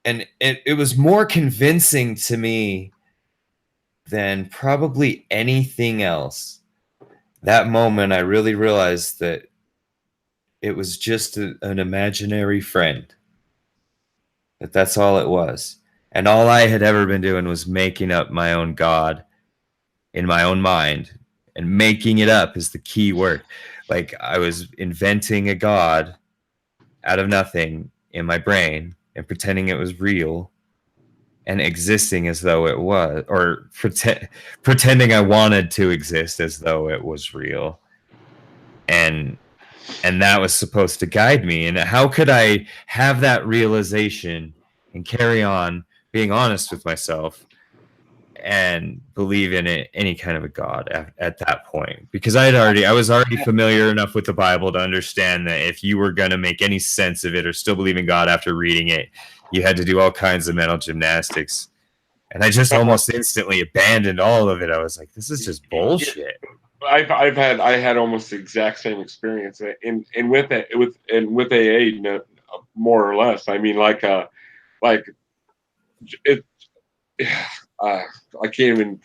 And it was more convincing to me than probably anything else. That moment, I really realized that it was just an imaginary friend. That's all it was. And all I had ever been doing was making up my own god in my own mind. And making it up is the key word. Like, I was inventing a god out of nothing in my brain and pretending it was real and existing as though it was, or pretending I wanted to exist as though it was real. And that was supposed to guide me. And how could I have that realization and carry on being honest with myself and believe in it, any kind of a god at that point? Because I was already familiar enough with the Bible to understand that if you were going to make any sense of it or still believe in God after reading it, you had to do all kinds of mental gymnastics. And I just almost instantly abandoned all of it. I was like, this is just bullshit. I had almost the exact same experience, and with AA, more or less. I mean, I can't even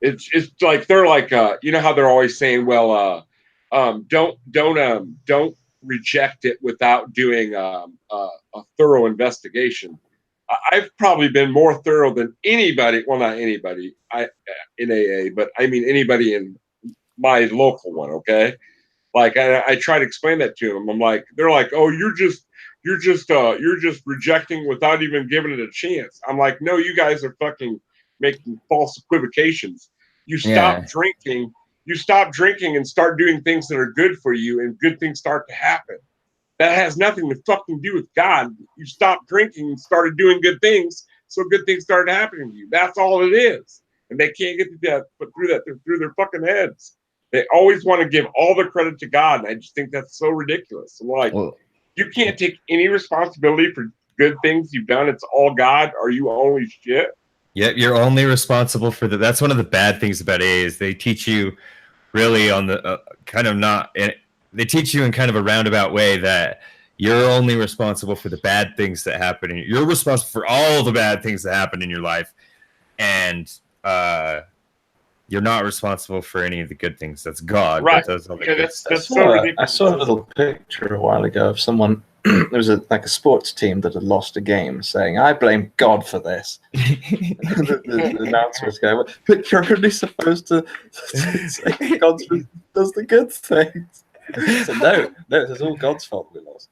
it's like they're like you know how they're always saying, well, don't reject it without doing a thorough investigation. I've probably been more thorough than anybody. Well, not anybody in AA, but I mean anybody in my local one. Okay, like I try to explain that to them. I'm like, they're like, oh, you're just rejecting without even giving it a chance. I'm like, no, you guys are fucking making false equivocations. You stop drinking. You stop drinking and start doing things that are good for you, and good things start to happen. That has nothing to fucking do with God. You stopped drinking and started doing good things, so good things started happening to you. That's all it is. And they can't get through their fucking heads. They always want to give all the credit to God, and I just think that's so ridiculous. I'm like, you can't take any responsibility for good things you've done. It's all God. Are you only shit? Yep, you're only responsible for that's one of the bad things about AA is they teach you really on the they teach you in kind of a roundabout way that you're only responsible for the bad things that happen. You're responsible for all the bad things that happen in your life. And you're not responsible for any of the good things. That's God Right. that does all the Yeah, good that's stuff. so ridiculous. I saw a little picture a while ago of someone. There was like a sports team that had lost a game, saying, "I blame God for this." the announcer was going, "But you're only supposed to say God does the good things." So no, it's all God's fault we lost.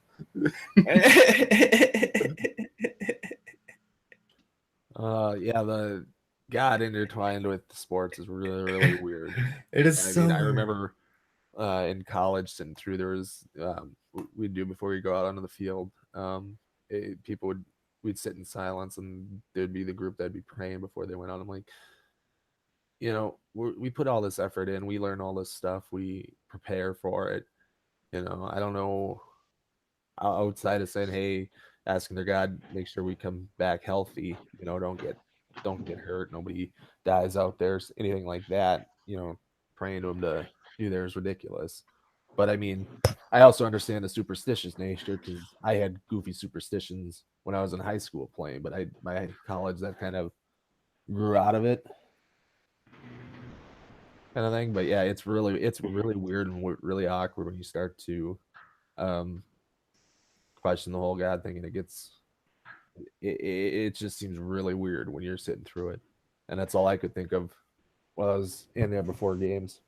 Yeah, the God intertwined with sports is really, really weird. It is I mean, so I weird. remember in college sitting through, there was we'd do before we go out onto the field. We'd sit in silence, and there'd be the group that'd be praying before they went out. I'm like, we put all this effort in, we learn all this stuff, we prepare for it. I don't know, outside of saying, hey, asking their God, make sure we come back healthy. Don't get hurt. Nobody dies out there. Anything like that. Praying to him to do there is ridiculous. But I mean, I also understand the superstitious nature because I had goofy superstitions when I was in high school playing. But my college, that kind of grew out of it, kind of thing. But yeah, it's really weird and really awkward when you start to question the whole God thing, and it just seems really weird when you're sitting through it. And that's all I could think of while I was in there before games.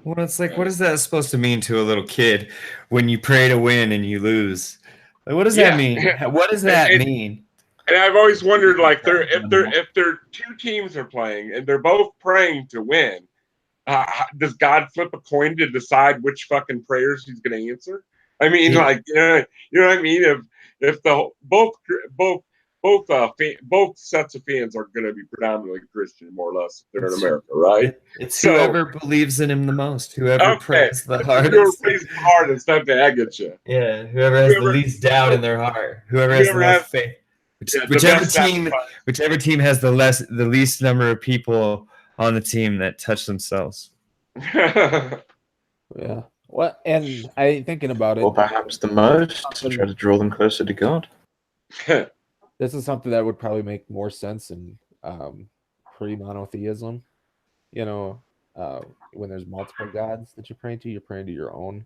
Well, it's like, what is that supposed to mean to a little kid when you pray to win and you lose? Like, what does that mean? What does that mean? And I've always wondered, like, if they're two teams are playing and they're both praying to win, does God flip a coin to decide which fucking prayers he's going to answer? I mean, like, you know what I mean? If both sets of fans are going to be predominantly Christian, more or less, if they're in America, right? It's whoever believes in him the most, whoever prays the hardest. Whoever prays the hardest, okay, I get you. Yeah, whoever has the least doubt in their heart, whoever has the most faith. Whichever team has the least number of people on the team that touch themselves. Yeah. What? And I thinking about it. Or perhaps the most to try to draw them closer to God. This is something that would probably make more sense in pre-monotheism. When there's multiple gods that you're praying to your own.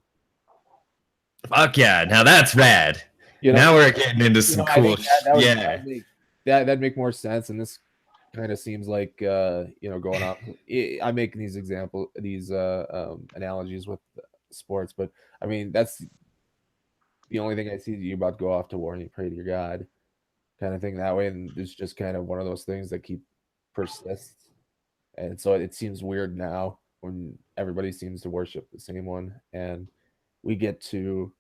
Fuck yeah! Now that's rad. Now we're getting into some cool shit. That'd make more sense, and this kind of seems like going up. I'm making these analogies with sports, but I mean that's the only thing I see. You about to go off to war and you pray to your God, kind of thing that way, and it's just kind of one of those things that persists. And so it seems weird now when everybody seems to worship the same one, and we get to,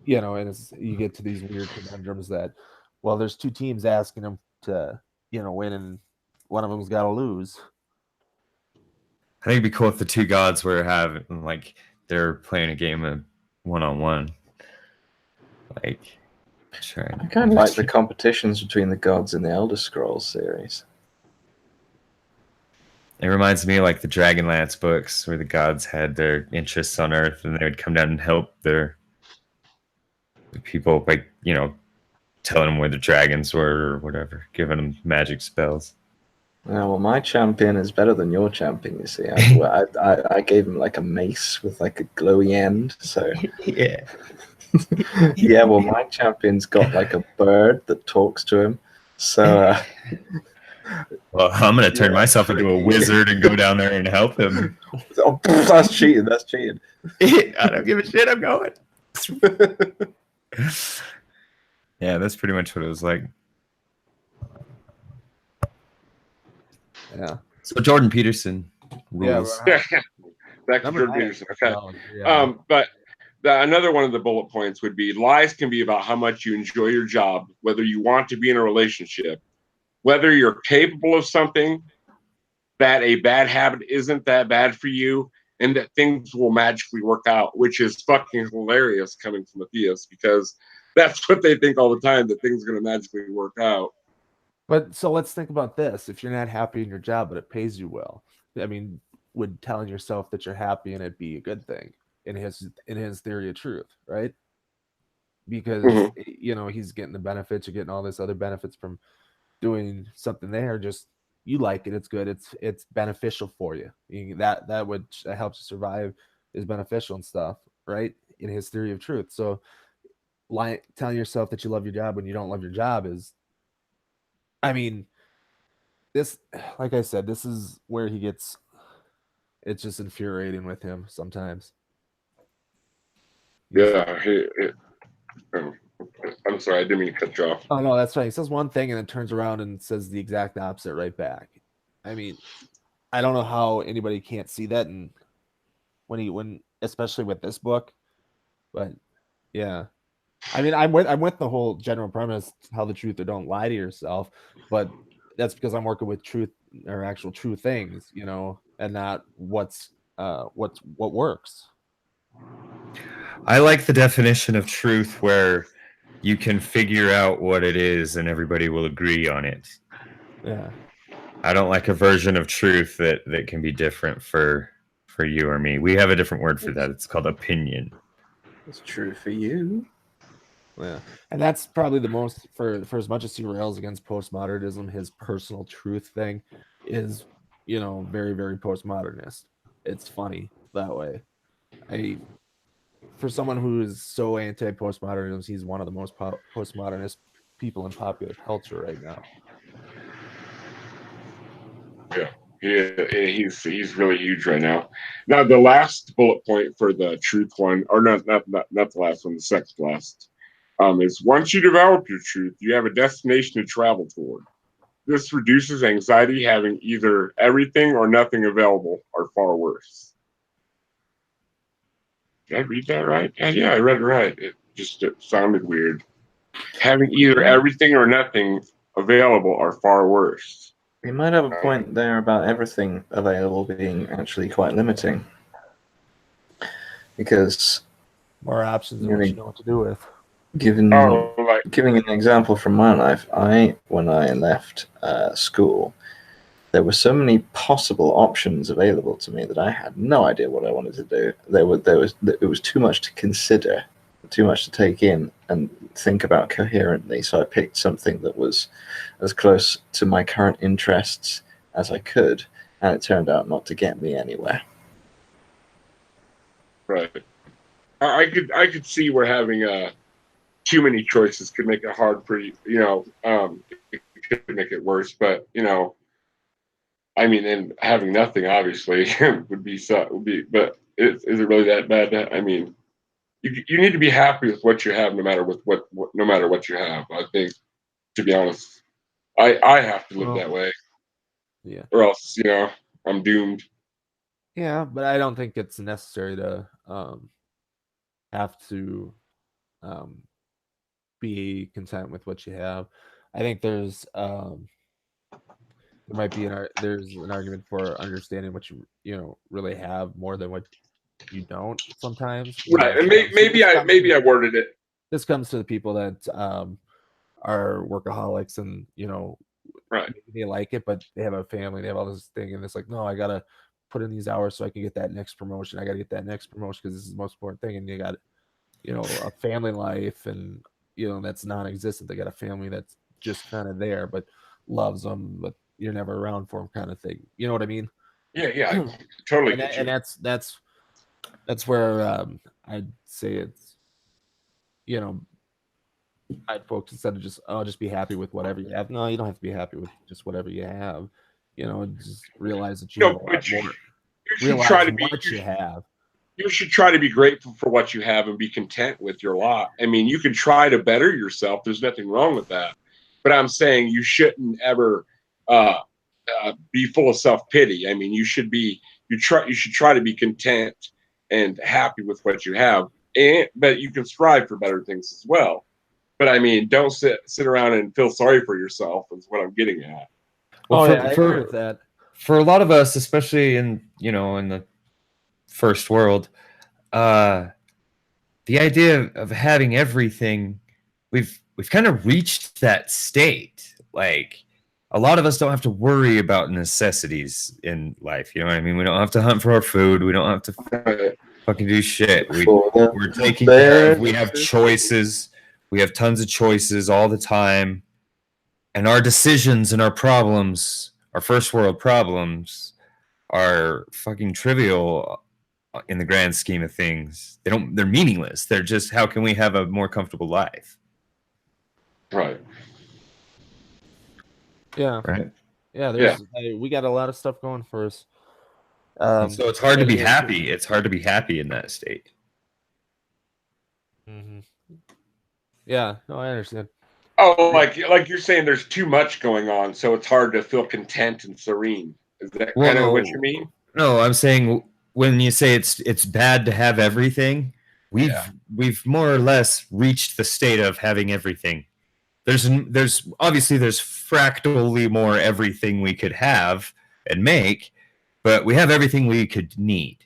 and you get to these weird conundrums that, well, there's two teams asking them to, win, and one of them's got to lose. I think it'd be cool if the two gods were they're playing a game of one-on-one. Like, sure. I kind of like the competitions between the gods in the Elder Scrolls series. It reminds me of like the Dragonlance books where the gods had their interests on Earth and they would come down and help the people, telling them where the dragons were or whatever, giving them magic spells. Well, my champion is better than your champion, you see. I gave him like a mace with like a glowy end, so... Yeah. Yeah, well, my champion's got like a bird that talks to him, so... Well, I'm going to turn myself into a wizard and go down there and help him. Oh, that's cheating. That's cheating. I don't give a shit. I'm going. Yeah, that's pretty much what it was like. Yeah. So Jordan Peterson rules. Yeah. Back to Jordan Peterson. Okay. But another one of the bullet points would be lies can be about how much you enjoy your job, whether you want to be in a relationship, whether you're capable of something, that a bad habit isn't that bad for you, and that things will magically work out, which is fucking hilarious coming from a theist, because that's what they think all the time, that things are going to magically work out. But so let's think about this. If you're not happy in your job, but it pays you well, I mean, would telling yourself that you're happy in it be a good thing in his theory of truth, right? Because, he's getting the benefits, you're getting all this other benefits from doing something there, just you like it, it's good, it's beneficial for you. That helps you survive is beneficial and stuff, right? In his theory of truth. So telling yourself that you love your job when you don't love your job is, I mean, this, like I said, this is where it's just infuriating with him sometimes. Yeah. I'm sorry, I didn't mean to cut you off. Oh no, that's right. He says one thing and then turns around and says the exact opposite right back. I mean, I don't know how anybody can't see that, and when especially with this book, but yeah. I mean, I'm with the whole general premise, tell the truth or don't lie to yourself, but that's because I'm working with truth or actual true things, and not what works. I like the definition of truth where you can figure out what it is and everybody will agree on it. Yeah. I don't like a version of truth that can be different for you or me. We have a different word for that. It's called opinion. It's true for you. Yeah. And that's probably the most, for as much as he rails against postmodernism, his personal truth thing is, very, very postmodernist. It's funny that way. For someone who is so anti-postmodernism, he's one of the most postmodernist people in popular culture right now. Yeah, he's really huge right now. Now, the last bullet point for the truth one, or not the last one, the second last, is once you develop your truth, you have a destination to travel toward. This reduces anxiety. Having either everything or nothing available are far worse. Did I read that right? Yeah, I read it right. It sounded weird. Having either everything or nothing available are far worse. You might have a point there about everything available being actually quite limiting. Because more options than what you know what to do with. Giving an example from my life, when I left school, there were so many possible options available to me that I had no idea what I wanted to do. It was too much to consider, too much to take in and think about coherently. So I picked something that was as close to my current interests as I could, and it turned out not to get me anywhere. Right. I could see where having too many choices could make it hard for you. It could make it worse. But I mean, and having nothing obviously would be. But is it really that bad? I mean, you need to be happy with what you have, no matter what you have. I think, to be honest, I have to live that way. Yeah. Or else, I'm doomed. Yeah, but I don't think it's necessary to have to be content with what you have. I think there might be there's an argument for understanding what you really have more than what you don't sometimes. Right, and maybe I worded it. This comes to the people that are workaholics and right, they like it, but they have a family, they have all this thing, and it's like, no, I gotta put in these hours so I can get that next promotion. I gotta get that next promotion because this is the most important thing. And you got a family life, and that's non-existent. They got a family that's just kind of there but loves them, but you're never around for them, kind of thing. You know what I mean? Yeah, totally. And that's where I'd say it's I'd focus instead of just be happy with whatever you have. No, you don't have to be happy with just whatever you have. Just realize that you have a lot more. Realize what you have. You should try to be grateful for what you have and be content with your lot. I mean, you can try to better yourself. There's nothing wrong with that. But I'm saying you shouldn't ever be full of self-pity. I mean, you should try to be content and happy with what you have. But you can strive for better things as well. But I mean, don't sit around and feel sorry for yourself is what I'm getting at. Well, I agree with that. For a lot of us, especially in the first world, the idea of having everything, we've kind of reached that state. Like, a lot of us don't have to worry about necessities in life. You know what I mean? We don't have to hunt for our food. We don't have to fucking do shit. We're taking care of. We have choices. We have tons of choices all the time. And our decisions and our problems, our first world problems, are fucking trivial in the grand scheme of things. They're meaningless. They're just, how can we have a more comfortable life? Right. Yeah. Right. Yeah. There's we got a lot of stuff going for us. And so it's hard to be happy. It's hard to be happy in that state. Mm-hmm. Yeah. No, I understand. Oh, like you're saying, there's too much going on, so it's hard to feel content and serene. Is that kind of what you mean? No, I'm saying when you say it's bad to have everything, we've more or less reached the state of having everything. There's obviously there's fractally more everything we could have and make, but we have everything we could need.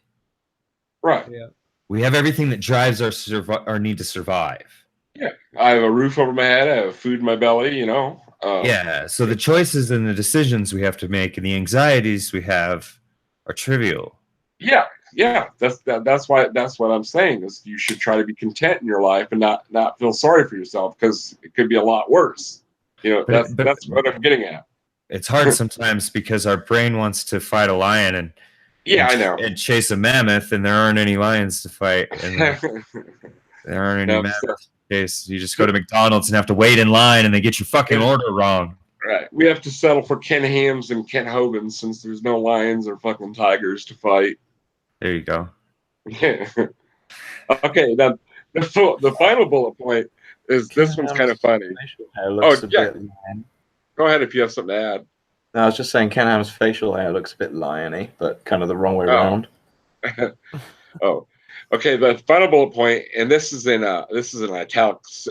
Right. Yeah. We have everything that drives our need to survive. Yeah. I have a roof over my head. I have food in my belly. Yeah. So the choices and the decisions we have to make and the anxieties we have are trivial. Yeah. That's what I'm saying is you should try to be content in your life and not feel sorry for yourself, because it could be a lot worse. That's what I'm getting at. It's hard sometimes because our brain wants to fight a lion I know, and chase a mammoth, and there aren't any lions to fight, and there aren't any mammoths. Case you just go to McDonald's and have to wait in line, and they get your fucking order wrong. Right. We have to settle for Ken Hams and Ken Hogans since there's no lions or fucking tigers to fight. There you go. Okay, then the final bullet point is this one's kind of funny. Go ahead if you have something to add. No, I was just saying Ken Ham's facial hair looks a bit lion-y, but kind of the wrong way around. Oh, okay. The final bullet point, and this is in italics.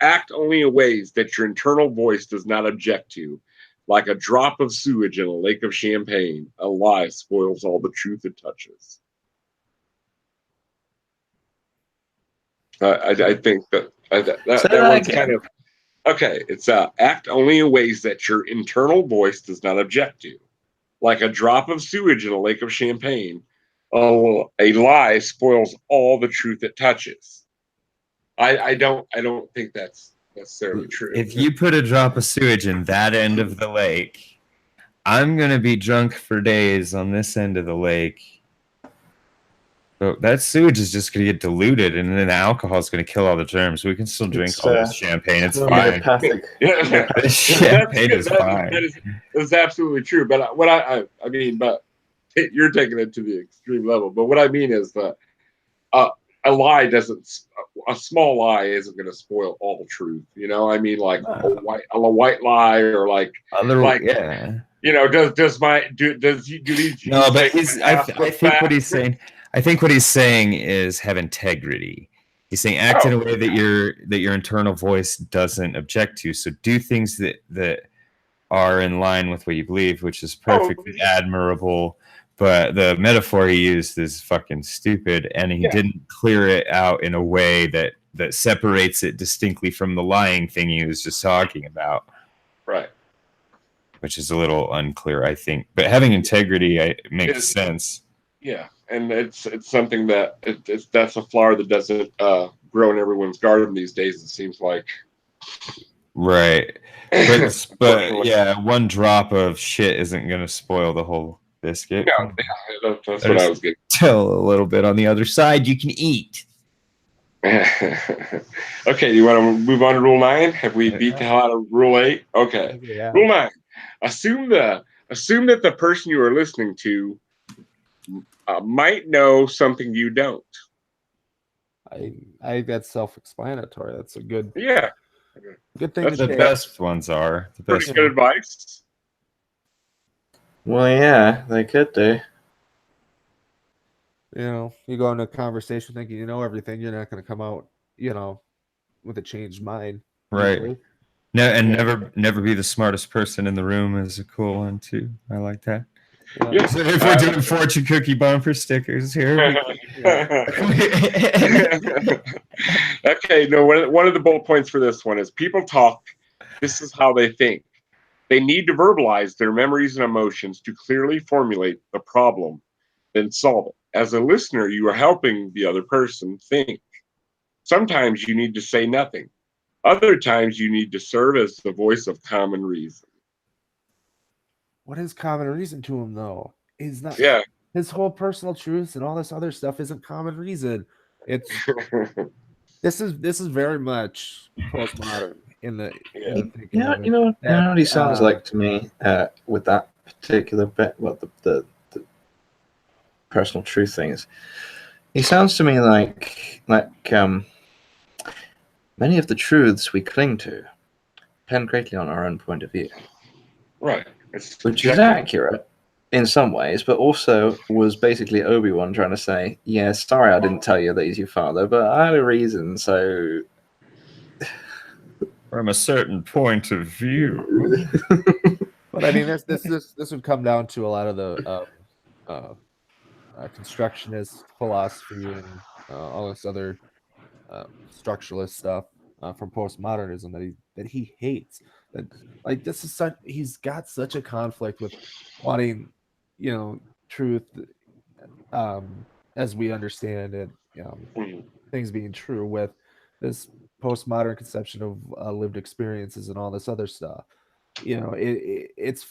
Act only in ways that your internal voice does not object to, like a drop of sewage in a lake of champagne. A lie spoils all the truth it touches. I think that one's kind of okay. It's act only in ways that your internal voice does not object to, like a drop of sewage in a lake of champagne. A lie spoils all the truth it touches. I don't think that's necessarily true. If you put a drop of sewage in that end of the lake, I'm gonna be drunk for days on this end of the lake. So that sewage is just gonna get diluted, and then the alcohol is gonna kill all the germs. We can still drink all this champagne. It's fine. Champagne is fine. That's absolutely true. But what I mean, but you're taking it to the extreme level. But what I mean is that a lie a small lie isn't going to spoil all the truth. I mean, like a white lie, or like other, does these? No, but I think what he's saying is have integrity. He's saying act in a way that your internal voice doesn't object to. So do things that are in line with what you believe, which is perfectly admirable. But the metaphor he used is fucking stupid, and he didn't clear it out in a way that separates it distinctly from the lying thing he was just talking about. Right. Which is a little unclear, I think. But having integrity makes sense. Yeah, and it's something that that's a flower that doesn't grow in everyone's garden these days. It seems like. Right. But yeah, one drop of shit isn't going to spoil the whole biscuit. Yeah, that's what I was getting. Tell a little bit on the other side you can eat. Okay, you want to move on to Rule 9? Have we beat the hell out of Rule 8? Okay. Yeah. Rule 9. Assume that the person you are listening to might know something you don't. I think that's self-explanatory. That's a good thing. That's the best ones are. Pretty good advice. Well, yeah, they could do. You go into a conversation thinking you know everything, you're not going to come out, with a changed mind. Right. Usually. No, and never be the smartest person in the room is a cool one too. I like that. Yeah. So if we're doing fortune cookie bumper stickers here. Okay, no, one of the bullet points for this one is people talk. This is how they think. They need to verbalize their memories and emotions to clearly formulate the problem, then solve it. As a listener, you are helping the other person think. Sometimes you need to say nothing. Other times you need to serve as the voice of common reason. What is common reason to him though? He's not. Yeah. His whole personal truths and all this other stuff isn't common reason. It's this is very much postmodern in the thinking of it. You know what he sounds like to me with that particular bit. Well, the personal truth thing is, he sounds to me like many of the truths we cling to depend greatly on our own point of view. Right. Which is accurate in some ways, but also was basically Obi-Wan trying to say, yeah, sorry I didn't tell you that he's your father, but I had a reason, so... From a certain point of view. But I mean, this would come down to a lot of the constructionist philosophy and all this other structuralist stuff from postmodernism that he hates. That like this is such he's got such a conflict with wanting, truth as we understand it, things being true with this postmodern conception of lived experiences and all this other stuff. It's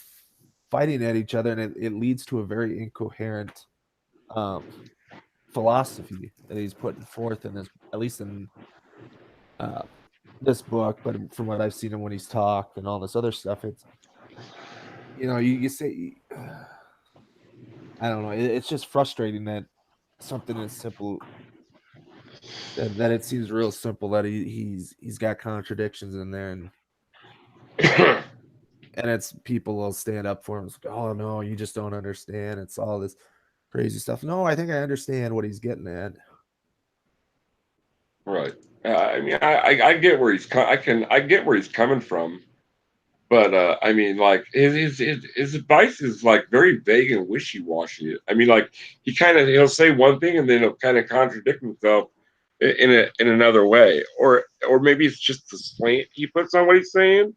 fighting at each other, and it leads to a very incoherent philosophy that he's putting forth in this, at least in this book, but from what I've seen him when he's talked and all this other stuff, it's you say I don't know, it's just frustrating that something as simple that it seems real simple that he's got contradictions in there, and it's people will stand up for him. It's like, oh no, you just don't understand. It's all this crazy stuff. No, I think I understand what he's getting at. Right. I mean, I get where he's I get where he's coming from, but I mean, like his advice is like very vague and wishy washy. I mean, like he'll say one thing and then he'll kind of contradict himself in another way, or maybe it's just the slant he puts on what he's saying.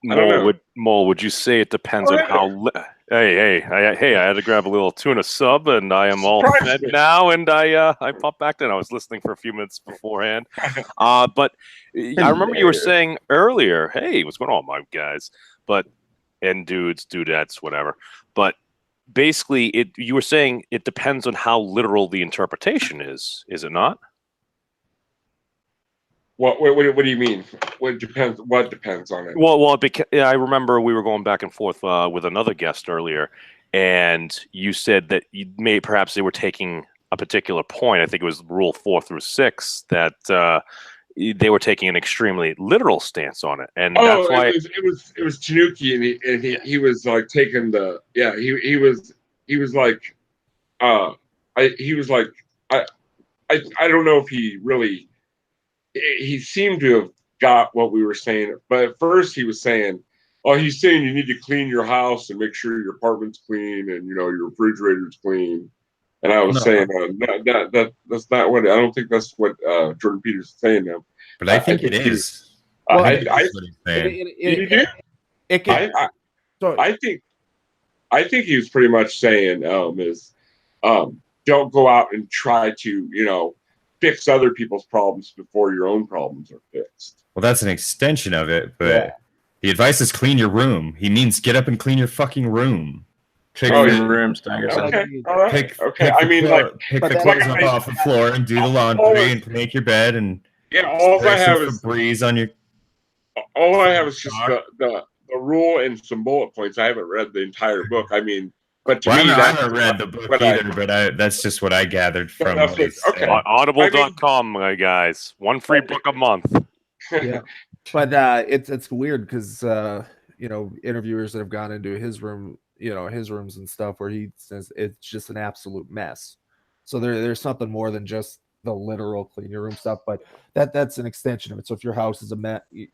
Mole, would you say it depends on how? Hey! I had to grab a little tuna sub, and I am all fed now. And I popped back in. I was listening for a few minutes beforehand, but I remember you were saying earlier, "Hey, what's going on, my guys?" And dudes, dudettes, whatever. But basically, you were saying it depends on how literal the interpretation is it not? What do you mean? What depends on it? Well, I remember we were going back and forth with another guest earlier, and you said that perhaps they were taking a particular point. I think it was Rule 4 through 6 that they were taking an extremely literal stance on it, and that's why it was Tanuki, and he was like taking the he was like I don't know if he really. He seemed to have got what we were saying, but at first he was saying, he's saying you need to clean your house and make sure your apartment's clean and your refrigerator's clean. And I was saying that's not what I don't think that's what Jordan Peterson's saying now. But I think it is. I think he was pretty much saying don't go out and try to fix other people's problems before your own problems are fixed. Well, that's an extension of it, but the advice is clean your room. He means get up and clean your fucking room. Pick your room, Stagger. Okay, all right. Pick the clothes up off the floor and do the laundry and make your bed and all I have is Febreze on your. All I have is just the rule and some bullet points. I haven't read the entire book. I mean. But to me, I haven't read the book either, but that's just what I gathered from Audible.com, my guys. One free book a month. Yeah, but it's weird because interviewers that have gone into his room, his rooms and stuff, where he says it's just an absolute mess. So there's something more than just the literal clean your room stuff, but that's an extension of it. So if your house is a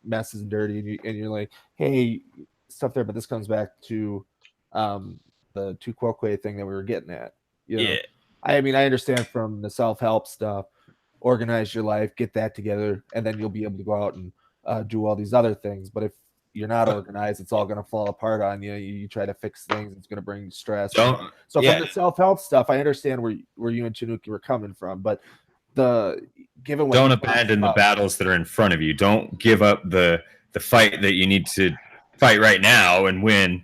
mess and dirty, and you're like, hey, stuff there, but this comes back to the tu quoque thing that we were getting at. I mean, I understand from the self-help stuff, organize your life, get that together, and then you'll be able to go out and do all these other things. But if you're not organized, it's all going to fall apart on you. You try to fix things, it's going to bring you stress. So from the self-help stuff, I understand where you and Tanuki were coming from, but don't abandon the battles that are in front of you. Don't give up the fight that you need to fight right now and win,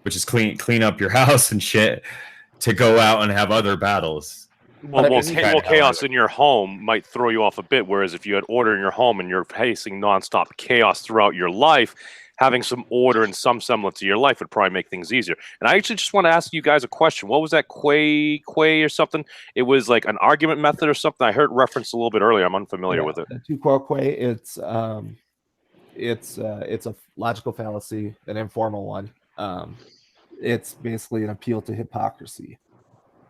which is clean up your house and shit, to go out and have other battles. Well, chaos in your home might throw you off a bit, whereas if you had order in your home and you're facing nonstop chaos throughout your life, having some order and some semblance of your life would probably make things easier. And I actually just want to ask you guys a question. What was that quay or something? It was like an argument method or something. I heard referenced a little bit earlier. I'm unfamiliar with it. Tu quoque, it's a logical fallacy, an informal one. It's basically an appeal to hypocrisy.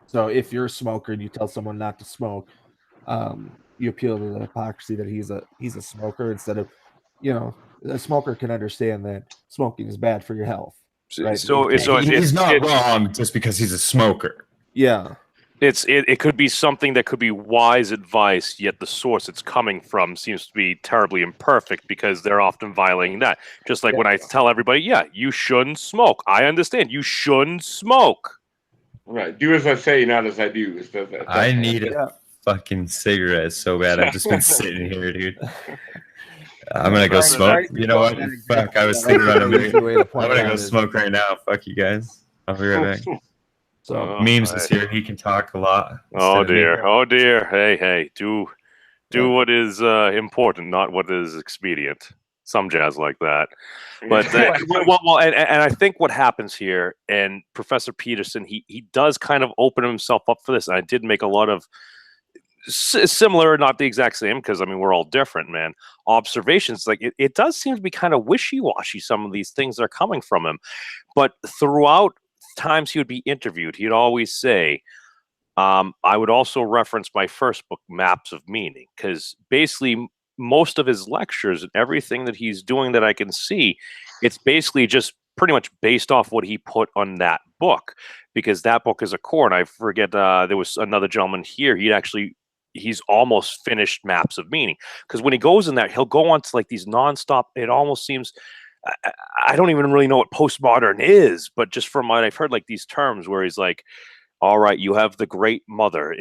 So if you're a smoker and you tell someone not to smoke, you appeal to the hypocrisy that he's a smoker, instead of, a smoker can understand that smoking is bad for your health. Right? So he's not wrong just because he's a smoker. Yeah. It could be something that could be wise advice, yet the source it's coming from seems to be terribly imperfect because they're often violating that. Just like when I tell everybody, yeah, you shouldn't smoke. I understand. You shouldn't smoke. Right. Do as I say, not as I do. I need a fucking cigarette so bad. I've just been sitting here, dude. I'm going to go smoke. You know what? Fuck, I was thinking about it. I'm going to go smoke right now. Fuck you guys. I'll be right back. So Memes is here. He can talk a lot. Oh dear. Oh dear. Hey. Do what is important, not what is expedient. Some jazz like that. But and I think what happens here, and Professor Peterson, he does kind of open himself up for this. And I did make a lot of similar, not the exact same, because I mean we're all different, man. Observations, like it does seem to be kind of wishy-washy, some of these things that are coming from him. But throughout times he would be interviewed, he'd always say, I would also reference my first book, Maps of Meaning, because basically most of his lectures and everything that he's doing that I can see, it's basically just pretty much based off what he put on that book, because that book is a core. And I forget, there was another gentleman here, he's almost finished Maps of Meaning, because when he goes in that, he'll go on to like these nonstop, it almost seems, I don't even really know what postmodern is, but just from what I've heard, like these terms where he's like, all right, you have the great mother.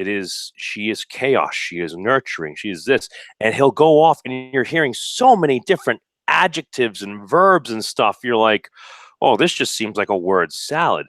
She is chaos. She is nurturing. She is this. And he'll go off and you're hearing so many different adjectives and verbs and stuff. You're like, oh, this just seems like a word salad.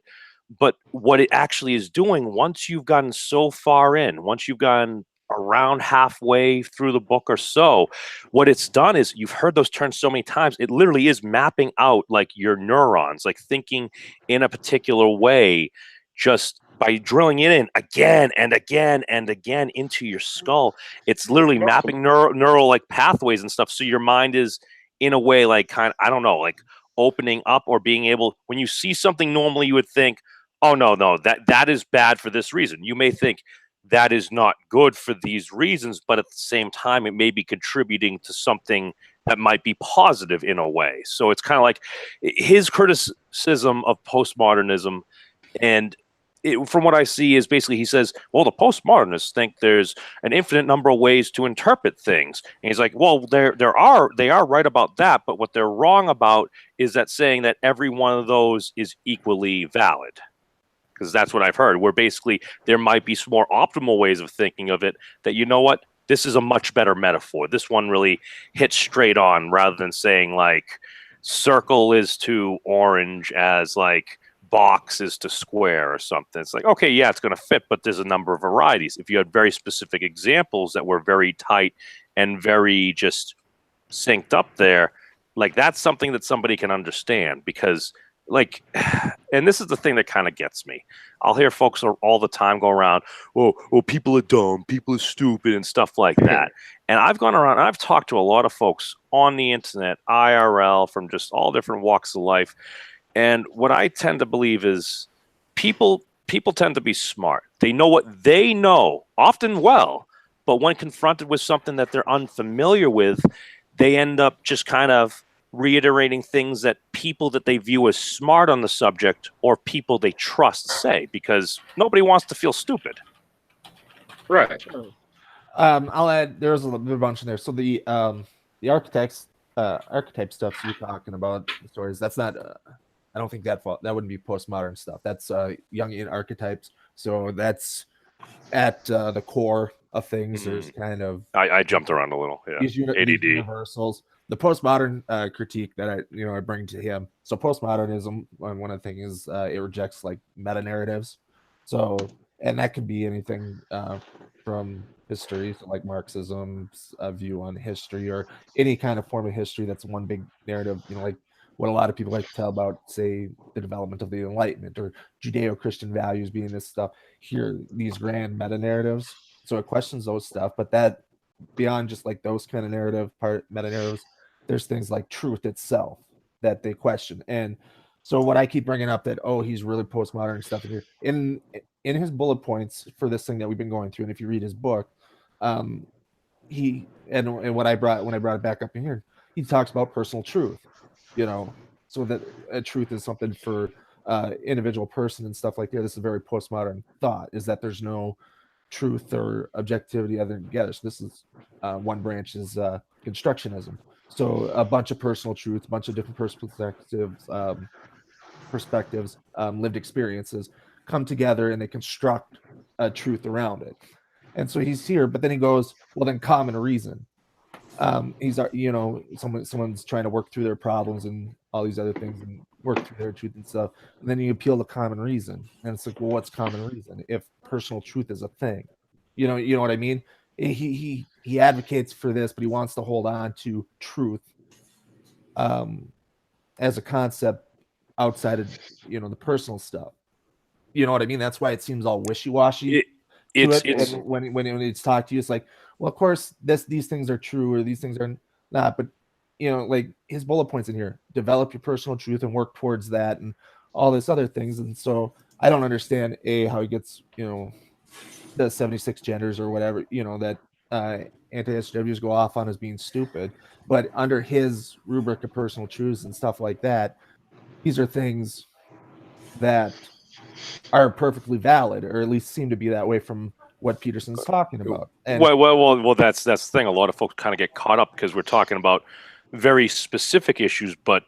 But what it actually is doing, once you've gotten so far in, once you've gotten around halfway through the book or so, what it's done is, you've heard those terms so many times, it literally is mapping out like your neurons, like thinking in a particular way, just by drilling it in again and again and again into your skull. It's literally mapping neural like pathways and stuff. So your mind is in a way like kind of, I don't know, like opening up, or being able, when you see something normally you would think, oh no, that is bad for this reason. You may think that is not good for these reasons, but at the same time, it may be contributing to something that might be positive in a way. So it's kind of like his criticism of postmodernism, and from what I see is basically he says, well, the postmodernists think there's an infinite number of ways to interpret things. And he's like, well, they are right about that, but what they're wrong about is that saying that every one of those is equally valid. Because that's what I've heard, where basically there might be some more optimal ways of thinking of it, that, you know what, this is a much better metaphor. This one really hits straight on, rather than saying like circle is to orange as like box is to square or something. It's like, okay, yeah, it's going to fit, but there's a number of varieties. If you had very specific examples that were very tight and very just synced up there, like that's something that somebody can understand. Because like, and this is the thing that kind of gets me, I'll hear folks all the time go around, oh, people are dumb, people are stupid and stuff like that. And I've gone around and I've talked to a lot of folks on the internet, IRL, from just all different walks of life. And what I tend to believe is people tend to be smart. They know what they know, often well, but when confronted with something that they're unfamiliar with, they end up just kind of reiterating things that people that they view as smart on the subject or people they trust say, because nobody wants to feel stupid. Right. I'll add, there's a bunch in there. So the archetype stuff you're talking about, the stories, that's not I don't think that wouldn't be postmodern stuff. That's Jungian archetypes. So that's at the core of things. There's kind of I jumped around a little. Yeah, these ADD. universals. The postmodern critique that I bring to him. So postmodernism, one of the things is it rejects like meta narratives. So and that could be anything from history, so like Marxism's view on history, or any kind of form of history that's one big narrative. Like what a lot of people like to tell about, say, the development of the Enlightenment or Judeo-Christian values being this stuff. Here, these grand meta narratives. So it questions those stuff, but that beyond just like those kind of meta narratives, there's things like truth itself that they question. And so what I keep bringing up that, he's really postmodern and stuff in here in his bullet points for this thing that we've been going through. And if you read his book, he and when I brought it back up in here, he talks about personal truth, so that a truth is something for individual person and stuff like that. This is a very postmodern thought, is that there's no truth or objectivity other than together. So this is one branch is constructionism. So a bunch of personal truths, a bunch of different perspectives, lived experiences come together and they construct a truth around it. And so he's here, but then he goes, well, then common reason. He's someone's trying to work through their problems and all these other things and work through their truth and stuff. And then you appeal to common reason, and it's like, well, what's common reason if personal truth is a thing? You know what I mean? He advocates for this, but he wants to hold on to truth as a concept outside of the personal stuff. You know what I mean? That's why it seems all wishy-washy. When it's talked to you, it's like, well, of course these things are true or these things are not, but like his bullet points in here, develop your personal truth and work towards that and all this other things. And so I don't understand how he gets the 76 genders or whatever that anti-SJWs go off on as being stupid, but under his rubric of personal truths and stuff like that, these are things that are perfectly valid, or at least seem to be that way from what Peterson's talking about. And well, that's the thing. A lot of folks kind of get caught up because we're talking about very specific issues, but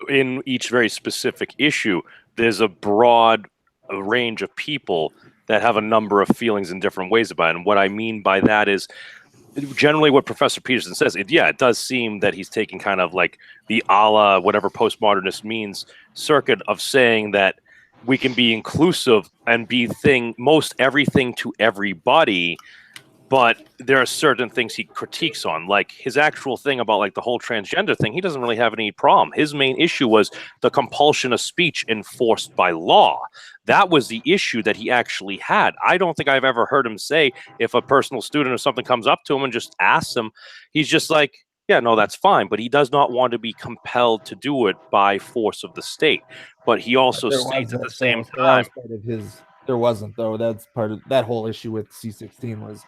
in each very specific issue, there's a broad range of people that have a number of feelings in different ways about it. And what I mean by that is generally what Professor Peterson says. It does seem that he's taking kind of like the a la whatever postmodernist means circuit of saying that we can be inclusive and be most everything to everybody, but there are certain things he critiques on, like his actual thing about like the whole transgender thing. He doesn't really have any problem. His main issue was the compulsion of speech enforced by law. That was the issue that he actually had. I don't think I've ever heard him say, if a personal student or something comes up to him and just asks him, he's just like, yeah, no, that's fine. But he does not want to be compelled to do it by force of the state. But he also states at the same time, there wasn't, though. That's part of that whole issue with C16 was.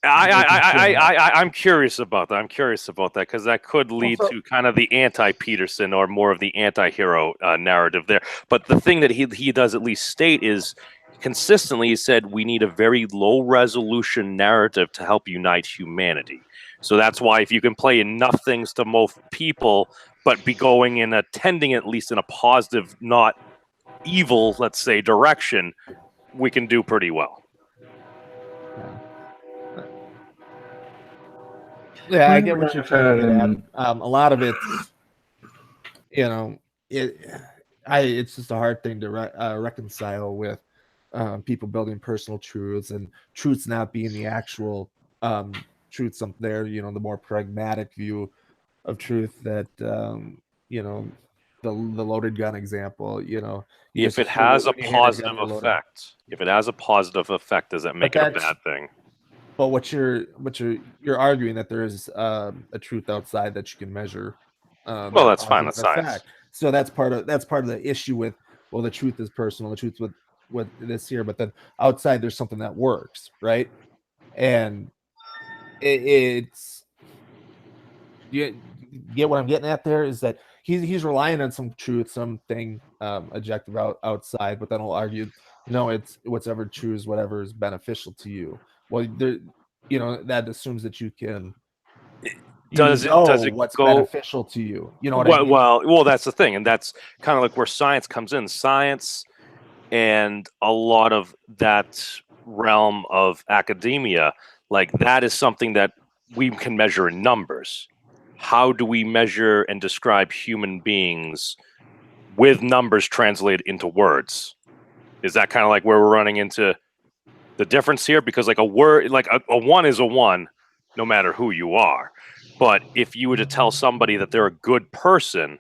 I'm curious about that. Because that could lead to kind of the anti-Peterson or more of the anti-hero narrative there. But the thing that he does at least state is consistently he said we need a very low resolution narrative to help unite humanity. So that's why if you can play enough things to most people, but be going and attending at least in a positive, not evil, let's say, direction, we can do pretty well. Yeah, I get what you're trying to get at. A lot of it's, it's just a hard thing to reconcile with people building personal truths and truths not being the actual truths up there. The more pragmatic view of truth that the loaded gun example. If it has a positive effect, does that make it a bad thing? But what you're arguing that there is a truth outside that you can measure. Well, that's fine. That's science. So that's part of the issue with, well, the truth is personal. The truth with this here, but then outside there's something that works, right? And it's you get what I'm getting at there is that he's relying on some truth, something objective outside, but then he'll argue, no, it's whatever true is whatever is beneficial to you. Well, that assumes that you can. Does it what's go beneficial to you? You know what I mean? Well, that's the thing, and that's kind of like where science comes in. Science and a lot of that realm of academia, like that is something that we can measure in numbers. How do we measure and describe human beings with numbers translated into words? Is that kind of like where we're running into the difference here? Because like a word, like a one is a one, no matter who you are. But if you were to tell somebody that they're a good person,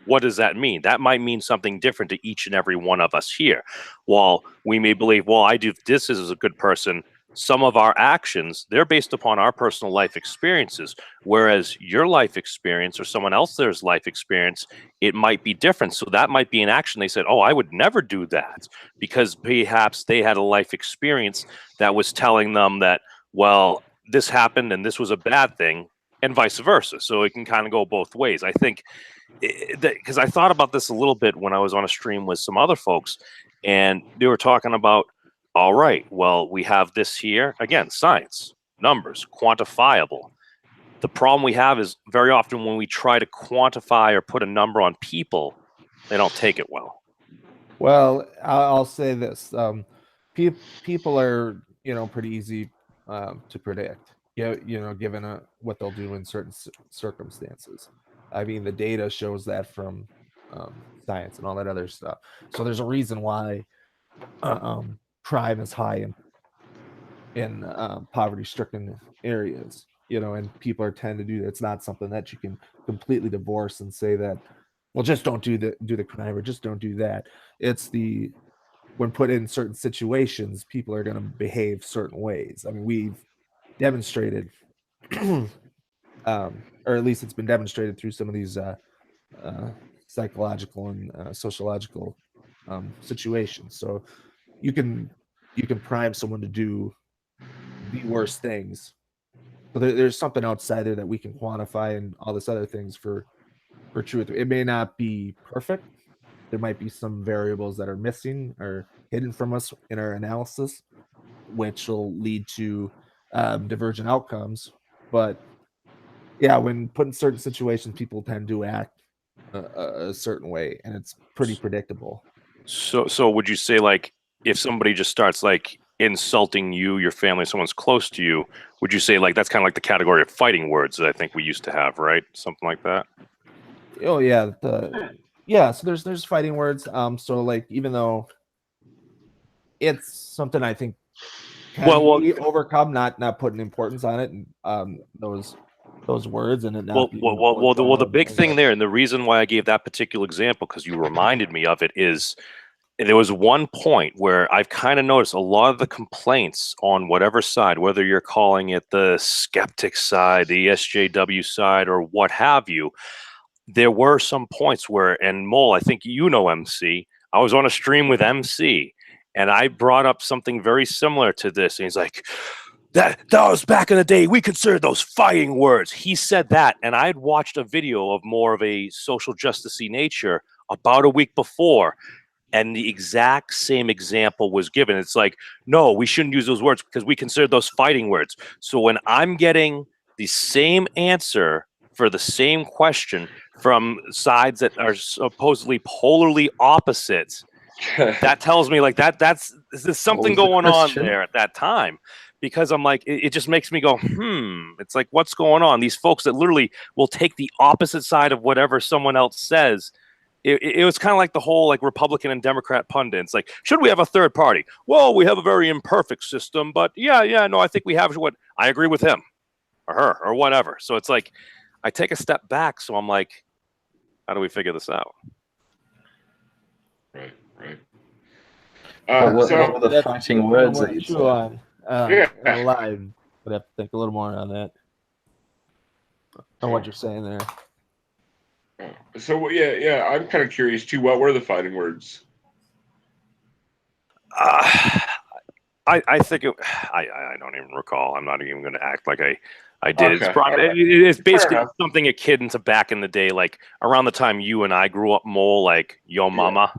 what does that mean? That might mean something different to each and every one of us here. While we may believe, well, I do this as a good person, some of our actions, they're based upon our personal life experiences, whereas your life experience or someone else's life experience, it might be different. So that might be an action they said, oh, I would never do that, because perhaps they had a life experience that was telling them that, well, this happened and this was a bad thing, and vice versa. So it can kind of go both ways. I think, because I thought about this a little bit when I was on a stream with some other folks, and they were talking about, all right, well, we have this here. Again, science, numbers, quantifiable. The problem we have is very often when we try to quantify or put a number on people, they don't take it well. Well, I'll say this: people are, pretty easy to predict. Given what they'll do in certain circumstances. I mean, the data shows that from science and all that other stuff. So there's a reason why crime is high in poverty-stricken areas. And people tend to do that. It's not something that you can completely divorce and say that, well, just don't do the crime or just don't do that. It's when put in certain situations, people are going to behave certain ways. I mean, we've demonstrated, or at least it's been demonstrated through some of these psychological and sociological situations. So you can prime someone to do the worst things. So there's something outside there that we can quantify and all this other things for truth. It may not be perfect. There might be some variables that are missing or hidden from us in our analysis, which will lead to divergent outcomes. But yeah, when put in certain situations, people tend to act a certain way, and it's pretty predictable. So would you say, like, if somebody just starts like insulting you, your family, someone's close to you, would you say like that's kind of like the category of fighting words that I think we used to have, right? Something like that. Oh yeah, so there's fighting words. So like, even though it's something I think can be overcome, not putting importance on it, and those words, and it not the big thing there, and the reason why I gave that particular example, because you reminded me of it, is there was one point where I've kind of noticed a lot of the complaints on whatever side, whether you're calling it the skeptic side, the SJW side, or what have you, there were some points where, and Mole, I think MC, I was on a stream with MC, and I brought up something very similar to this, and he's like, that was back in the day, we considered those fighting words. He said that, and I'd watched a video of more of a social justice-y nature about a week before, and the exact same example was given. It's like, no, we shouldn't use those words because we consider those fighting words. So when I'm getting the same answer for the same question from sides that are supposedly polarly opposite, that tells me like there's something going on there at that time. Because I'm like, it just makes me go, it's like, what's going on? These folks that literally will take the opposite side of whatever someone else says. It was kind of like the whole like Republican and Democrat pundits. Like, should we have a third party? Well, we have a very imperfect system, but no, I think we have what I agree with him or her or whatever. So it's like, I take a step back. So I'm like, how do we figure this out? Right. What are the fighting words that you'd say? Live, would have to think a little more on that. On what you're saying there. So I'm kind of curious too. What were the fighting words? I think I don't even recall. I'm not even going to act like I did. Okay. It's basically something a kid into back in the day, like around the time you and I grew up, Mole, like yo mama.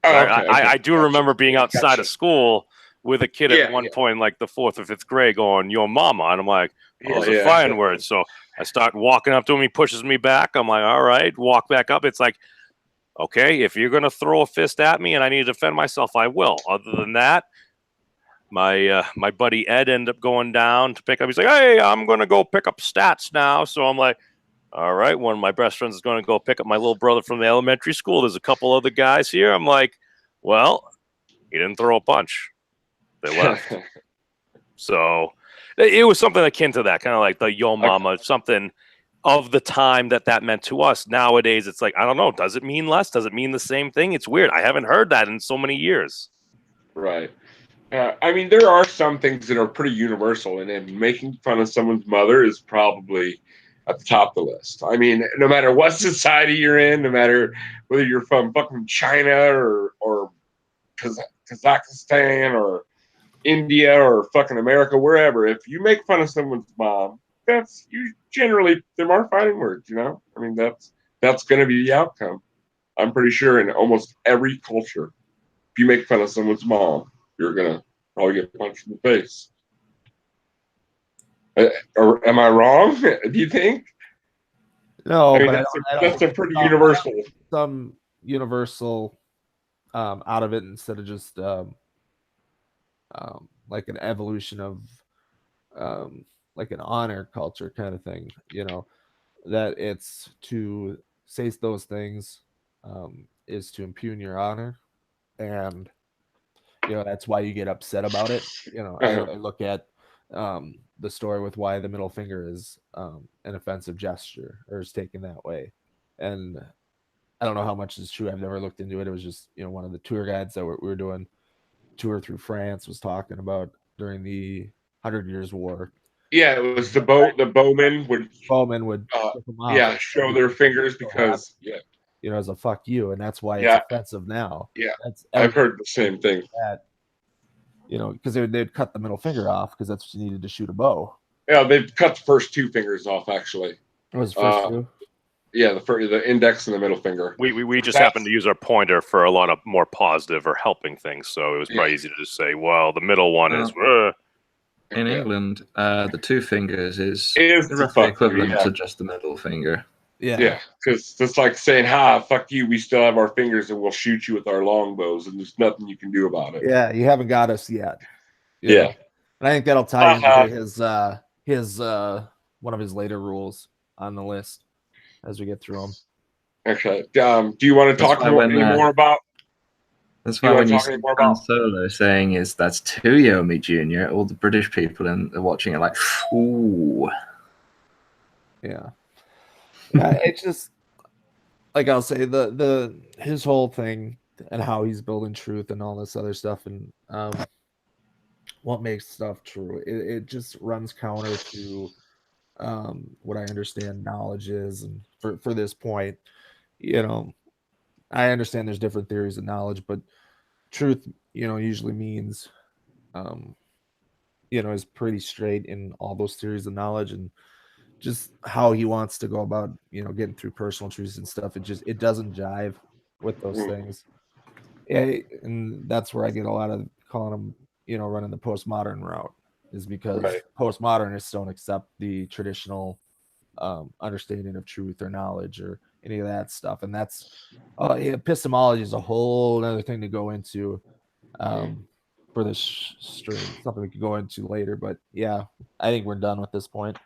I do remember being outside of school with a kid at one point, like the 4th or 5th grade, going yo mama, and I'm like, those are fighting words. So I start walking up to him. He pushes me back. I'm like, all right, walk back up. It's like, okay, if you're going to throw a fist at me and I need to defend myself, I will. Other than that, my buddy Ed ended up going down to pick up. He's like, "Hey, I'm gonna go pick up stats now." So I'm like, "All right." One of my best friends is going to go pick up my little brother from the elementary school. There's a couple other guys here. I'm like, "Well, he didn't throw a punch. They left." So it was something akin to that, kind of like the Yo Mama, something of the time that meant to us. Nowadays, it's like, I don't know. Does it mean less? Does it mean the same thing? It's weird. I haven't heard that in so many years. Right. I mean, there are some things that are pretty universal, and then making fun of someone's mother is probably at the top of the list. I mean, no matter what society you're in, no matter whether you're from fucking China or Kazakhstan or India or fucking America, wherever, if you make fun of someone's mom, that's you generally there are fighting words, you know? I mean, that's going to be the outcome. I'm pretty sure in almost every culture, if you make fun of someone's mom, you're going to probably get punched in the face. Or am I wrong? Do you think? No, I mean, but that's a pretty universal. Some universal out of it instead of just like an evolution of like an honor culture kind of thing, you know, that it's to say those things is to impugn your honor, and you know that's why you get upset about it. You know, I look at the story with why the middle finger is an offensive gesture or is taken that way, and I don't know how much is true. I've never looked into it. It was just, you know, one of the tour guides that we were doing tour through France was talking about during the 100 Years' War. Yeah, it was the bowmen would show their fingers because you know, as a fuck you, and that's why it's offensive now. Yeah, I've heard the same thing. That, you know, because they'd cut the middle finger off because that's what you needed to shoot a bow. Yeah, they've cut the first two fingers off actually. What was the first two? Yeah, the index and the middle finger. We just happened to use our pointer for a lot of more positive or helping things, so it was probably easy to just say, well, the middle one is. In England, the two fingers is the roughly equivalent to just the middle finger. Yeah, because it's like saying, "Ha, fuck you. We still have our fingers, and we'll shoot you with our longbows, and there's nothing you can do about it." Yeah, you haven't got us yet. Yeah, and I think that'll tie into his one of his later rules on the list as we get through them. Okay. Do you want to talk any more about? That's why when you see Han Solo saying is that's to Yomi Jr., all the British people and watching it like, ooh. Yeah. It's just like I'll say the his whole thing and how he's building truth and all this other stuff and what makes stuff true. It just runs counter to what I understand knowledge is, and for this point, you know, I understand there's different theories of knowledge, but truth, you know, usually means, you know, is pretty straight in all those theories of knowledge, and just how he wants to go about, you know, getting through personal truths and stuff. It doesn't jive with those things. Yeah, and that's where I get a lot of calling him, you know, running the postmodern route, is because postmodernists don't accept the traditional understanding of truth or knowledge or any of that stuff. And that's epistemology is a whole other thing to go into for this stream. Something we could go into later, but yeah, I think we're done with this point.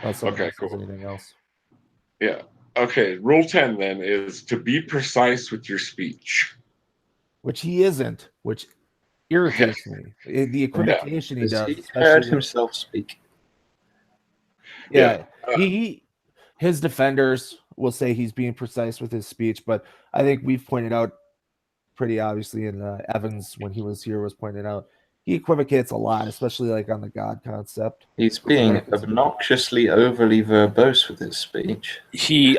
Okay, cool. Anything else? Yeah. Okay. Rule 10 then is to be precise with your speech, which he isn't, which irritates me. The equivocation he does. He heard himself speak. Yeah, his defenders will say he's being precise with his speech, but I think we've pointed out pretty obviously, and Evans when he was here was pointing out, he equivocates a lot, especially like on the God concept. He's being obnoxiously overly verbose with his speech.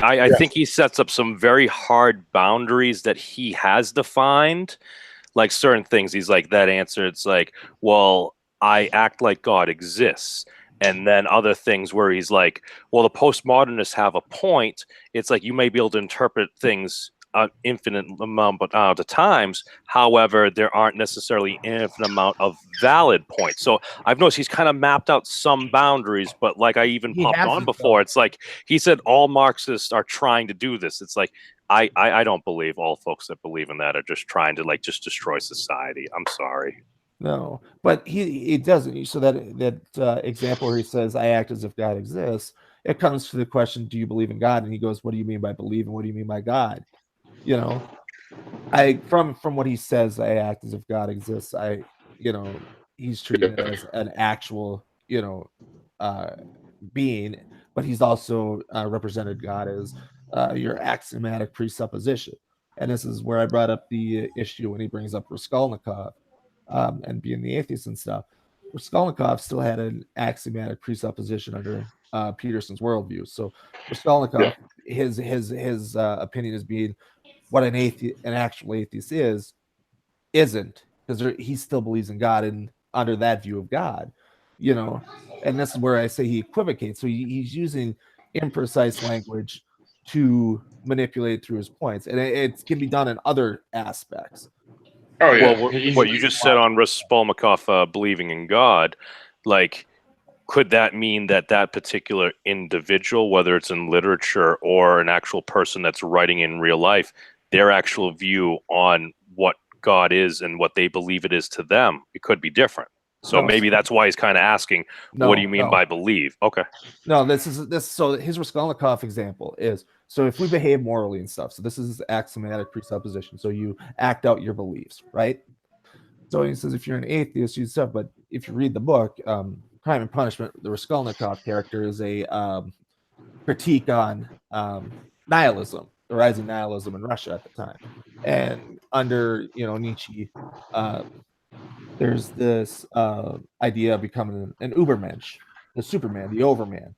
I think he sets up some very hard boundaries that he has defined. Like certain things, he's like, that answer, it's like, well, I act like God exists. And then other things where he's like, well, the postmodernists have a point. It's like you may be able to interpret things an infinite amount of times. However, there aren't necessarily an infinite amount of valid points. So I've noticed he's kind of mapped out some boundaries, but like I even popped on before, it's like he said all Marxists are trying to do this. It's like, I don't believe all folks that believe in that are just trying to like just destroy society. I'm sorry. No, but he doesn't. So that example where he says, "I act as if God exists," it comes to the question, "Do you believe in God?" And he goes, "What do you mean by believe, and what do you mean by God?" You know, I from what he says, I act as if God exists. You know, he's treating it as an actual, uh, being, but he's also represented God as your axiomatic presupposition. And this is where I brought up the issue when he brings up Raskolnikov and being the atheist and stuff. Raskolnikov still had an axiomatic presupposition under Peterson's worldview. So Raskolnikov, his opinion is being what an actual atheist isn't, because he still believes in God and under that view of God, you know. And this is where I say he equivocates. So he's using imprecise language to manipulate through his points, and it can be done in other aspects. Oh yeah. Well, what you just said on Raskolnikov believing in God, like, could that mean that that particular individual, whether it's in literature or an actual person that's writing in real life, their actual view on what God is and what they believe it is to them, it could be different. So No. maybe that's why he's kind of asking, what do you mean by believe? Okay. No, this. So his Raskolnikov example is, so if we behave morally and stuff, so this is axiomatic presupposition. So you act out your beliefs, right? So he says if you're an atheist, you stuff, but if you read the book, Crime and Punishment, the Raskolnikov character is a critique on nihilism, the rising nihilism in Russia at the time, and under Nietzsche, there's this idea of becoming an Ubermensch, the Superman, the Overman,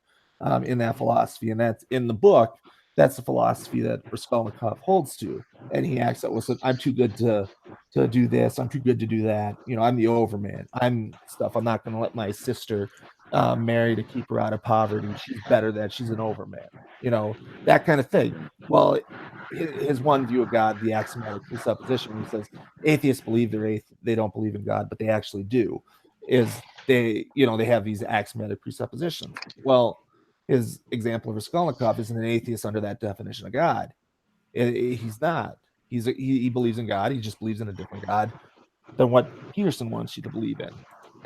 in that philosophy, and that's in the book. That's the philosophy that Raskolnikov holds to, and he acts out. Listen, I'm too good to do this. I'm too good to do that. I'm the Overman. I'm stuff. I'm not going to let my sister marry to keep her out of poverty. She's better that she's an Overman. That kind of thing. Well, his one view of God, the axiomatic presupposition, when he says atheists believe they don't believe in God, but they actually do, is they have these axiomatic presuppositions. Well, his example of Raskolnikov isn't an atheist under that definition of God. He's not. He believes in God. He just believes in a different God than what Peterson wants you to believe in.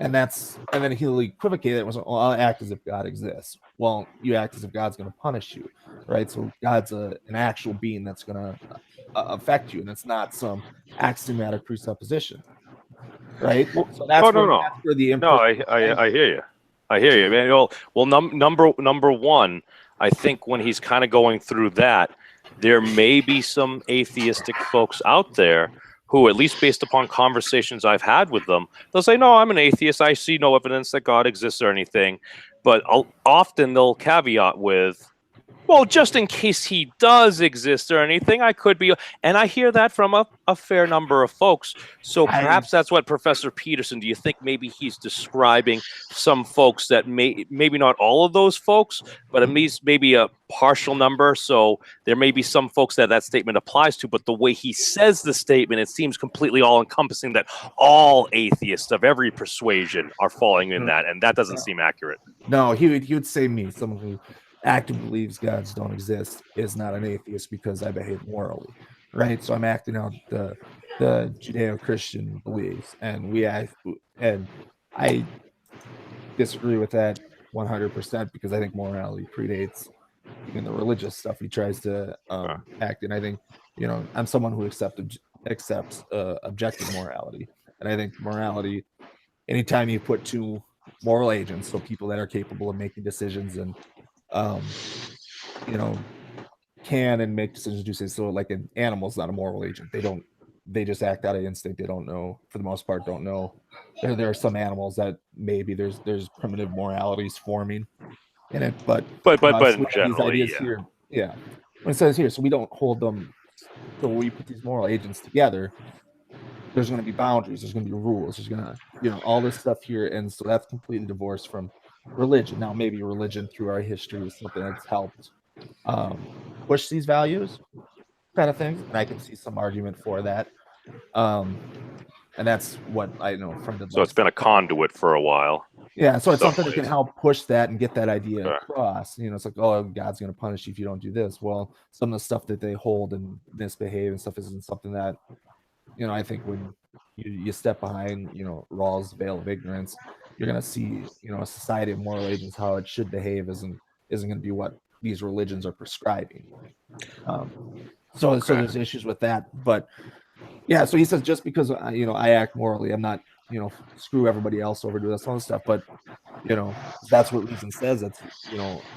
And then he'll equivocate it. Well, I'll act as if God exists. Well, you act as if God's going to punish you, right? So God's an actual being that's going to affect you, and it's not some axiomatic presupposition, right? So that's no. that's where the No, I hear you. I hear you, man. Well, number one, I think when he's kind of going through that, there may be some atheistic folks out there who, at least based upon conversations I've had with them, they'll say, "No, I'm an atheist. I see no evidence that God exists or anything." But often they'll caveat with, "Well, just in case he does exist or anything, I could be." And I hear that from a fair number of folks. So perhaps that's what Professor Peterson, do you think maybe he's describing some folks that maybe not all of those folks, but at least maybe a partial number? So there may be some folks that statement applies to, but the way he says the statement, it seems completely all-encompassing that all atheists of every persuasion are falling in that, and that doesn't seem accurate. No, he would say me, someone who actively believes gods don't exist, is not an atheist because I behave morally, right? So I'm acting out the Judeo-Christian beliefs, and I disagree with that 100% because I think morality predates even the religious stuff he tries to act in. I think I'm someone who accepts objective morality, and I think morality, anytime you put two moral agents, so people that are capable of making decisions and can and make decisions, do say, so like an animal's not a moral agent. They just act out of instinct. They don't know, for the most part, don't know. There are some animals that maybe there's primitive moralities forming in it, but in these general, ideas here, when it says here, so we don't hold them. So when we put these moral agents together, there's going to be boundaries, there's going to be rules, there's going to all this stuff here, and so that's completely divorced from religion. Now maybe religion through our history is something that's helped push these values kind of things, and I can see some argument for that, and that's what I know from the. So it's been a conduit for a while. Yeah, so it's something that can help push that and get that idea across. It's like, oh, God's going to punish you if you don't do this. Well, some of the stuff that they hold and misbehave and stuff isn't something that I think when you step behind, Rawls' veil of ignorance, you're going to see, a society of moral agents, how it should behave isn't going to be what these religions are prescribing. So there's issues with that. But yeah, so he says just because I act morally, I'm not screw everybody else over, do this all this stuff. But that's what reason says. That's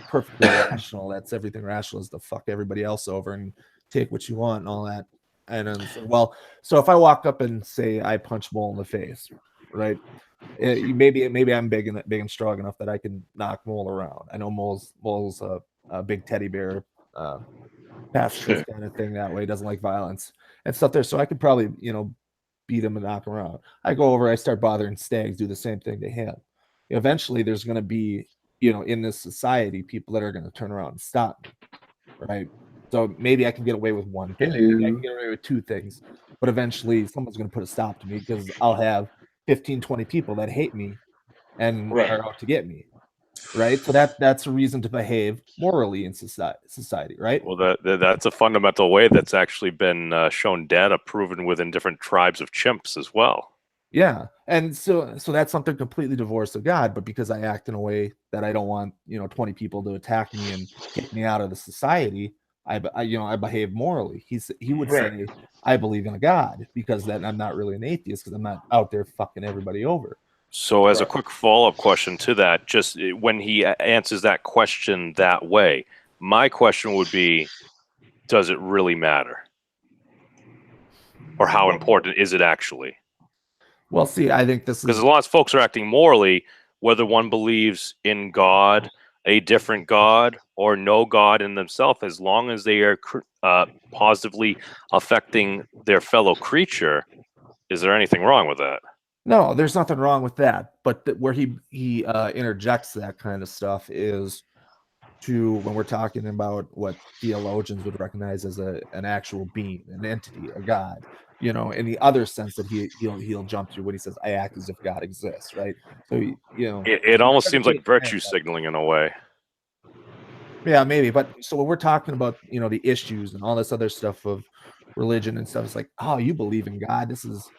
perfectly rational. That's everything rational is to fuck everybody else over and take what you want and all that. And then so if I walk up and say I punch Mole in the face, right? Maybe I'm big and strong enough that I can knock Mole around. I know Mole's a big teddy bear, pacifist kind of thing that way. Doesn't like violence and stuff there. So I could probably beat him and knock him around. I go over, I start bothering Stags, do the same thing to him. Eventually, there's going to be in this society people that are going to turn around and stop me, right? So maybe I can get away with one thing. Maybe I can get away with two things. But eventually someone's going to put a stop to me because I'll have 15, 20 people that hate me and are out to get me. Right. So that's a reason to behave morally in society. Right. Well, that's a fundamental way that's actually been shown data proven within different tribes of chimps as well. Yeah. And so that's something completely divorced of God. But because I act in a way that I don't want, 20 people to attack me and kick me out of the society, I behave morally. He would say, I believe in a God because then I'm not really an atheist because I'm not out there fucking everybody over. So as a quick follow-up question to that, just when he answers that question that way, my question would be, does it really matter? Or how important is it actually? Well, see, I think this is... Because a lot of folks are acting morally, whether one believes in God, a different God, or no God in themselves, as long as they are positively affecting their fellow creature, is there anything wrong with that? No, there's nothing wrong with that. But where he interjects that kind of stuff is to when we're talking about what theologians would recognize as an actual being, an entity, a God. In the other sense that he'll jump to when he says, "I act as if God exists," right? So it almost seems like virtue signaling in a way. Yeah, maybe. But so when we're talking about the issues and all this other stuff of religion and stuff, it's like, oh, you believe in God. This is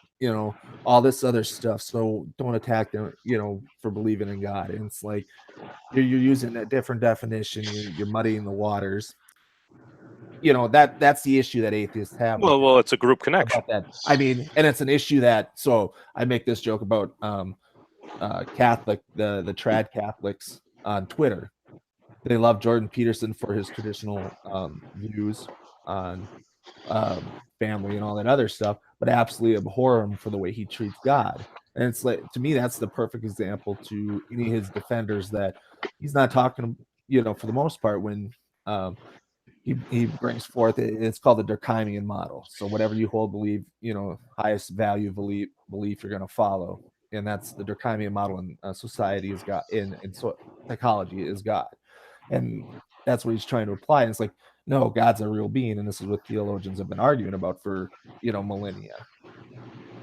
all this other stuff. So don't attack them, for believing in God. And it's like you're using a different definition. You're muddying the waters. That's the issue that atheists have. Well, it's a group connection. About that. I mean, and it's an issue that. So I make this joke about Catholic, the trad Catholics on Twitter. They love Jordan Peterson for his traditional views on family and all that other stuff, but absolutely abhor him for the way he treats God. And it's like, to me, that's the perfect example to any of his defenders that he's not talking, for the most part, when he brings forth, it's called the Durkheimian model. So whatever you hold, believe, highest value belief you're going to follow. And that's the Durkheimian model in society is God, in psychology is God. And that's what he's trying to apply. And it's like, no, God's a real being. And this is what theologians have been arguing about for, millennia.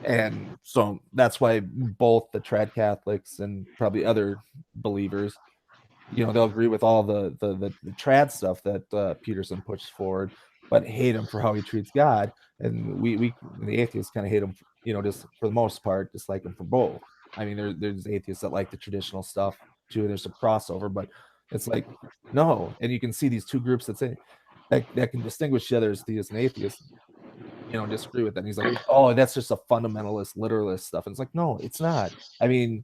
And so that's why both the trad Catholics and probably other believers, they'll agree with all the trad stuff that Peterson pushes forward, but hate him for how he treats God. And we the atheists kind of hate him, just for the most part, dislike him for both. I mean, there's atheists that like the traditional stuff too. There's some crossover, but it's like, no. And you can see these two groups that say that can distinguish each other as theists and atheists, disagree with that. And he's like, oh, that's just a fundamentalist, literalist stuff. And it's like, no, it's not. I mean,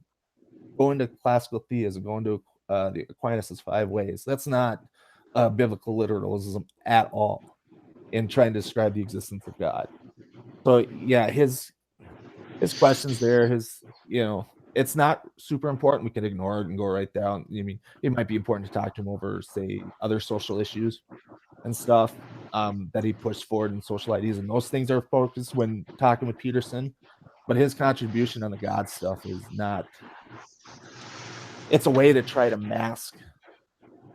going to classical theism, going to the Aquinas' 5 ways, that's not biblical literalism at all in trying to describe the existence of God. So yeah, his questions there, it's not super important. We can ignore it and go right down. I mean, it might be important to talk to him over, say, other social issues and stuff that he pushed forward in social ideas. And those things are focused when talking with Peterson. But his contribution on the God stuff is not. It's a way to try to mask,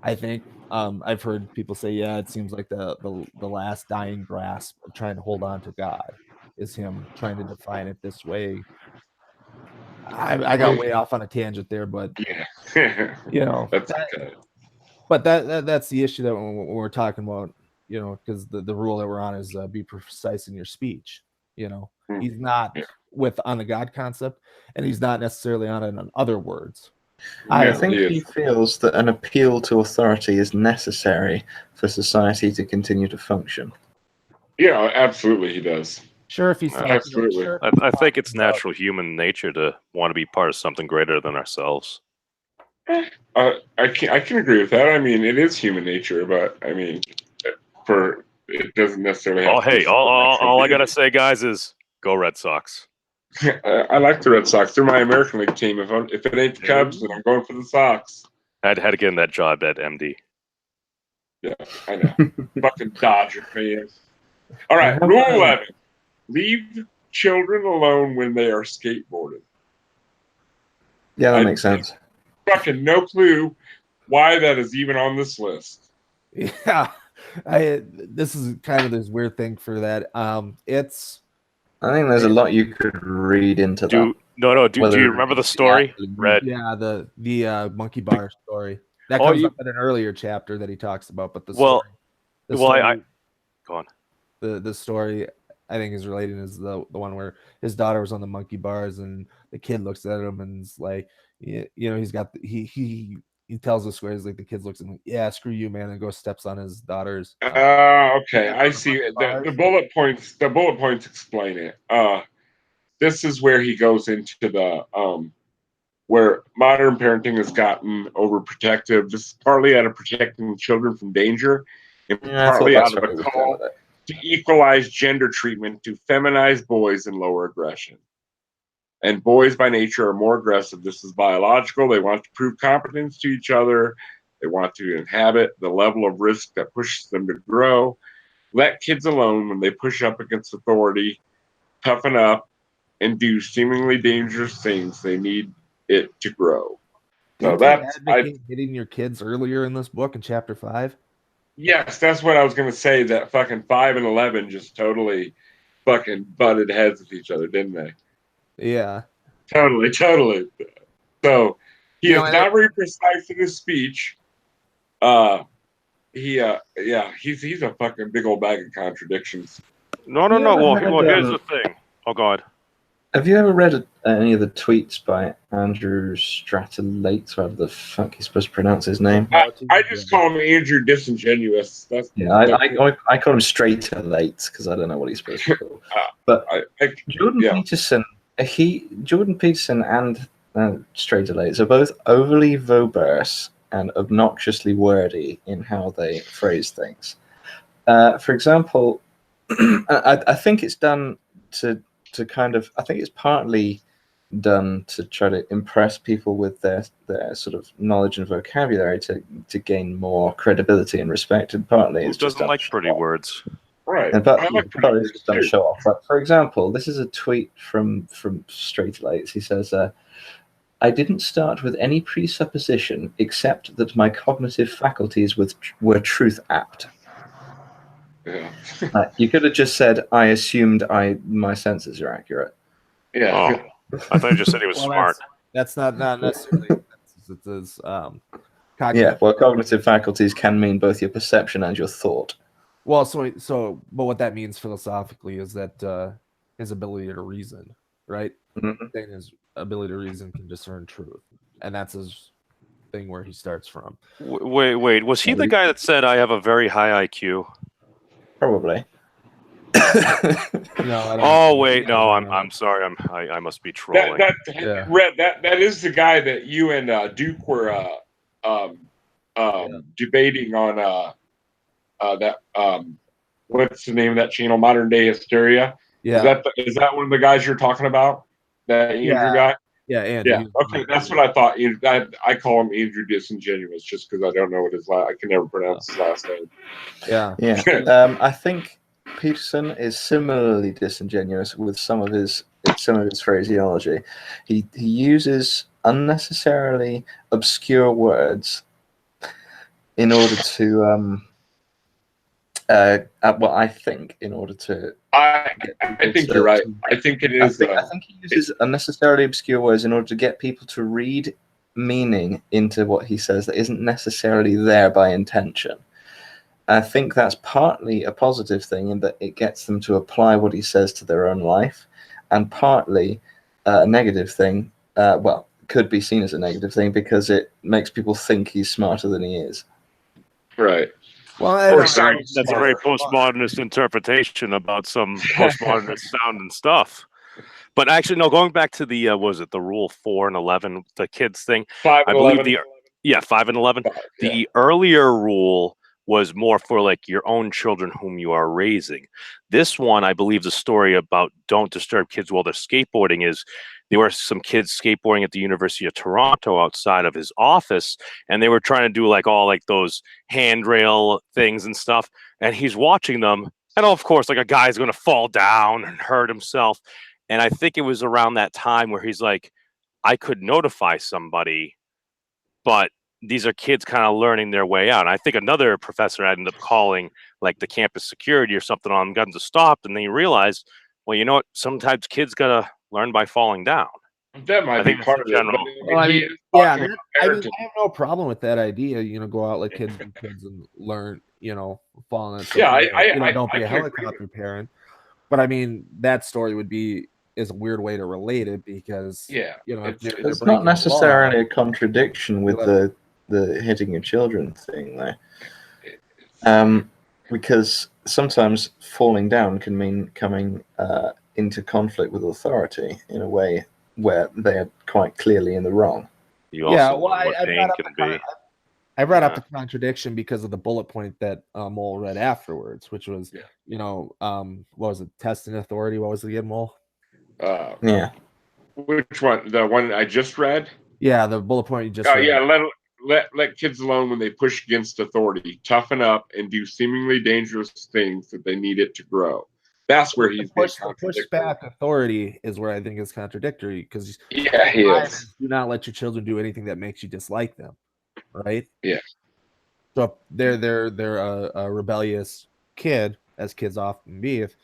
I think. I've heard people say, yeah, it seems like the last dying grasp of trying to hold on to God is him trying to define it this way. I got way off on a tangent there, but that's okay. But that's the issue that when we're talking about, because the rule that we're on is be precise in your speech. He's not on the God concept, and he's not necessarily on it in other words. I think he feels that an appeal to authority is necessary for society to continue to function. Yeah, absolutely, he does. Sure, if he's absolutely. Sure, I think it's natural human nature to want to be part of something greater than ourselves. I can agree with that. I mean, it is human nature, but I mean, it doesn't necessarily have. Oh, hey, all I gotta say, guys, is go Red Sox. I like the Red Sox. They're my American League team. If it ain't the Cubs, then I'm going for the Sox. I had to get in that job at MD. Yeah, I know. Fucking Dodger fans. All right, rule 11: leave children alone when they are skateboarding. Yeah, that makes sense. Fucking no clue why that is even on this list. Yeah, this is kind of this weird thing for that. I think there's a lot you could read into that. Do you remember the story? Red. Yeah, the monkey bar story that comes up in an earlier chapter that he talks about. But go on. The story I think is related is the one where his daughter was on the monkey bars and the kid looks at him and is like, he's got he tells the story, like the kid looks at him, yeah, screw you, man, and goes steps on his daughter's. Okay, I see. The bullet points. The bullet points explain it. This is where he goes into the where modern parenting has gotten overprotective. This is partly out of protecting children from danger, and partly out of a call to equalize gender treatment to feminize boys and lower aggression. And boys by nature are more aggressive. This is biological. They want to prove competence to each other. They want to inhabit the level of risk that pushes them to grow. Let kids alone when they push up against authority, toughen up, and do seemingly dangerous things. They need it to grow. So that's hitting your kids earlier in this book in chapter 5. Yes, that's what I was going to say. That fucking 5 and 11 just totally fucking butted heads with each other, didn't they? Yeah. Totally. So he is not very precise in his speech. He's a fucking big old bag of contradictions. No. Well, here's the thing. Oh God. Have you ever read any of the tweets by Andrew Stratolates, whatever the fuck he's supposed to pronounce his name? I just call him Andrew Disingenuous. I call him Stratolates because I don't know what he's supposed to call. But Jordan Peterson and Stratolates are both overly verbose and obnoxiously wordy in how they phrase things. For example, I think it's done to kind of, I think it's partly done to try to impress people with their sort of knowledge and vocabulary to gain more credibility and respect, and partly it's just doesn't like pretty words. Right. And partly it's just done to show off. But for example, this is a tweet from Stratolates. He says, I didn't start with any presupposition except that my cognitive faculties were truth apt. Yeah. You could have just said, I assumed my senses are accurate. Yeah. Oh, I thought you just said he was smart. That's not necessarily. It's cognitive faculties can mean both your perception and your thought. Well, but what that means philosophically is that his ability to reason, right? Mm-hmm. His ability to reason can discern truth, and that's his thing where he starts from. Wait, was he the guy that said I have a very high IQ? Probably. No, I'm sorry. I must be trolling. That is the guy that you and Duke were debating on that what's the name of that channel? Modern Day Hysteria. Yeah. Is that one of the guys you're talking about? That Andrew guy? Yeah, Andrew. Yeah. Okay, that's what I thought. I call him Andrew Disingenuous just because I don't know what I can never pronounce his last name. Yeah. I think Peterson is similarly disingenuous with some of his phraseology. He uses unnecessarily obscure words in order to I think you're right. I think it is. I think he uses unnecessarily obscure words in order to get people to read meaning into what he says that isn't necessarily there by intention. I think that's partly a positive thing in that it gets them to apply what he says to their own life. and partly a negative thing. Well, could be seen as a negative thing because it makes people think he's smarter than he is. Right. Well, That's a very postmodernist interpretation about some postmodernist sounding stuff. But actually, no. Going back to the was it the rule 4 and 11, the kids thing? 5 and I believe 11. 5 and 11. The earlier rule was more for like your own children whom you are raising. This one, I believe, the story about don't disturb kids while they're skateboarding is there were some kids skateboarding at the University of Toronto outside of his office, and they were trying to do like all like those handrail things and stuff, and he's watching them, and of course, like a guy's going to fall down and hurt himself. And I think it was around that time where he's like, I could notify somebody, but these are kids kind of learning their way out. And I think another professor ended up calling like the campus security or something on them, got them to stop. And then you realize, well, you know what? Sometimes kids got to learn by falling down. That might be part of it. Well, I mean, I have no problem with that idea. Go out like kids and learn, falling. Don't be a helicopter parent. But I mean, that story is a weird way to relate it because it's not necessarily a contradiction with the hitting your children thing though. Because sometimes falling down can mean coming into conflict with authority in a way where they are quite clearly in the wrong. I brought up the contradiction because of the bullet point that Mole read afterwards, which was, what was it, testing authority? What was it again, Mole? Which one? The one I just read? Yeah, the bullet point you just read. Yeah, let kids alone when they push against authority. Toughen up and do seemingly dangerous things that they need it to grow. That's where he's push back authority is where I think is contradictory because he is. Do not let your children do anything that makes you dislike them, right? Yeah. So if they're a rebellious kid, as kids often be. If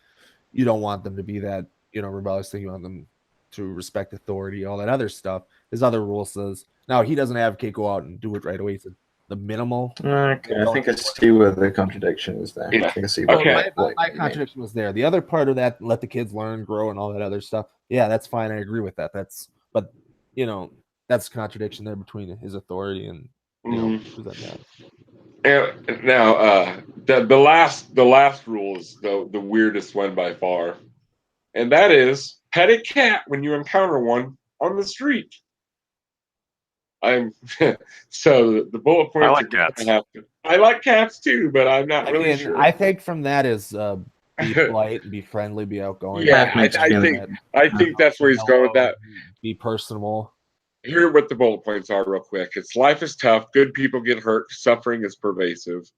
you don't want them to be that rebellious thing, you want them to respect authority, all that other stuff. His other rule says now he doesn't advocate go out and do it right away. He said the minimal. Okay, I think I see where the contradiction is there. Yeah. I think I see my contradiction was there. The other part of that, let the kids learn, grow, and all that other stuff. Yeah, that's fine. I agree with that. That's a contradiction there between his authority and And now the last rule is the weirdest one by far, and that is pet a cat when you encounter one on the street. So the bullet points. I like cats. I like cats too, but I'm not really sure. I think from that is be polite, be friendly, be outgoing. Yeah, I think that's where he's going with that. Be personable. Here are what the bullet points are real quick. It's life is tough. Good people get hurt. Suffering is pervasive.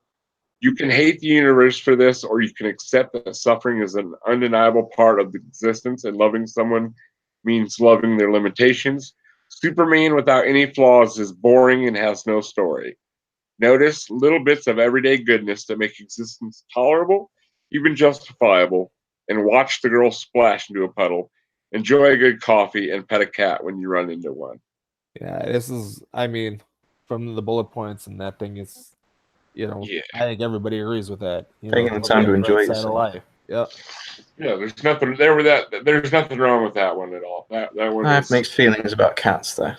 You can hate the universe for this, or you can accept that suffering is an undeniable part of existence, and loving someone means loving their limitations. Superman without any flaws is boring and has no story. Notice little bits of everyday goodness that make existence tolerable, even justifiable, and watch the girl splash into a puddle. Enjoy a good coffee and pet a cat when you run into one. Yeah, this is, from the bullet points and that thing is, I think everybody agrees with that. Taking the time to enjoy yourself. Life. Yep. Yeah, there's nothing wrong with that one at all. That one. I have mixed feelings about cats, though.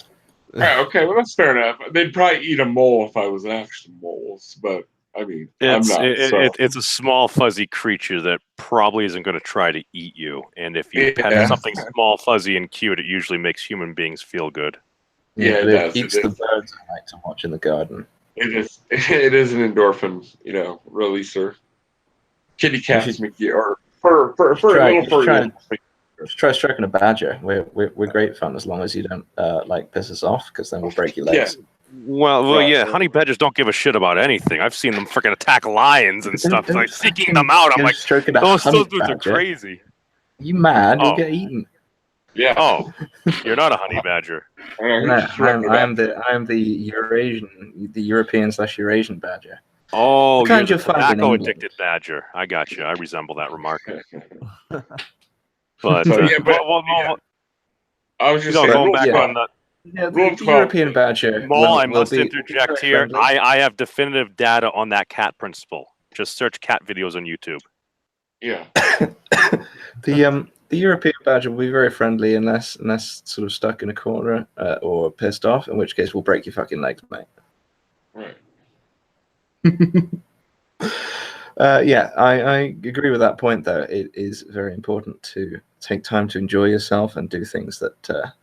Okay, well that's fair enough. They'd probably eat a mole if I was after moles, but I'm not. It's a small fuzzy creature that probably isn't going to try to eat you. And if you pet something small, fuzzy, and cute, it usually makes human beings feel good. Yeah, it eats the birds I like to watch in the garden. It is an endorphin, releaser. Kitty cats make you, or try stroking a badger. We're great fun as long as you don't piss us off, because then we'll break your legs. Yeah. Well, yeah. Honey badgers don't give a shit about anything. I've seen them freaking attack lions and stuff, like seeking them out. I'm like, those dudes are crazy. You mad? You'll get eaten. Yeah. Oh, you're not a honey badger. I am the European/Eurasian badger. Oh, you're the tobacco-addicted badger. I got you. I resemble that remark. But I was just saying, going back on the. Yeah, the European badger. Mole, I must interject here. I have definitive data on that cat principle. Just search cat videos on YouTube. Yeah. The the European badger will be very friendly unless sort of stuck in a corner or pissed off, in which case we'll break your fucking legs, mate. Right. Yeah, I agree with that point, though. It is very important to take time to enjoy yourself and do things that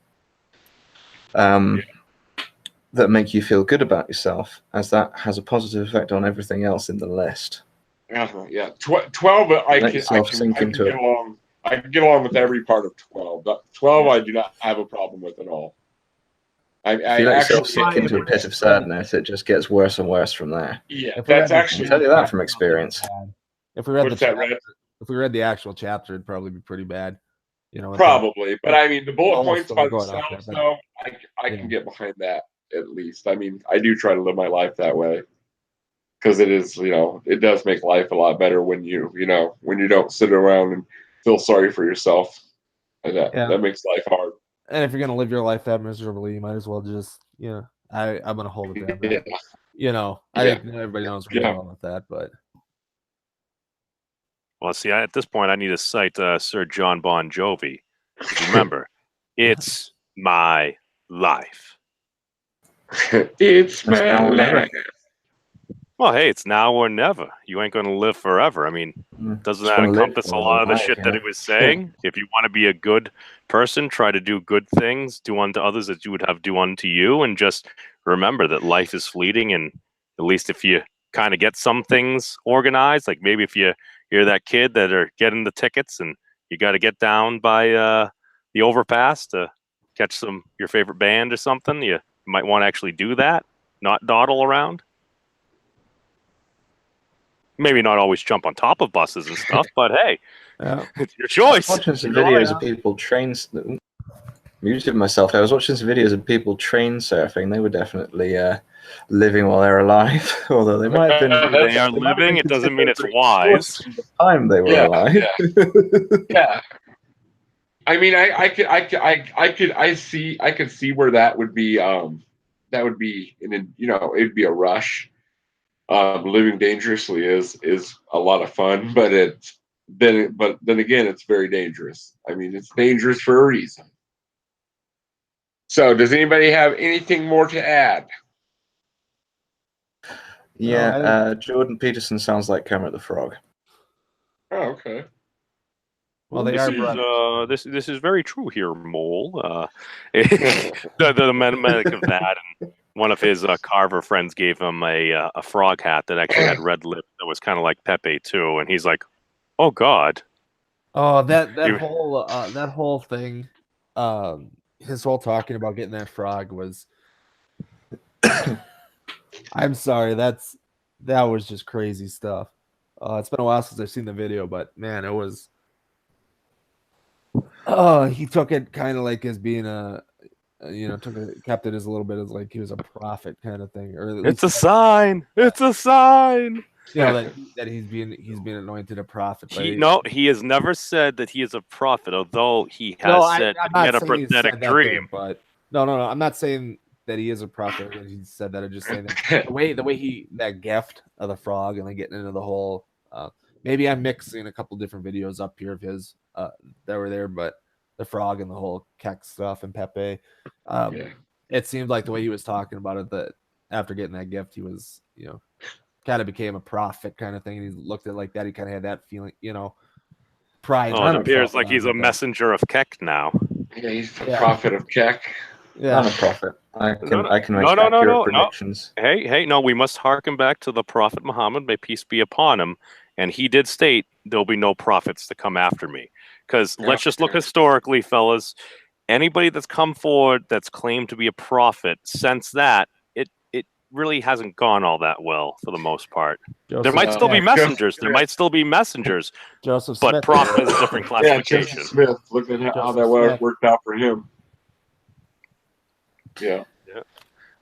that make you feel good about yourself, as that has a positive effect on everything else in the list. Yeah. 12, I Let can yourself sink into get it. along. I can get along with every part of 12. But 12, I do not have a problem with at all. If you let yourself sink into a pit of sadness, it just gets worse and worse from there. Yeah, If we that's read the actually. I tell you that from experience. If we read the What's that, chapter, Red? if we read the actual chapter, it'd probably be pretty bad. You know, Probably, but I mean, the bullet almost points by going off themselves, there, but- though, I can get behind that at least. I mean, I do try to live my life that way because it is, it does make life a lot better when when you don't sit around and feel sorry for yourself, and that makes life hard. And if you're gonna live your life that miserably, you might as well just, I'm gonna hold it that. Yeah. I think everybody knows where I'm going with that, but. Well, see, at this point, I need to cite Sir John Bon Jovi. Remember, it's my life. It's my life. Well, hey, it's now or never. You ain't going to live forever. I mean, doesn't that encompass a lot of the shit that he was saying? If you want to be a good person, try to do good things, do unto others as you would have do unto you, and just remember that life is fleeting. And at least if you kind of get some things organized, like maybe if you're that kid that are getting the tickets and you got to get down by the overpass to catch your favorite band or something, you might want to actually do that, not dawdle around. Maybe not always jump on top of buses and stuff, but hey, it's your choice. I was watching some videos of people muted myself. I was watching some videos of people train surfing. They were definitely living while they're alive, although they might have been. They are living. It doesn't mean it's wise. The time they were alive. Yeah. I mean, I could see where that would be. That would be, it'd be a rush. Living dangerously is a lot of fun, but then again, it's very dangerous. I mean, it's dangerous for a reason. So, does anybody have anything more to add? Yeah, Jordan Peterson sounds like Kermit the Frog. Oh, okay. Well, this is very true here, Mole. The medic of that, and one of his Carver friends gave him a frog hat that actually had red lips that was kind of like Pepe too, and he's like, "Oh God!" Oh, that whole thing, his whole talking about getting that frog was. I'm sorry, that was just crazy stuff. It's been a while since I've seen the video, but man, it was. He took it kind of like as being kept it as a little bit as like he was a prophet kind of thing, or it's a sign. It's a sign. That he's being anointed a prophet. He has never said that he is a prophet, although he has said that he had a prophetic dream. But no, I'm not saying that he is a prophet. He said that. I'm just saying that the way that gift of the frog and then getting into the whole. Maybe I'm mixing a couple different videos up here of his that were there, but the frog and the whole Keck stuff and Pepe. It seemed like the way he was talking about it, that after getting that gift, he was, kind of became a prophet kind of thing. And he looked at it like that. He kind of had that feeling, pride. Oh, it appears like he's a messenger of Keck now. Yeah, he's the prophet of Keck. Yeah, I'm a prophet. I can make accurate predictions. Hey, no, we must harken back to the Prophet Muhammad, may peace be upon him. And he did state there'll be no prophets to come after me. Because let's just look historically, fellas. Anybody that's come forward that's claimed to be a prophet, since that, it really hasn't gone all that well for the most part. There might still be messengers. There might still be messengers. Joseph but Smith. prophet is a different classification. Yeah, Joseph Smith. Look at how that worked out for him. Yeah.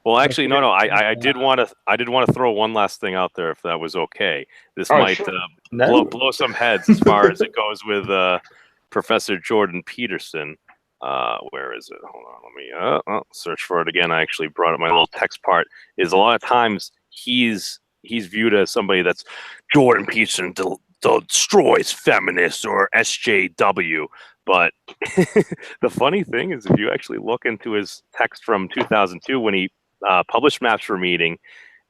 Well, actually, no. I did want to throw one last thing out there, if that was okay. This might blow some heads as far as it goes with Professor Jordan Peterson. Where is it? Hold on, let me search for it again. I actually brought up my little text part. Is a lot of times he's viewed as somebody that's Jordan Peterson destroys feminists or SJW, But the funny thing is, if you actually look into his text from 2002 when he published Maps for Meeting,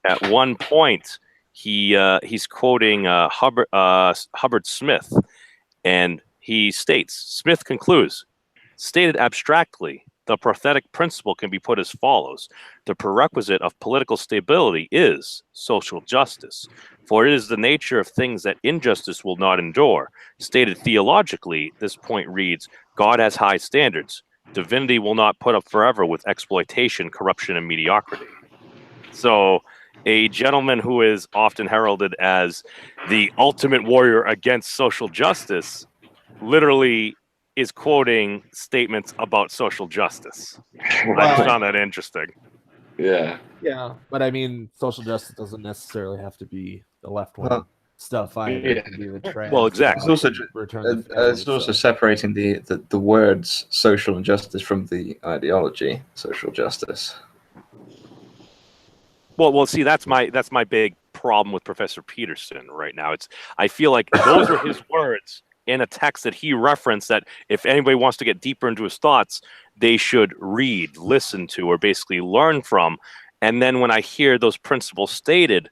at one point he's quoting Hubbard Smith, and he states, Smith concludes, stated abstractly, the prothetic principle can be put as follows. The prerequisite of political stability is social justice, for it is the nature of things that injustice will not endure. Stated theologically, this point reads, God has high standards. Divinity will not put up forever with exploitation, corruption, and mediocrity. So a gentleman who is often heralded as the ultimate warrior against social justice literally is quoting statements about social justice. I just found that interesting. Yeah. Yeah, but I mean, social justice doesn't necessarily have to be the left wing stuff either. It can be the trans. Well, exactly. It's also it's also separating the words social and justice from the ideology social justice. Well, see, that's my big problem with Professor Peterson right now. I feel like those are his words in a text that he referenced that if anybody wants to get deeper into his thoughts, they should read, listen to, or basically learn from. And then when I hear those principles stated,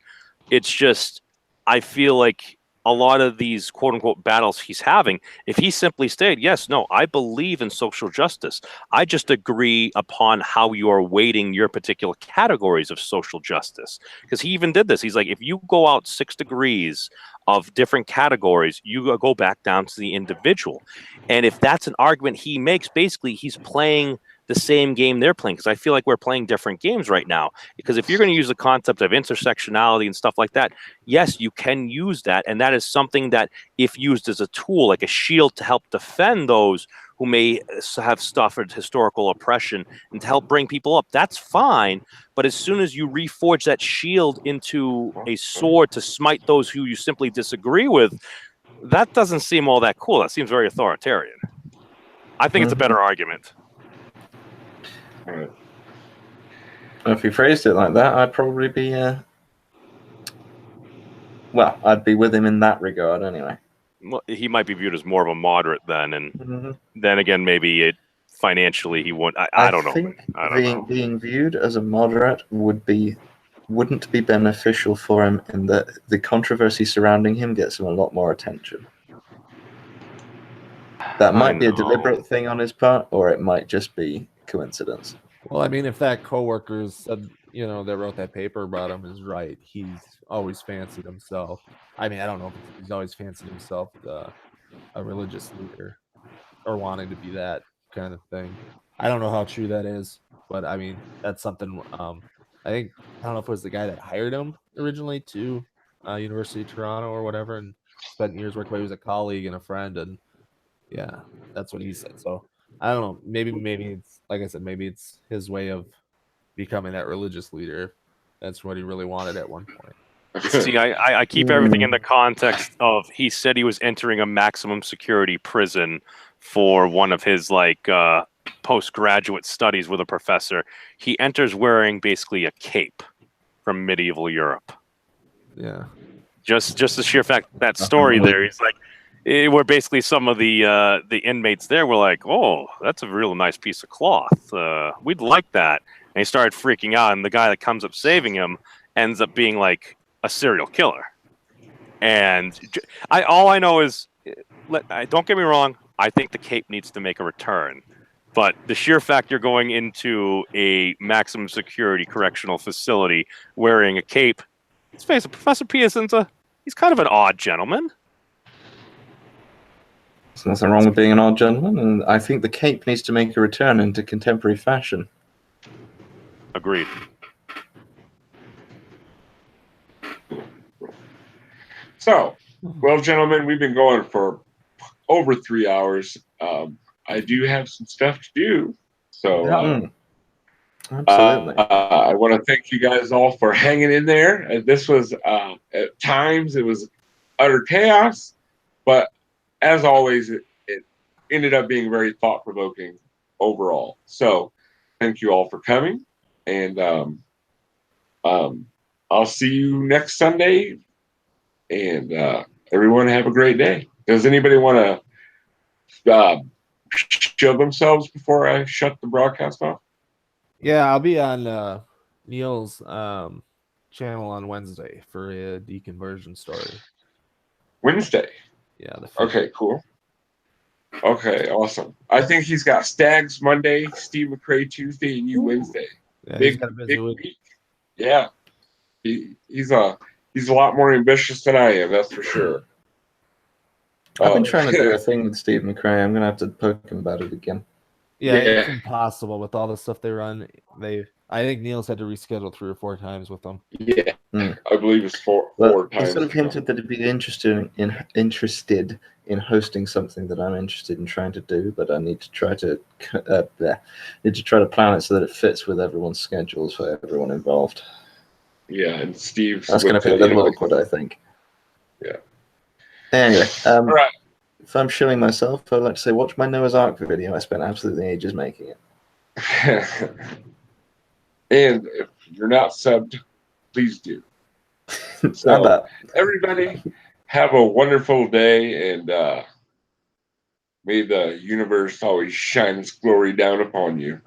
it's just, I feel like a lot of these quote unquote battles he's having, if he simply stated, yes, no, I believe in social justice. I just agree upon how you are weighting your particular categories of social justice. Because he even did this. He's like, if you go out 6 degrees of different categories, you go back down to the individual. And if that's an argument he makes, basically he's playing the same game they're playing, because I feel like we're playing different games right now. Because if you're going to use the concept of intersectionality and stuff like that, yes, you can use that. And that is something that, if used as a tool, like a shield to help defend those who may have suffered historical oppression and to help bring people up, that's fine. But as soon as you reforge that shield into a sword to smite those who you simply disagree with, that doesn't seem all that cool. That seems very authoritarian. I think it's a better argument. If you phrased it like that, I'd probably be well, I'd be with him in that regard anyway. Well, he might be viewed as more of a moderate then, and then again, maybe financially he won't. I don't know. I don't know. Being viewed as a moderate wouldn't be beneficial for him, in that the controversy surrounding him gets him a lot more attention. That might be a deliberate thing on his part, or it might just be coincidence. Well, I mean, if that coworker said, that wrote that paper about him is right, he's always fancied himself. I mean, I don't know if he's always fancied himself a religious leader or wanting to be that kind of thing. I don't know how true that is, but I mean, that's something. I don't know if it was the guy that hired him originally to University of Toronto or whatever, and spent years working. He was a colleague and a friend, and yeah, that's what he said. So I don't know. Maybe it's, like I said, maybe it's his way of becoming that religious leader. That's what he really wanted at one point. See, I keep everything in the context of, he said he was entering a maximum security prison for one of his postgraduate studies with a professor. He enters wearing basically a cape from medieval Europe. Yeah. Just the sheer fact that story there, he's like, where basically some of the inmates there were like, oh, that's a real nice piece of cloth. We'd like that. And he started freaking out, and the guy that comes up saving him ends up being like a serial killer. And all I know is, don't get me wrong, I think the cape needs to make a return. But the sheer fact you're going into a maximum security correctional facility wearing a cape, let's face it, Professor Peterson's he's kind of an odd gentleman. There's nothing wrong with being an odd gentleman, and I think the cape needs to make a return into contemporary fashion. Agreed. So, well, gentlemen, we've been going for over 3 hours. I do have some stuff to do. So, absolutely. I want to thank you guys all for hanging in there. This was, at times, it was utter chaos, but as always, it ended up being very thought-provoking overall. So, thank you all for coming, and I'll see you next Sunday. And everyone have a great day. Does anybody want to shield themselves before I shut the broadcast off? Yeah, I'll be on Neil's channel on Wednesday for a deconversion story. Wednesday. Yeah. Okay, cool. Okay, awesome. I think he's got Stags Monday, Steve McCrae Tuesday, and you Wednesday. Yeah, he's got a busy week. Yeah, he's a lot more ambitious than I am. That's for sure. I've been trying to do a thing with Steve McCrae. I'm gonna have to poke him about it again. Yeah, it's impossible with all the stuff they run. I think Neil's had to reschedule 3 or 4 times with them. Yeah, I believe it's four He times. sort of hinted that he'd be interested in hosting something that I'm interested in trying to do, but I need to try to plan it so that it fits with everyone's schedules for everyone involved. Yeah, and Steve's. That's going to be a little awkward, I think. Yeah. Anyway, all right. If I'm shilling myself, I'd like to say, watch my Noah's Ark video. I spent absolutely ages making it. And if you're not subbed, please do. So, everybody, have a wonderful day, and may the universe always shine its glory down upon you.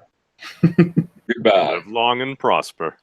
Goodbye. Live long and prosper.